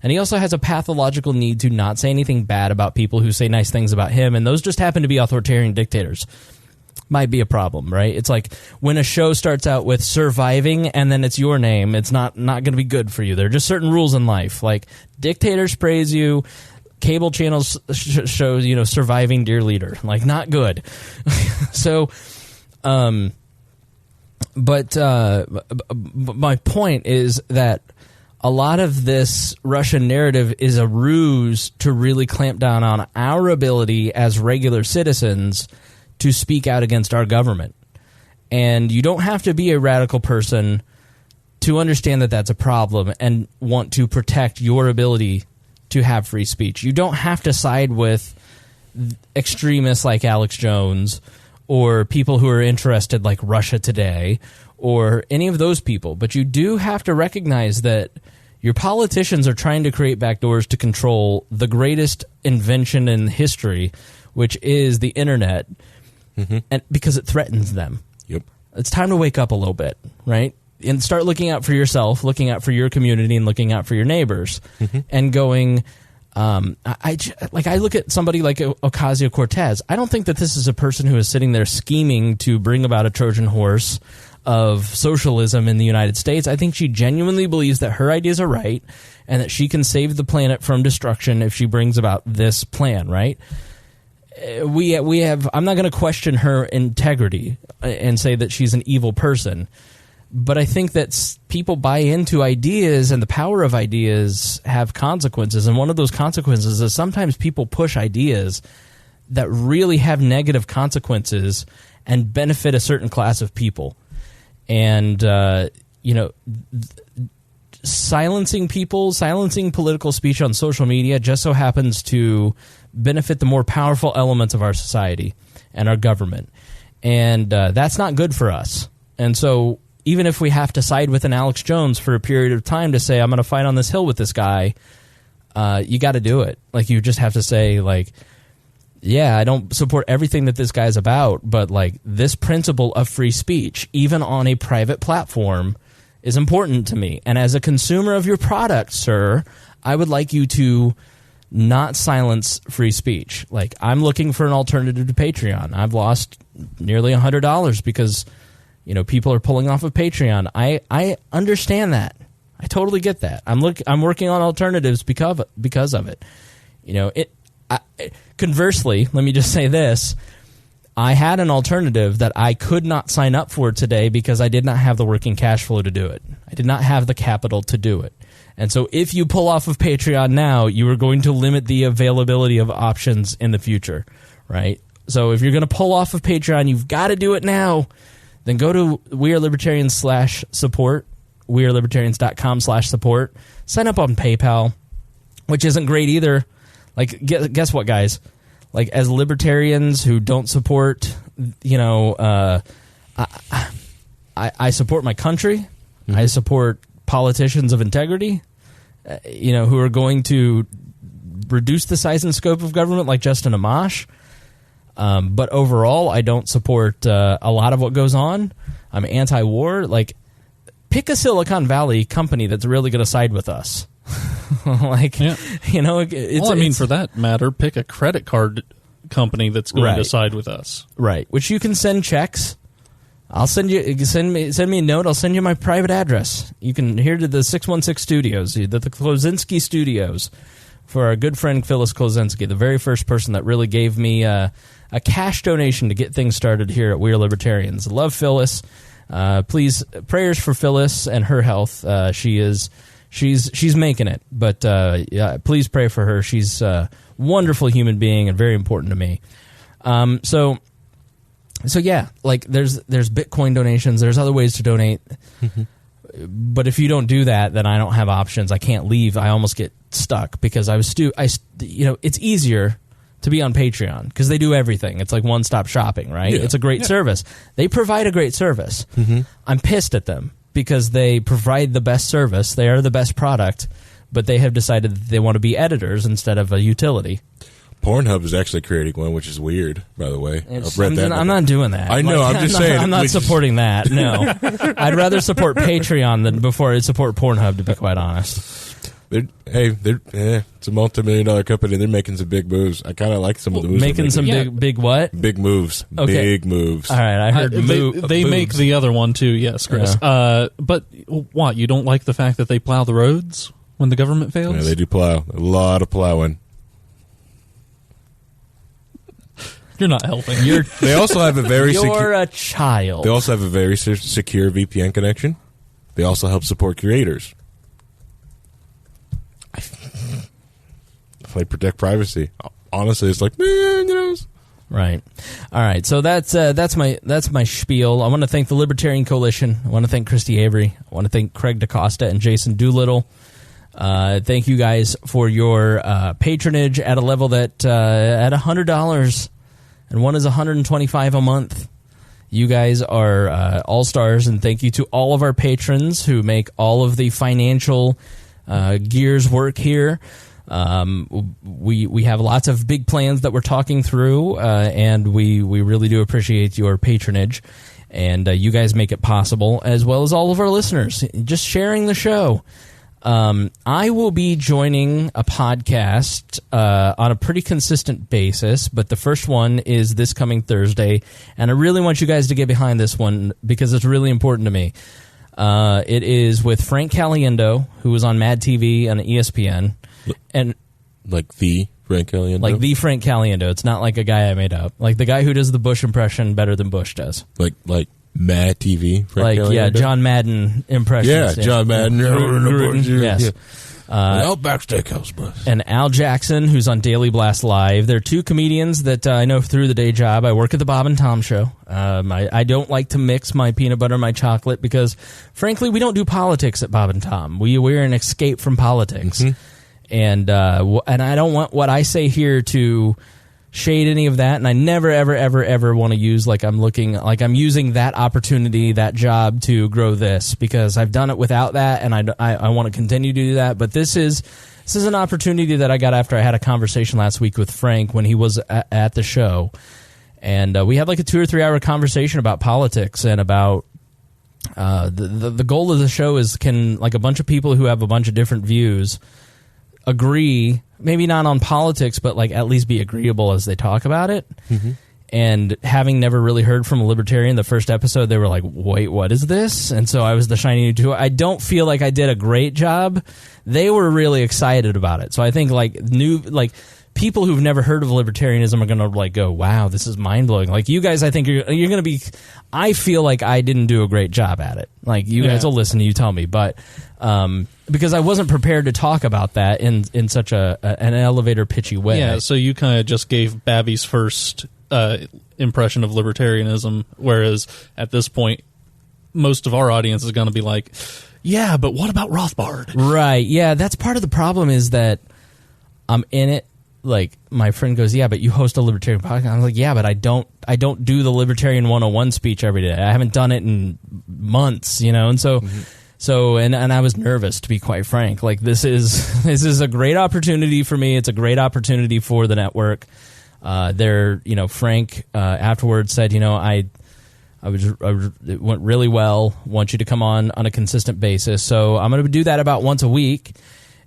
And he also has a pathological need to not say anything bad about people who say nice things about him, and those just happen to be authoritarian dictators. Might be a problem, right? It's like when a show starts out with surviving and then it's your name, it's not going to be good for you. There are just certain rules in life. Like dictators praise you, cable channels show, surviving dear leader. Like not good. So, but my point is that a lot of this Russian narrative is a ruse to really clamp down on our ability as regular citizens to speak out against our government. And you don't have to be a radical person to understand that that's a problem and want to protect your ability to have free speech. You don't have to side with extremists like Alex Jones or people who are interested like Russia Today or any of those people. But you do have to recognize that your politicians are trying to create backdoors to control the greatest invention in history, which is the internet, and because it threatens them. Yep. It's time to wake up a little bit, right? And start looking out for yourself, looking out for your community, and looking out for your neighbors, and going. I look at somebody like Ocasio-Cortez. I don't think that this is a person who is sitting there scheming to bring about a Trojan horse of socialism in the United States. I think she genuinely believes that her ideas are right and that she can save the planet from destruction if she brings about this plan, right? We have. I'm not going to question her integrity and say that she's an evil person, but I think that people buy into ideas, and the power of ideas have consequences. And one of those consequences is sometimes people push ideas that really have negative consequences and benefit a certain class of people. And silencing people, silencing political speech on social media just so happens to benefit the more powerful elements of our society and our government. And that's not good for us. And so even if we have to side with an Alex Jones for a period of time to say, I'm going to fight on this hill with this guy, you got to do it. Like, you just have to say, like, yeah, I don't support everything that this guy's about, but like this principle of free speech, even on a private platform, is important to me. And as a consumer of your product, sir, I would like you to not silence free speech. Like, I'm looking for an alternative to Patreon. I've lost nearly $100 because, people are pulling off of Patreon. I understand that. I totally get that. I'm working on alternatives because of it. Conversely, let me just say this. I had an alternative that I could not sign up for today because I did not have the working cash flow to do it. I did not have the capital to do it. And so if you pull off of Patreon now, you are going to limit the availability of options in the future, right? So if you're going to pull off of Patreon, you've got to do it now. Then go to wearelibertarians/support, wearelibertarians.com/support. Sign up on PayPal, which isn't great either. Like, guess what, guys? Like, as libertarians who don't support, I support my country. Mm-hmm. I support politicians of integrity, who are going to reduce the size and scope of government, like Justin Amash. But overall, I don't support a lot of what goes on. I'm anti-war. Like, pick a Silicon Valley company that's really going to side with us. For that matter, pick a credit card company that's going to side with us. Right, which you can send checks. I'll send me a note. I'll send you my private address. You can hear to the 616 Studios, the Klozinski Studios, for our good friend Phyllis Klozinski, the very first person that really gave me a cash donation to get things started here at We Are Libertarians. Love Phyllis. Please, prayers for Phyllis and her health. She's making it, but please pray for her. She's a wonderful human being and very important to me. So yeah, like there's Bitcoin donations. There's other ways to donate. Mm-hmm. But if you don't do that, then I don't have options. I can't leave. I almost get stuck because it's easier to be on Patreon because they do everything. It's like one-stop shopping, right? Yeah. It's a great service. They provide a great service. Mm-hmm. I'm pissed at them because they provide the best service. They are the best product, but they have decided that they want to be editors instead of a utility. Pornhub is actually creating one, which is weird, by the way. I've read that. I'm not doing that. I know. I'm just saying. I'm not supporting that. No. I'd rather support Patreon than before I'd support Pornhub, to be quite honest. It's a multi-million-dollar company. They're making some big moves. I kind of like some of the moves. Making some big what? Big moves. Okay. Big moves. All right, I heard they make the other one too. Yes, Chris. But what? You don't like the fact that they plow the roads when the government fails? Yeah, they do plow. A lot of plowing. You're not helping. They also have a very You're a child. They also have a very secure VPN connection. They also help support creators. They protect privacy. Honestly, it's like, Right. All right. So that's my spiel. I want to thank the Libertarian Coalition. I want to thank Christy Avery. I want to thank Craig DaCosta and Jason Doolittle. Thank you guys for your patronage at a level that at $100. And one is $125 a month. You guys are all-stars, and thank you to all of our patrons who make all of the financial gears work here. We have lots of big plans that we're talking through, and we really do appreciate your patronage. And you guys make it possible, as well as all of our listeners, just sharing the show. I will be joining a podcast on a pretty consistent basis, but the first one is this coming Thursday, and I really want you guys to get behind this one because it's really important to me. It is with Frank Caliendo, who was on Mad TV on ESPN, and like the Frank Caliendo. Like the Frank Caliendo. It's not like a guy I made up. Like the guy who does the Bush impression better than Bush does. Like Mad TV, Frank Caliendo? Yeah, John Madden impressions. Yeah, John Madden. Yes. Yeah. Outback Steakhouse Bus. And Al Jackson, who's on Daily Blast Live. They're two comedians that I know through the day job. I work at the Bob and Tom Show. I don't like to mix my peanut butter and my chocolate because, frankly, we don't do politics at Bob and Tom. We're an escape from politics. Mm-hmm. And I don't want what I say here to shade any of that, and I never, ever, ever, ever want to use I'm using that opportunity, that job to grow this, because I've done it without that, and I want to continue to do that. But this is an opportunity that I got after I had a conversation last week with Frank when he was at the show, and we had like a 2 or 3 hour conversation about politics and about the goal of the show is can like a bunch of people who have a bunch of different views agree, maybe not on politics, but like at least be agreeable as they talk about it. Mm-hmm. And having never really heard from a libertarian, the first episode, they were like, wait, what is this? And so I was the shiny new toy. I don't feel like I did a great job. They were really excited about it. So I think people who've never heard of libertarianism are going to like go, wow, this is mind blowing. Like you guys, I think you're going to be. I feel like I didn't do a great job at it. Like you guys will listen, you tell me, but because I wasn't prepared to talk about that in such an elevator pitchy way. Yeah, so you kind of just gave Babby's first impression of libertarianism, whereas at this point, most of our audience is going to be like, yeah, but what about Rothbard? Right. Yeah, that's part of the problem is that I'm in it. Like my friend goes, yeah, but you host a libertarian podcast. I'm like, yeah, but I don't do the Libertarian 101 speech every day. I haven't done it in months, and so and I was nervous, to be quite frank. Like this is a great opportunity for me. It's a great opportunity for the network. Frank afterwards said, it went really well. Want you to come on a consistent basis. So I'm going to do that about once a week.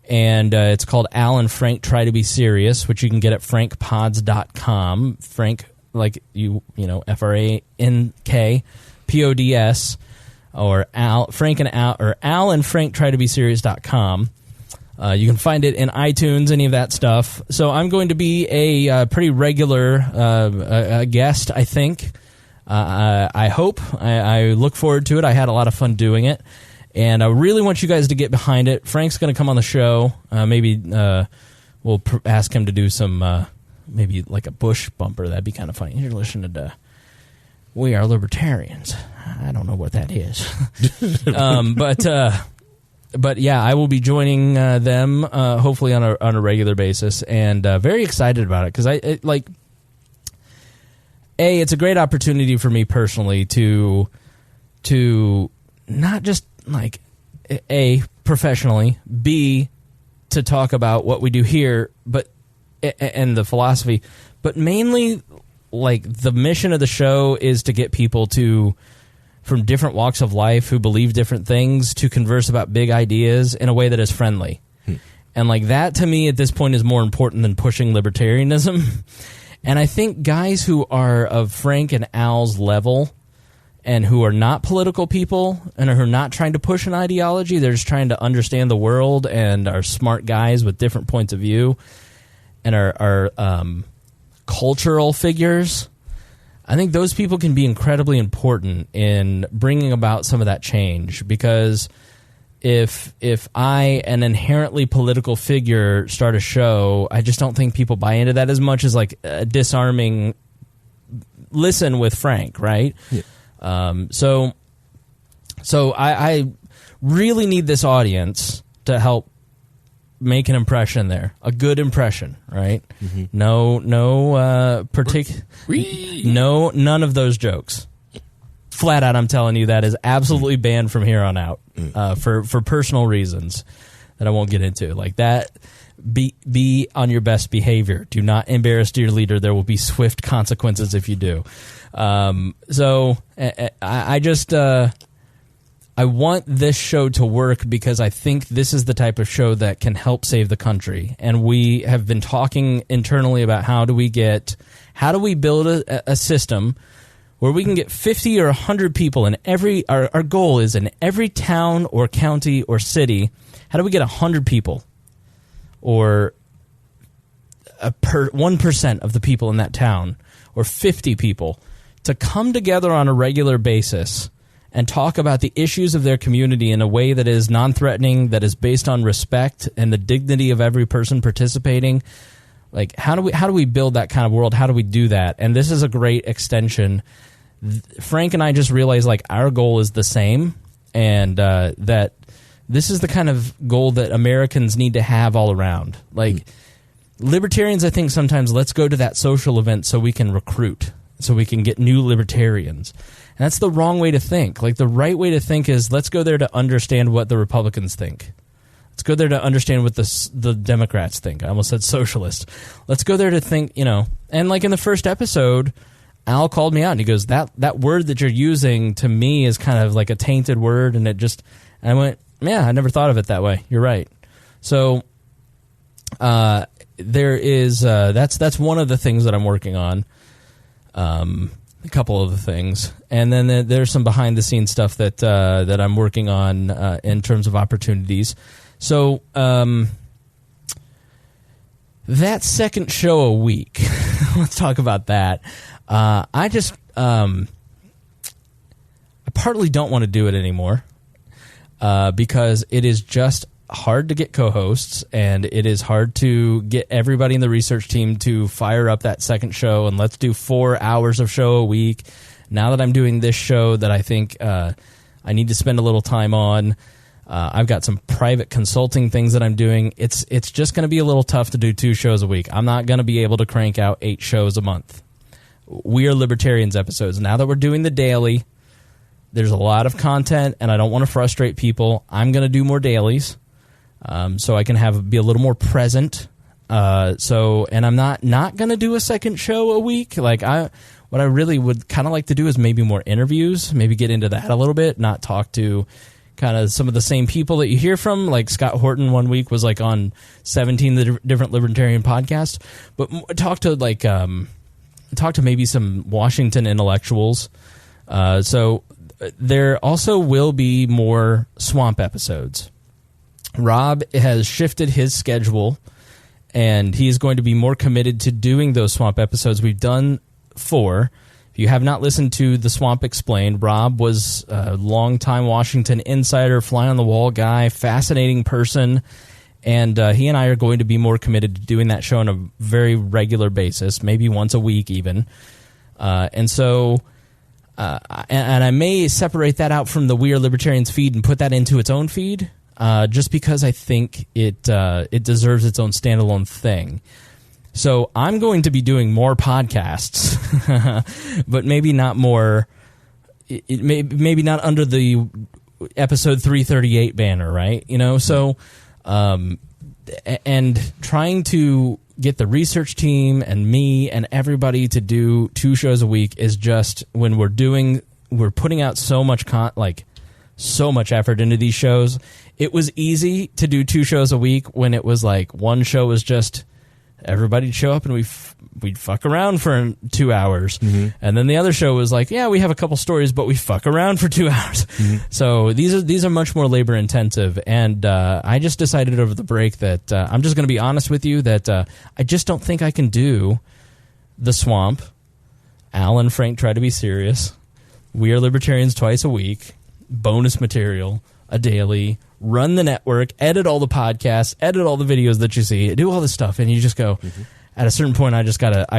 And it's called Al and Frank Try to Be Serious, which you can get at frankpods.com. Frank, like FRANK PODS, or Al and Frank Try to Be Serious.com. You can find it in iTunes, any of that stuff. So I'm going to be a pretty regular guest, I think. I hope. I look forward to it. I had a lot of fun doing it. And I really want you guys to get behind it. Frank's going to come on the show. Maybe we'll ask him to do some, maybe like a Bush bumper. That'd be kind of funny. You're listening to We Are Libertarians. I don't know what that is. But yeah, I will be joining them hopefully on a regular basis, and very excited about it because it's a great opportunity for me personally to not just like A, professionally, B, to talk about what we do here, but and the philosophy, but mainly like the mission of the show is to get people from different walks of life who believe different things to converse about big ideas in a way that is friendly. And like that to me at this point is more important than pushing libertarianism. And I think guys who are of Frank and Al's level and who are not political people and who are not trying to push an ideology, they're just trying to understand the world and are smart guys with different points of view and are cultural figures. I think those people can be incredibly important in bringing about some of that change, because if I, an inherently political figure, start a show, I just don't think people buy into that as much as like a disarming listen with Frank, right? Yeah. So I really need this audience to help make an impression there, a good impression, right? Mm-hmm. None of those jokes. Flat out, I'm telling you, that is absolutely banned from here on out for personal reasons that I won't get into. Like that, be on your best behavior. Do not embarrass your leader. There will be swift consequences if you do. So I just I want this show to work because I think this is the type of show that can help save the country. And we have been talking internally about how do we build a system where we can get 50 or 100 people in every, our goal is in every town or county or city, how do we get 100 people or 1% of the people in that town or 50 people to come together on a regular basis and talk about the issues of their community in a way that is non-threatening, that is based on respect and the dignity of every person participating. Like, how do we build that kind of world? How do we do that? And this is a great extension. Frank and I just realized, like, our goal is the same, and that this is the kind of goal that Americans need to have all around. Like, libertarians, I think sometimes let's go to that social event so we can recruit, so we can get new libertarians. And that's the wrong way to think. Like, the right way to think is let's go there to understand what the Republicans think. Let's go there to understand what the Democrats think. I almost said socialist. Let's go there to think, and like in the first episode, Al called me out and he goes, that word that you're using to me is kind of like a tainted word, and and I went, yeah, I never thought of it that way. You're right. So there is that's one of the things that I'm working on. A couple of the things, and then there's some behind the scenes stuff that I'm working on in terms of opportunities. So that second show a week. Let's talk about that. I partly don't want to do it anymore because it is just hard to get co-hosts, and it is hard to get everybody in the research team to fire up that second show and let's do 4 hours of show a week. Now that I'm doing this show that I think I need to spend a little time on, I've got some private consulting things that I'm doing. It's just going to be a little tough to do 2 shows a week. I'm not going to be able to crank out 8 shows a month. We are Libertarians episodes. Now that we're doing the daily, there's a lot of content, and I don't want to frustrate people. I'm going to do more dailies, so I can be a little more present. And I'm not going to do a second show a week. What I really would kind of like to do is maybe more interviews, maybe get into that a little bit, not talk to kind of some of the same people that you hear from. Like Scott Horton one week was like on 17 different libertarian podcasts, but talk to maybe some Washington intellectuals. So there also will be more Swamp episodes. Rob has shifted his schedule, and he's going to be more committed to doing those Swamp episodes. We've done 4. If you have not listened to The Swamp Explained, Rob was a longtime Washington insider, fly-on-the-wall guy, fascinating person, and he and I are going to be more committed to doing that show on a very regular basis, maybe once a week even. And I may separate that out from the We Are Libertarians feed and put that into its own feed, just because I think it deserves its own standalone thing. So I'm going to be doing more podcasts, but maybe not more. Maybe not under the episode 338 banner, right? So, and trying to get the research team and me and everybody to do 2 shows a week is just when we're putting out so much so much effort into these shows. It was easy to do 2 shows a week when it was like one show was just everybody'd show up and we'd fuck around for 2 hours. Mm-hmm. And then the other show was like, yeah, we have a couple stories, but we fuck around for 2 hours. Mm-hmm. So these are much more labor intensive. And I just decided over the break that I'm just going to be honest with you that I just don't think I can do The Swamp. Al and Frank try to be serious. We Are Libertarians twice a week. Bonus material, a daily, run the network, edit all the podcasts, edit all the videos that you see, do all this stuff, and you just go, at a certain point, I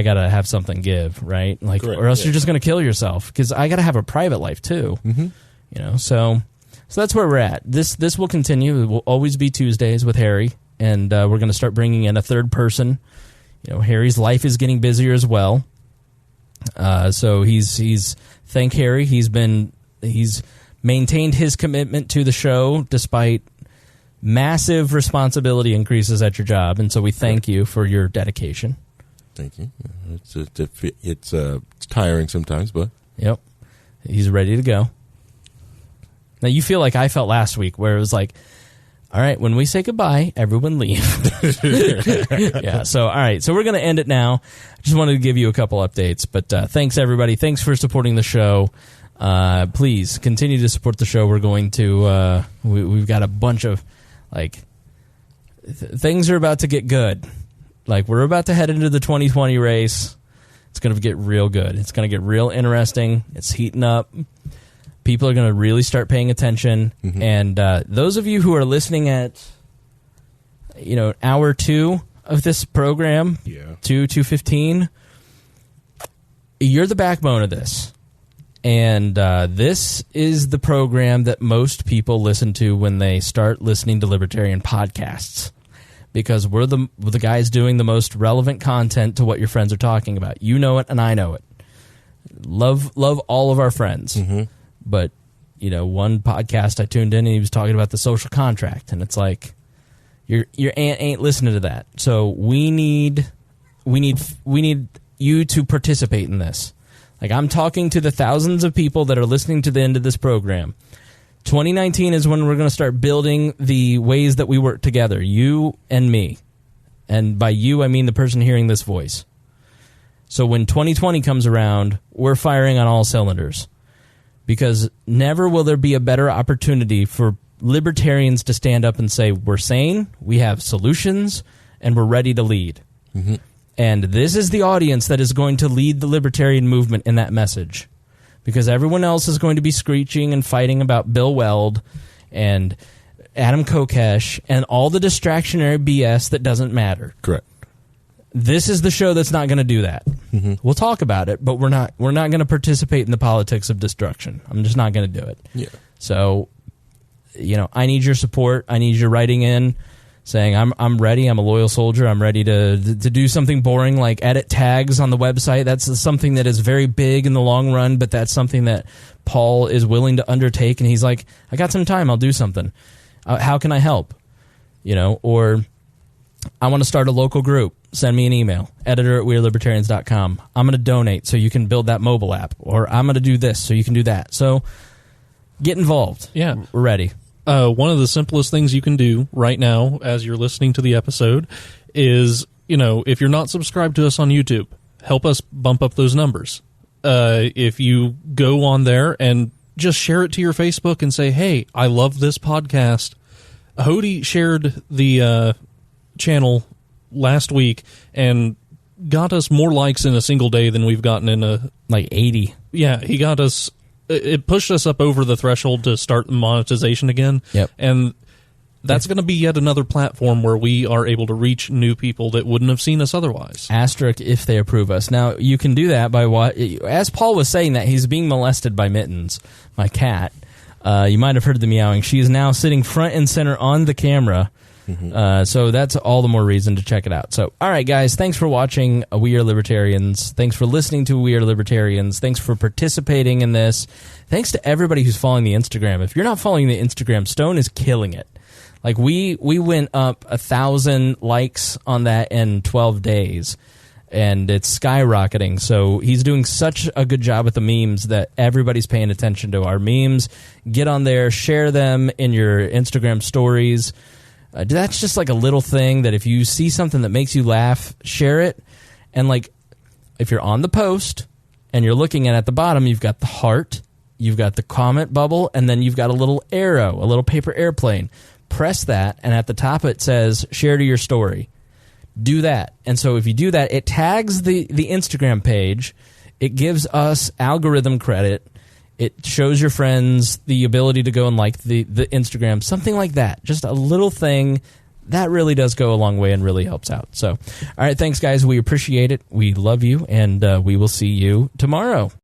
gotta have something give, right? Correct, or else you're just gonna kill yourself, because I gotta have a private life too. Mm-hmm. So that's where we're at. This will continue. It will always be Tuesdays with Harry, and we're gonna start bringing in a third person. Harry's life is getting busier as well. So he's thank Harry. He's maintained his commitment to the show despite massive responsibility increases at your job, and so we thank you for your dedication. Thank you. It's tiring sometimes, but yep, he's ready to go. Now you feel like I felt last week, where it was like, all right, when we say goodbye, everyone leave. Yeah. So all right, so we're going to end it now. I just wanted to give you a couple updates, but thanks everybody. Thanks for supporting the show. Please continue to support the show. We're going to we've got a bunch of things are about to get good. We're about to head into the 2020 race. It's going to get real good. It's going to get real interesting. It's heating up. People are going to really start paying attention. Mm-hmm. And those of you who are listening at hour 2 of this program, 2:15, you're the backbone of this. And this is the program that most people listen to when they start listening to libertarian podcasts, because we're the guys doing the most relevant content to what your friends are talking about. You know it, and I know it. Love all of our friends. Mm-hmm. But, one podcast I tuned in, and he was talking about the social contract, and it's like, your aunt ain't listening to that. So we need you to participate in this. I'm talking to the thousands of people that are listening to the end of this program. 2019 is when we're going to start building the ways that we work together, you and me. And by you, I mean the person hearing this voice. So when 2020 comes around, we're firing on all cylinders. Because never will there be a better opportunity for libertarians to stand up and say, we're sane, we have solutions, and we're ready to lead. Mm-hmm. And this is the audience that is going to lead the libertarian movement in that message. Because everyone else is going to be screeching and fighting about Bill Weld and Adam Kokesh and all the distractionary BS that doesn't matter. Correct. This is the show that's not going to do that. Mm-hmm. We'll talk about it, but we're not going to participate in the politics of destruction. I'm just not going to do it. Yeah. So, I need your support. I need your writing in, saying I'm ready. I'm a loyal soldier. I'm ready to do something boring like edit tags on the website. That's something that is very big in the long run, but that's something that Paul is willing to undertake. And he's like, I got some time. I'll do something. How can I help? Or I want to start a local group. Send me an email, editor@wearelibertarians.com. I'm going to donate so you can build that mobile app, or I'm going to do this so you can do that. So get involved. Yeah. We're ready. One of the simplest things you can do right now as you're listening to the episode is, if you're not subscribed to us on YouTube, help us bump up those numbers. If you go on there and just share it to your Facebook and say, hey, I love this podcast. Hody shared the channel last week and got us more likes in a single day than we've gotten in like 80. Yeah, he got us. It pushed us up over the threshold to start monetization again. Yep. And that's going to be yet another platform where we are able to reach new people that wouldn't have seen us otherwise. Asterisk if they approve us. Now, you can do that by as Paul was saying that, he's being molested by Mittens, my cat. You might have heard the meowing. She is now sitting front and center on the camera. Mm-hmm. So that's all the more reason to check it out. So, all right, guys, thanks for watching We Are Libertarians. Thanks for listening to We Are Libertarians. Thanks for participating in this. Thanks to everybody who's following the Instagram. If you're not following the Instagram, Stone is killing it. Like, we went up 1,000 likes on that in 12 days, and it's skyrocketing. So he's doing such a good job with the memes that everybody's paying attention to our memes. Get on there, share them in your Instagram stories. That's just like a little thing that if you see something that makes you laugh, share it. And like, if you're on the post and you're looking at the bottom, you've got the heart, you've got the comment bubble, and then you've got a little arrow, a little paper airplane. Press that, and at the top it says share to your story. Do that. And so if you do that, it tags the Instagram page. It gives us algorithm credit. It shows your friends the ability to go and like the Instagram, something like that. Just a little thing that really does go a long way and really helps out. So, all right, thanks, guys. We appreciate it. We love you, and we will see you tomorrow.